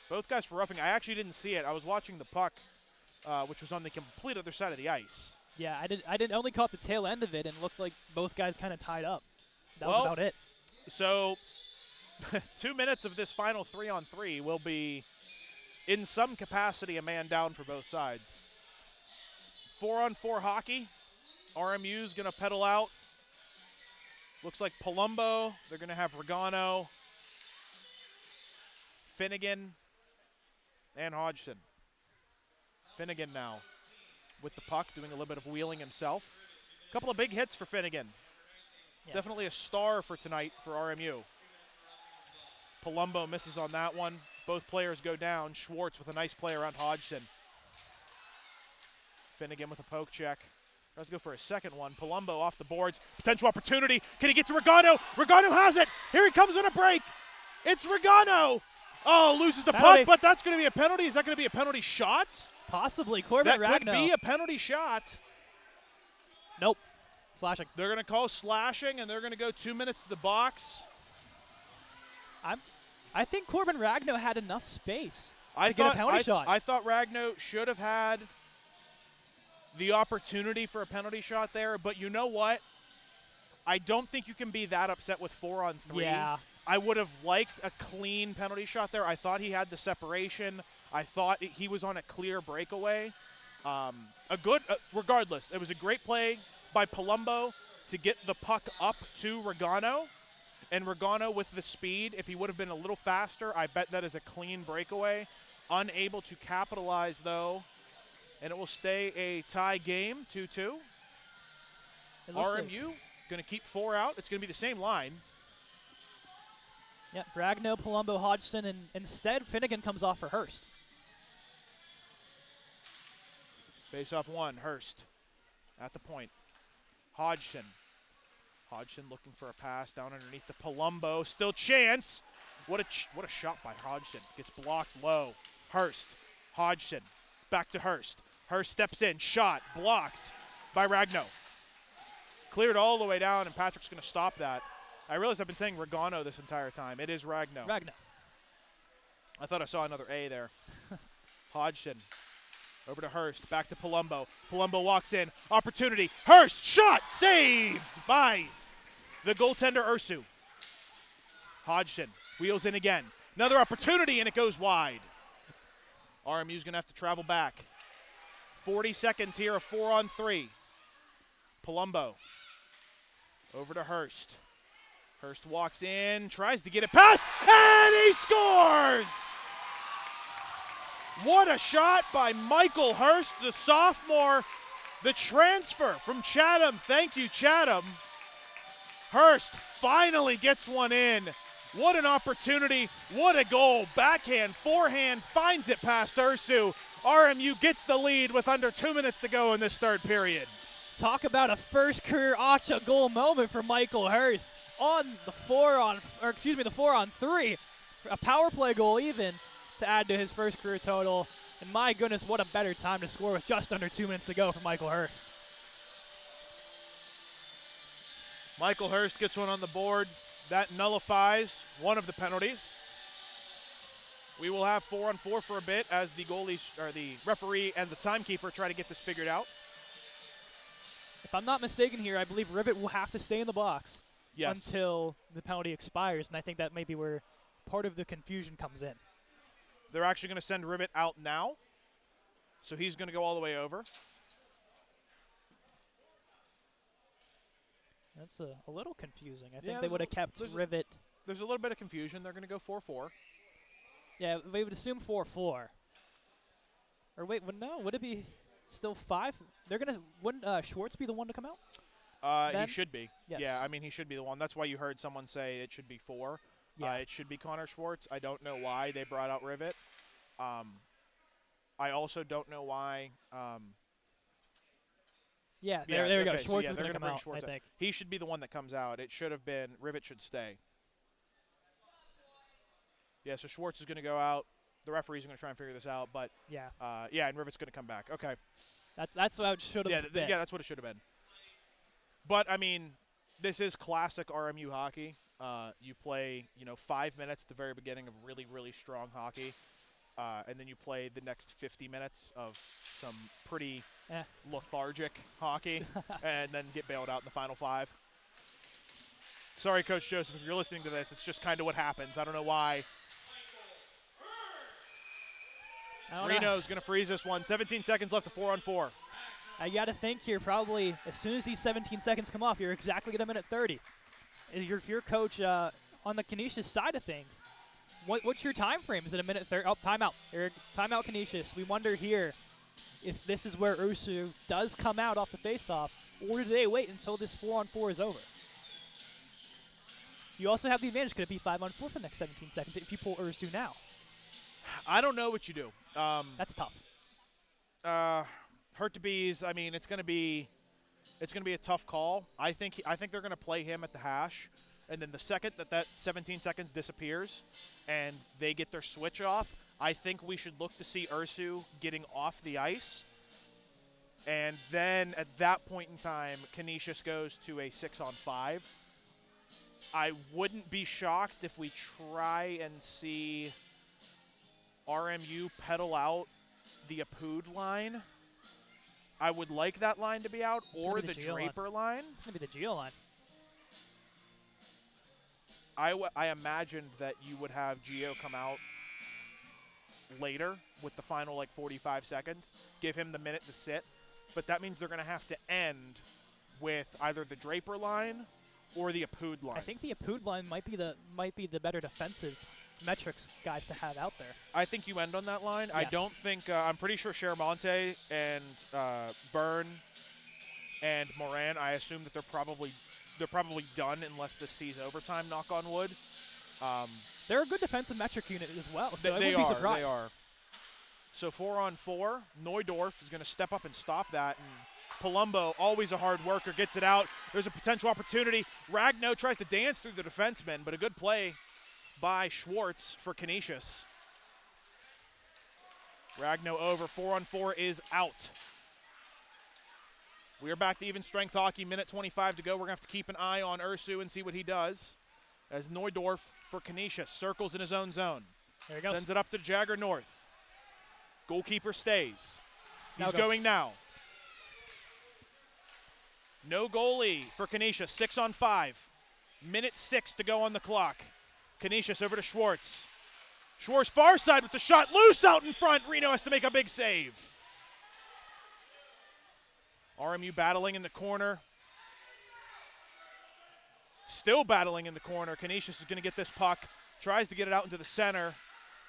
S1: Both guys for roughing. I actually didn't see it. I was watching the puck, which was on the complete other side of the ice.
S2: Yeah, I didn't only caught the tail end of it and looked like both guys kind of tied up. That was about it. So
S1: 2 minutes of this final 3-on-3 will be, in some capacity, a man down for both sides. 4-on-4 hockey. RMU's going to pedal out. Looks like Palumbo. They're going to have Regano, Finnegan, and Hodgson. Finnegan now with the puck, doing a little bit of wheeling himself. A couple of big hits for Finnegan.
S2: Yeah.
S1: Definitely a star for tonight for RMU. Palumbo misses on that one. Both players go down. Schwartz with a nice play around Hodgson. Finnegan with a poke check. Tries to go for a second one. Palumbo off the boards. Potential opportunity. Can he get to Regano? Regano has it. Here he comes on a break. It's Regano. Oh, loses the puck, but that's going to be a penalty. Is that going to be a penalty shot?
S2: Possibly. Corbin Ragno.
S1: That could be a penalty shot.
S2: Nope. Slashing.
S1: They're going to call slashing, and they're going to go 2 minutes to the box.
S2: I think Corbin Ragno had enough space
S1: to
S2: get a penalty shot.
S1: I thought Ragno should have had the opportunity for a penalty shot there, but you know what? I don't think you can be that upset with 4-on-3.
S2: Yeah.
S1: I would have liked a clean penalty shot there. I thought he had the separation. I thought he was on a clear breakaway. Regardless, it was a great play by Palumbo to get the puck up to Regano. And Regano with the speed, if he would have been a little faster, I bet that is a clean breakaway. Unable to capitalize, though. And it will stay a tie game, 2-2. RMU going to keep 4 out. It's going to be the same line.
S2: Yeah, Ragno, Palumbo, Hodgson, and instead Finnegan comes off for Hurst.
S1: Face-off 1, Hurst at the point. Hodgson looking for a pass down underneath the Palumbo. Still chance. What a shot by Hodgson. Gets blocked low. Hurst. Hodgson. Back to Hurst. Hurst steps in. Shot. Blocked by Ragno. Cleared all the way down, and Patrick's going to stop that. I realize I've been saying Regano this entire time. It is Ragno.
S2: Ragno.
S1: I thought I saw another A there. Hodgson. Over to Hurst. Back to Palumbo. Palumbo walks in. Opportunity. Hurst. Shot. Saved by the goaltender Ursu. Hodgson wheels in again. Another opportunity, and it goes wide. RMU's going to have to travel back. 40 seconds here, a 4-on-3. Palumbo. Over to Hurst. Hurst walks in, tries to get it past, and he scores! What a shot by Michael Hurst, the sophomore, the transfer from Chatham. Thank you, Chatham. Hurst finally gets one in. What an opportunity. What a goal. Backhand, forehand, finds it past Ursu. RMU gets the lead with under 2 minutes to go in this third period.
S2: Talk about a first career ACHA goal moment for Michael Hurst on the 4-on-3. A power play goal even to add to his first career total. And my goodness, what a better time to score with just under 2 minutes to go for Michael Hurst.
S1: Michael Hurst gets one on the board. That nullifies one of the penalties. We will have 4-on-4 for a bit as the goalies, or the referee and the timekeeper try to get this figured out.
S2: If I'm not mistaken here, I believe Rivet will have to stay in the box until the penalty expires, and I think that may be where part of the confusion comes in.
S1: They're actually going to send Rivet out now, so he's going to go all the way over.
S2: That's a little confusing. I think they would have kept Rivet.
S1: There's a little bit of confusion. They're going to go 4-4.
S2: Yeah, they would assume 4-4. Or wait, no, would it be still 5? They're going to, wouldn't Schwartz be the one to come out?
S1: He should be.
S2: Yes.
S1: Yeah, I mean, he should be the one. That's why you heard someone say it should be 4.
S2: Yeah.
S1: It should be Connor Schwartz. I don't know why they brought out Rivet. I also don't know why.
S2: There we go.
S1: Okay, so
S2: Schwartz
S1: yeah,
S2: is
S1: they're
S2: going to
S1: gonna
S2: come
S1: bring
S2: out,
S1: Schwartz
S2: I
S1: out.
S2: think.
S1: He should be the one that comes out. It should have been Rivet should stay. Yeah, so Schwartz is going to go out. The referees are going to try and figure this out, but
S2: Yeah.
S1: and Rivet's going to come back. Okay.
S2: That's what it should have been.
S1: Yeah, that's what it should have been. But I mean, this is classic RMU hockey. You play, 5 minutes at the very beginning of really, really strong hockey, and then you play the next 50 minutes of some pretty lethargic hockey, and then get bailed out in the final 5. Sorry, Coach Joseph, if you're listening to this, it's just kind of what happens. I don't know why. Reno's going to freeze this one. 17 seconds left to 4-on-4.
S2: I got to think here probably as soon as these 17 seconds come off, you're exactly at a minute 30. If you're coach on the Canisius side of things, what's your time frame? Is it a minute 30? Oh, timeout. Timeout, Canisius. We wonder here if this is where Ursu does come out off the faceoff, or do they wait until this 4-on-4 is over? You also have the advantage. Could it be 5-on-4 for the next 17 seconds if you pull Ursu now?
S1: I don't know what you do.
S2: That's tough.
S1: Hurt to bees. I mean, it's going to be a tough call. I think they're going to play him at the hash, and then the second that 17 seconds disappears, and they get their switch off, I think we should look to see Ursu getting off the ice, and then at that point in time, Canisius goes to a 6-on-5. I wouldn't be shocked if we try and see RMU pedal out the Apud line. I would like that line to be out, or the Draper line.
S2: It's going to be the Geo line.
S1: I imagined that you would have Geo come out later with the final 45 seconds, give him the minute to sit, but that means they're going to have to end with either the Draper line or the Apud line.
S2: I think the Apud line might be the better defensive metrics guys to have out there.
S1: I think you end on that line.
S2: Yes.
S1: I don't think I'm pretty sure Chermonte and Byrne and Moran, I assume that they're probably done unless this sees overtime, knock on wood.
S2: They're a good defensive metric unit as well, so I wouldn't be surprised.
S1: They are. So 4-on-4, Neudorf is going to step up and stop that, and Palumbo, always a hard worker, gets it out. There's a potential opportunity. Ragno tries to dance through the defenseman, but a good play by Schwartz for Canisius. Ragno over, 4-on-4 is out. We are back to even strength hockey, minute 25 to go. We're going to have to keep an eye on Ursu and see what he does. As Neudorf for Canisius circles in his own zone.
S2: There he goes.
S1: Sends it up to Jagger North. Goalkeeper stays. He's
S2: Now
S1: going now. No goalie for Canisius, 6-on-5. Minute 6 to go on the clock. Canisius over to Schwartz. Schwartz far side with the shot loose out in front. Reno has to make a big save. RMU battling in the corner. Still battling in the corner. Canisius is going to get this puck. Tries to get it out into the center.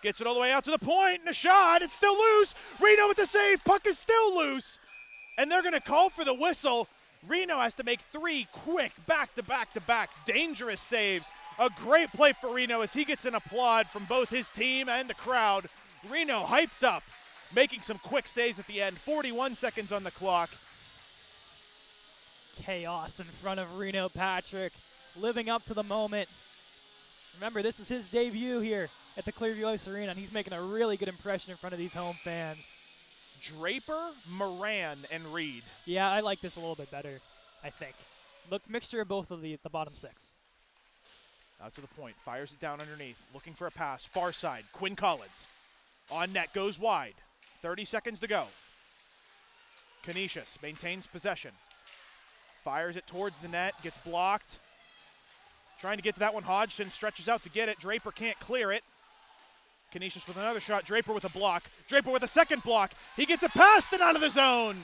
S1: Gets it all the way out to the point, and a shot. It's still loose. Reno with the save. Puck is still loose. And they're going to call for the whistle. Reno has to make 3 quick back-to-back-to-back dangerous saves. A great play for Reno as he gets an applaud from both his team and the crowd. Reno hyped up, making some quick saves at the end. 41 seconds on the clock.
S2: Chaos in front of Reno Patrick, living up to the moment. Remember, this is his debut here at the Clearview Ice Arena, and he's making a really good impression in front of these home fans.
S1: Draper, Moran, and Reed.
S2: Yeah, I like this a little bit better, I think. Look, mixture of both of the bottom 6.
S1: Out to the point, fires it down underneath, looking for a pass, far side, Quinn Collins. On net, goes wide. 30 seconds to go. Canisius maintains possession. Fires it towards the net, gets blocked. Trying to get to that one, Hodgson stretches out to get it. Draper can't clear it. Canisius with another shot, Draper with a block. Draper with a second block. He gets it past and out of the zone.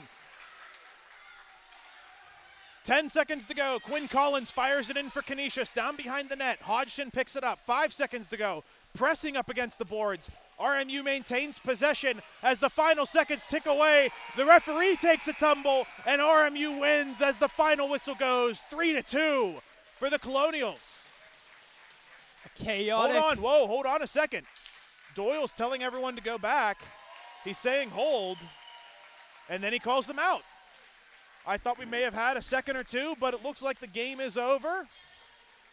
S1: 10 seconds to go. Quinn Collins fires it in for Canisius, down behind the net. Hodgson picks it up. 5 seconds to go. Pressing up against the boards. RMU maintains possession as the final seconds tick away. The referee takes a tumble, and RMU wins as the final whistle goes. 3-2 for the Colonials.
S2: chaotic.
S1: Hold on. Whoa, hold on a second. Doyle's telling everyone to go back. He's saying hold, and then he calls them out. I thought we may have had a second or two, but it looks like the game is over.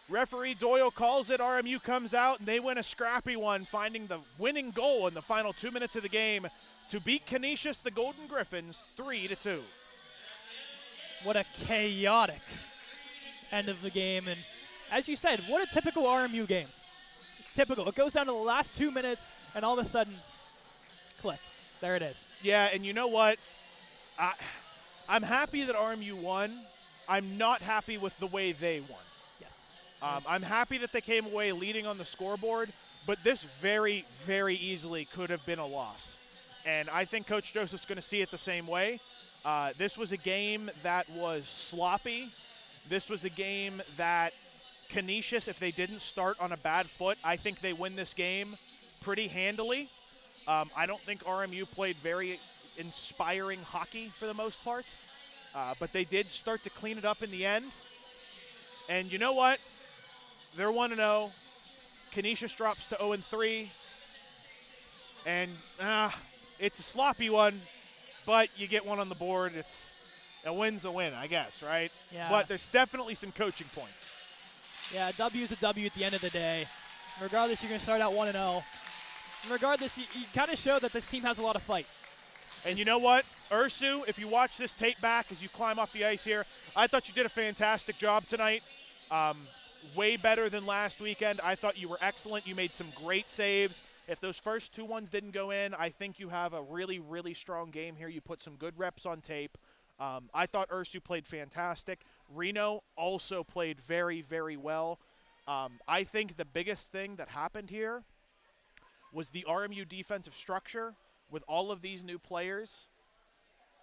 S1: Referee Doyle calls it. RMU comes out, and they win a scrappy one, finding the winning goal in the final 2 minutes of the game to beat Canisius, the Golden Griffins, 3-2.
S2: What a chaotic end of the game. And as you said, what a typical RMU game. Typical. It goes down to the last 2 minutes, and all of a sudden, click. There it is.
S1: Yeah, and you know what? I'm happy that RMU won. I'm not happy with the way they won.
S2: Yes.
S1: I'm happy that they came away leading on the scoreboard, but this very, very easily could have been a loss. And I think Coach Joseph's going to see it the same way. This was a game that was sloppy. This was a game that Canisius, if they didn't start on a bad foot, I think they win this game pretty handily. I don't think RMU played very inspiring hockey for the most part, but they did start to clean it up in the end. And you know what? They're 1-0. Canisius drops to 0-3. And it's a sloppy one, but you get one on the board. A win's a win, I guess, right?
S2: Yeah.
S1: But there's definitely some coaching points.
S2: Yeah, a W is a W at the end of the day. Regardless, you're going to start out 1-0. Regardless, you kind of show that this team has a lot of fight.
S1: And you know what, Ursu, if you watch this tape back as you climb off the ice here, I thought you did a fantastic job tonight. Way better than last weekend. I thought you were excellent. You made some great saves. If those first two ones didn't go in, I think you have a really, really strong game here. You put some good reps on tape. I thought Ursu played fantastic. Reno also played very, very well. I think the biggest thing that happened here was the RMU defensive structure with all of these new players.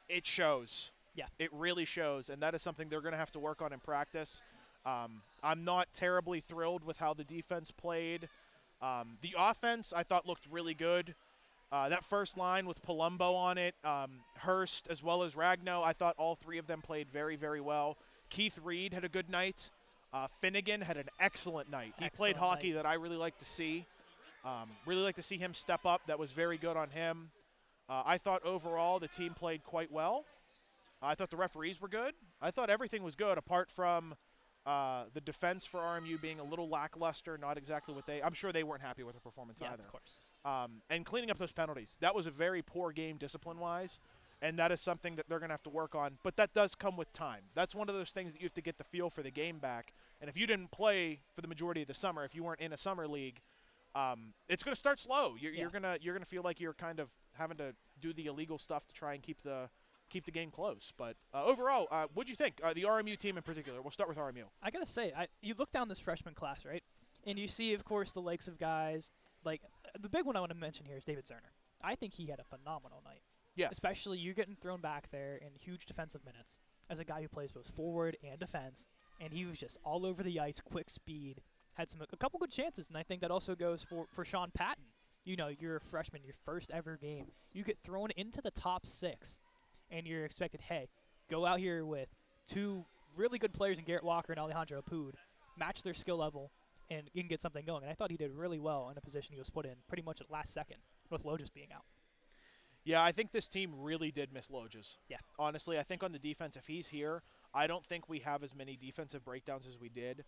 S1: It shows.
S2: Yeah.
S1: It really shows, and that is something they're going to have to work on in practice. I'm not terribly thrilled with how the defense played. The offense, I thought, looked really good. That first line with Palumbo on it, Hurst as well as Ragno, I thought all three of them played very, very well. Keith Reed had a good night. Finnegan had an excellent night. He played hockey that I really like to see. Really like to see him step up. That was very good on him. I thought overall the team played quite well. I thought the referees were good. I thought everything was good apart from the defense for RMU being a little lackluster, not exactly what I'm sure they weren't happy with the performance either.
S2: Of course.
S1: And cleaning up those penalties. That was a very poor game discipline-wise, and that is something that they're going to have to work on. But that does come with time. That's one of those things that you have to get the feel for the game back. And if you didn't play for the majority of the summer, if you weren't in a summer league, it's going to start slow. You're gonna feel like you're kind of having to do the illegal stuff to try and keep the game close. But overall, what do you think? The RMU team in particular. We'll start with RMU.
S2: I gotta say, you look down this freshman class, right, and you see, of course, the likes of guys like the big one I want to mention here is David Zerner. I think he had a phenomenal night.
S1: Yes.
S2: Especially you getting thrown back there in huge defensive minutes as a guy who plays both forward and defense, and he was just all over the ice, quick speed, had a couple good chances, and I think that also goes for Sean Patton. You know, you're a freshman, your first ever game. You get thrown into the top 6, and you're expected, hey, go out here with two really good players in Garrett Walker and Alejandro Apud, match their skill level, and you can get something going. And I thought he did really well in a position he was put in pretty much at last second, with Lojas being out.
S1: Yeah, I think this team really did miss Lojas.
S2: Yeah.
S1: Honestly, I think on the defense, if he's here, I don't think we have as many defensive breakdowns as we did.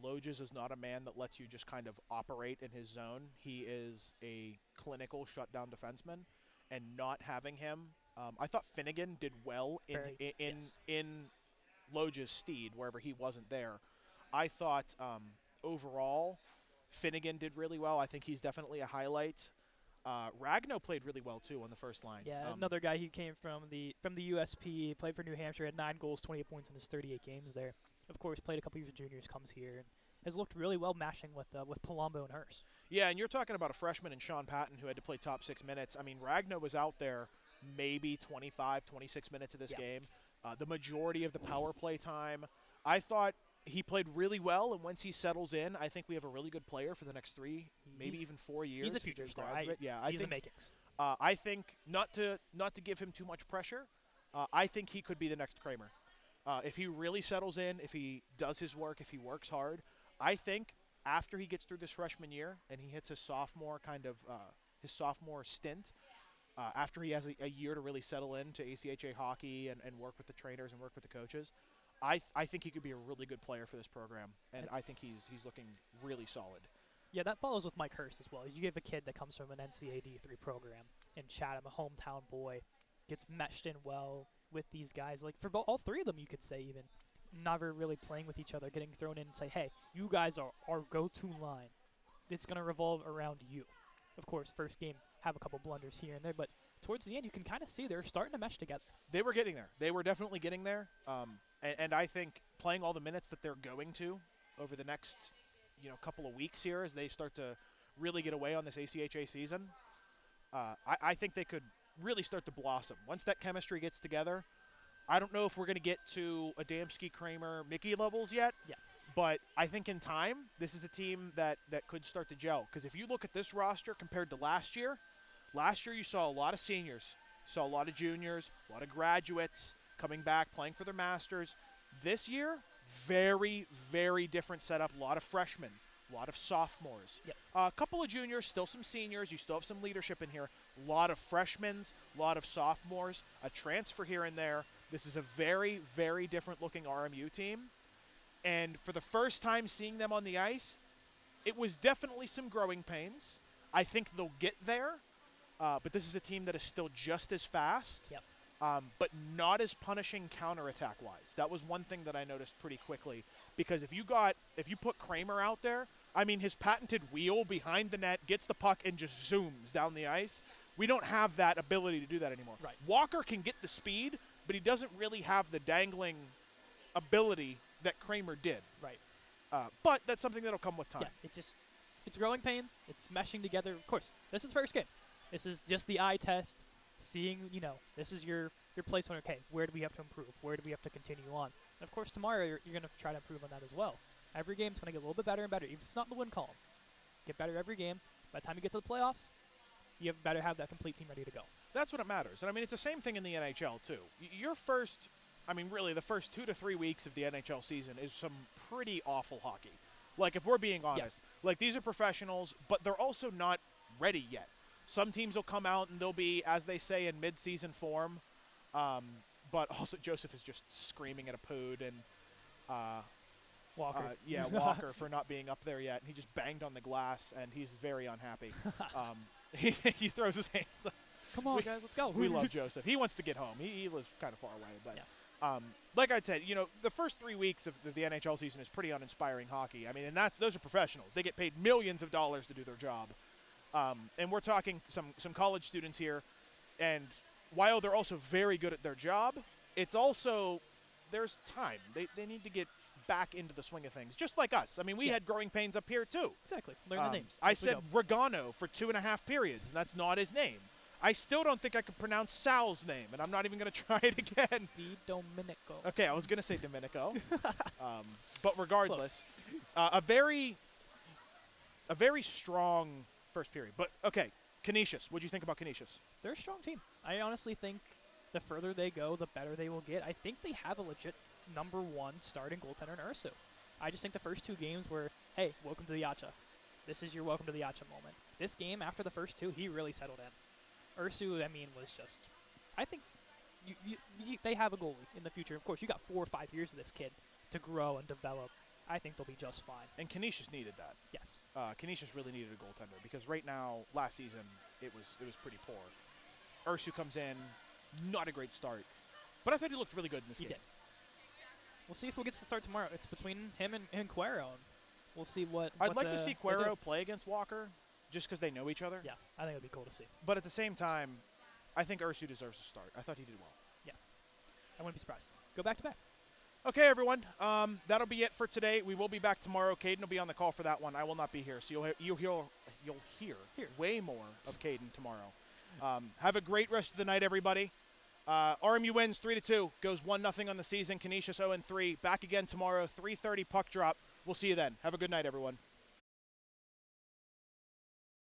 S1: Lojas is not a man that lets you just kind of operate in his zone. He is a clinical shutdown defenseman, and not having him, I thought Finnegan did well in Lojas' steed wherever he wasn't there. I thought overall Finnegan did really well. I think he's definitely a highlight. Ragno played really well too on the first line.
S2: Yeah, another guy who came from the USP, played for New Hampshire, had 9 goals, 28 points in his 38 games there. Of course, played a couple years of juniors, comes here, and has looked really well mashing with Palumbo and Hurst.
S1: Yeah, and you're talking about a freshman in Sean Patton who had to play top 6 minutes. I mean, Ragno was out there maybe 25, 26 minutes of this game. The majority of the power play time. I thought he played really well, and once he settles in, I think we have a really good player for the next 3, maybe even 4 years.
S2: He's a future star. He's in makings.
S1: I think not to give him too much pressure. I think he could be the next Kramer. If he really settles in, if he does his work, if he works hard, I think after he gets through this freshman year and he hits his sophomore his sophomore stint, after he has a year to really settle into ACHA hockey and work with the trainers and work with the coaches, I think he could be a really good player for this program, and I think he's looking really solid.
S2: Yeah, that follows with Mike Hurst as well. You give a kid that comes from an NCAA D3 program in Chatham, a hometown boy, gets meshed in well with these guys. Like for all three of them, you could say even, never really playing with each other, getting thrown in and say, hey, you guys are our go-to line. It's going to revolve around you. Of course, first game, have a couple blunders here and there, but towards the end, you can kind of see they're starting to mesh together.
S1: They were getting there. They were definitely getting there. And I think playing all the minutes that they're going to over the next couple of weeks here as they start to really get away on this ACHA season, I think they could really start to blossom. Once that chemistry gets together, I don't know if we're going to get to Adamski, Kramer, Mickey levels yet.
S2: Yeah.
S1: But I think in time, this is a team that could start to gel. Because if you look at this roster compared to last year you saw a lot of seniors, saw a lot of juniors, a lot of graduates coming back, playing for their masters. This year, very, very different setup. A lot of freshmen, a lot of sophomores.
S2: Yep.
S1: A couple of juniors, still some seniors. You still have some leadership in here. A lot of freshmen, a lot of sophomores, a transfer here and there. This is a very, very different looking RMU team. And for the first time seeing them on the ice, it was definitely some growing pains. I think they'll get there, but this is a team that is still just as fast,
S2: Yep.
S1: but not as punishing counterattack-wise. That was one thing that I noticed pretty quickly, because if you put Kramer out there, I mean, his patented wheel behind the net gets the puck and just zooms down the ice. We don't have that ability to do that anymore.
S2: Right.
S1: Walker can get the speed, but he doesn't really have the dangling ability that Kramer did.
S2: Right.
S1: But that's something that'll come with time.
S2: Yeah, it's growing pains. It's meshing together. Of course, this is the first game. This is just the eye test, seeing, this is your place on, okay, where do we have to improve? Where do we have to continue on? And of course, tomorrow you're going to try to improve on that as well. Every game's going to get a little bit better and better. Even if it's not in the win column, get better every game. By the time you get to the playoffs, you better have that complete team ready to go.
S1: That's what it matters. And I mean, it's the same thing in the NHL too. Really the first 2 to 3 weeks of the NHL season is some pretty awful hockey. Like, if we're being honest, like, these are professionals, but they're also not ready yet. Some teams will come out and they'll be, as they say, in mid-season form. But also Joseph is just screaming at a pood and
S2: Walker.
S1: Walker for not being up there yet. He just banged on the glass and he's very unhappy. He throws his hands up.
S2: Come on, guys, let's go.
S1: We love Joseph. He wants to get home. He lives kind of far away, but.
S2: Yeah.
S1: Like I said, the first 3 weeks of the NHL season is pretty uninspiring hockey. I mean, and those are professionals. They get paid millions of dollars to do their job. And we're talking some college students here, and while they're also very good at their job, it's also there's time. They need to get back into the swing of things, just like us. I mean, we had growing pains up here too.
S2: Exactly. Learn the names.
S1: I said Regano for 2.5 periods, and that's not his name. I still don't think I could pronounce Sal's name, and I'm not even going to try it again.
S2: Di Domenico.
S1: Okay, I was going to say Domenico. But regardless, a very strong first period. But, okay, Canisius. What do you think about Canisius?
S2: They're a strong team. I honestly think the further they go, the better they will get. I think they have a legit number one starting goaltender in Ursu. I just think the first 2 games were, hey, welcome to the ACHA. This is your welcome to the ACHA moment. This game, after the first 2, he really settled in. Ursu, I mean, was just, I think they have a goalie in the future. Of course, you got 4 or 5 years of this kid to grow and develop. I think they'll be just fine.
S1: And Canisius needed that.
S2: Yes.
S1: Canisius really needed a goaltender because right now, last season, it was pretty poor. Ursu comes in, not a great start. But I thought he looked really good in this game.
S2: He did. We'll see if we'll get to start tomorrow. It's between him and Cuero. We'll see what
S1: I'd like to see Cuero play against Walker just because they know each other.
S2: Yeah, I think it would be cool to see.
S1: But at the same time, I think Ursu deserves to start. I thought he did well.
S2: Yeah. I wouldn't be surprised. Go back to back.
S1: Okay, everyone. That'll be it for today. We will be back tomorrow. Caden will be on the call for that one. I will not be here, so you'll hear way more of Caden tomorrow. Have a great rest of the night, everybody. RMU wins 3-2, goes 1-0 on the season. Canisius 0-3. Back again tomorrow, 3:30 puck drop. We'll see you then. Have a good night, everyone.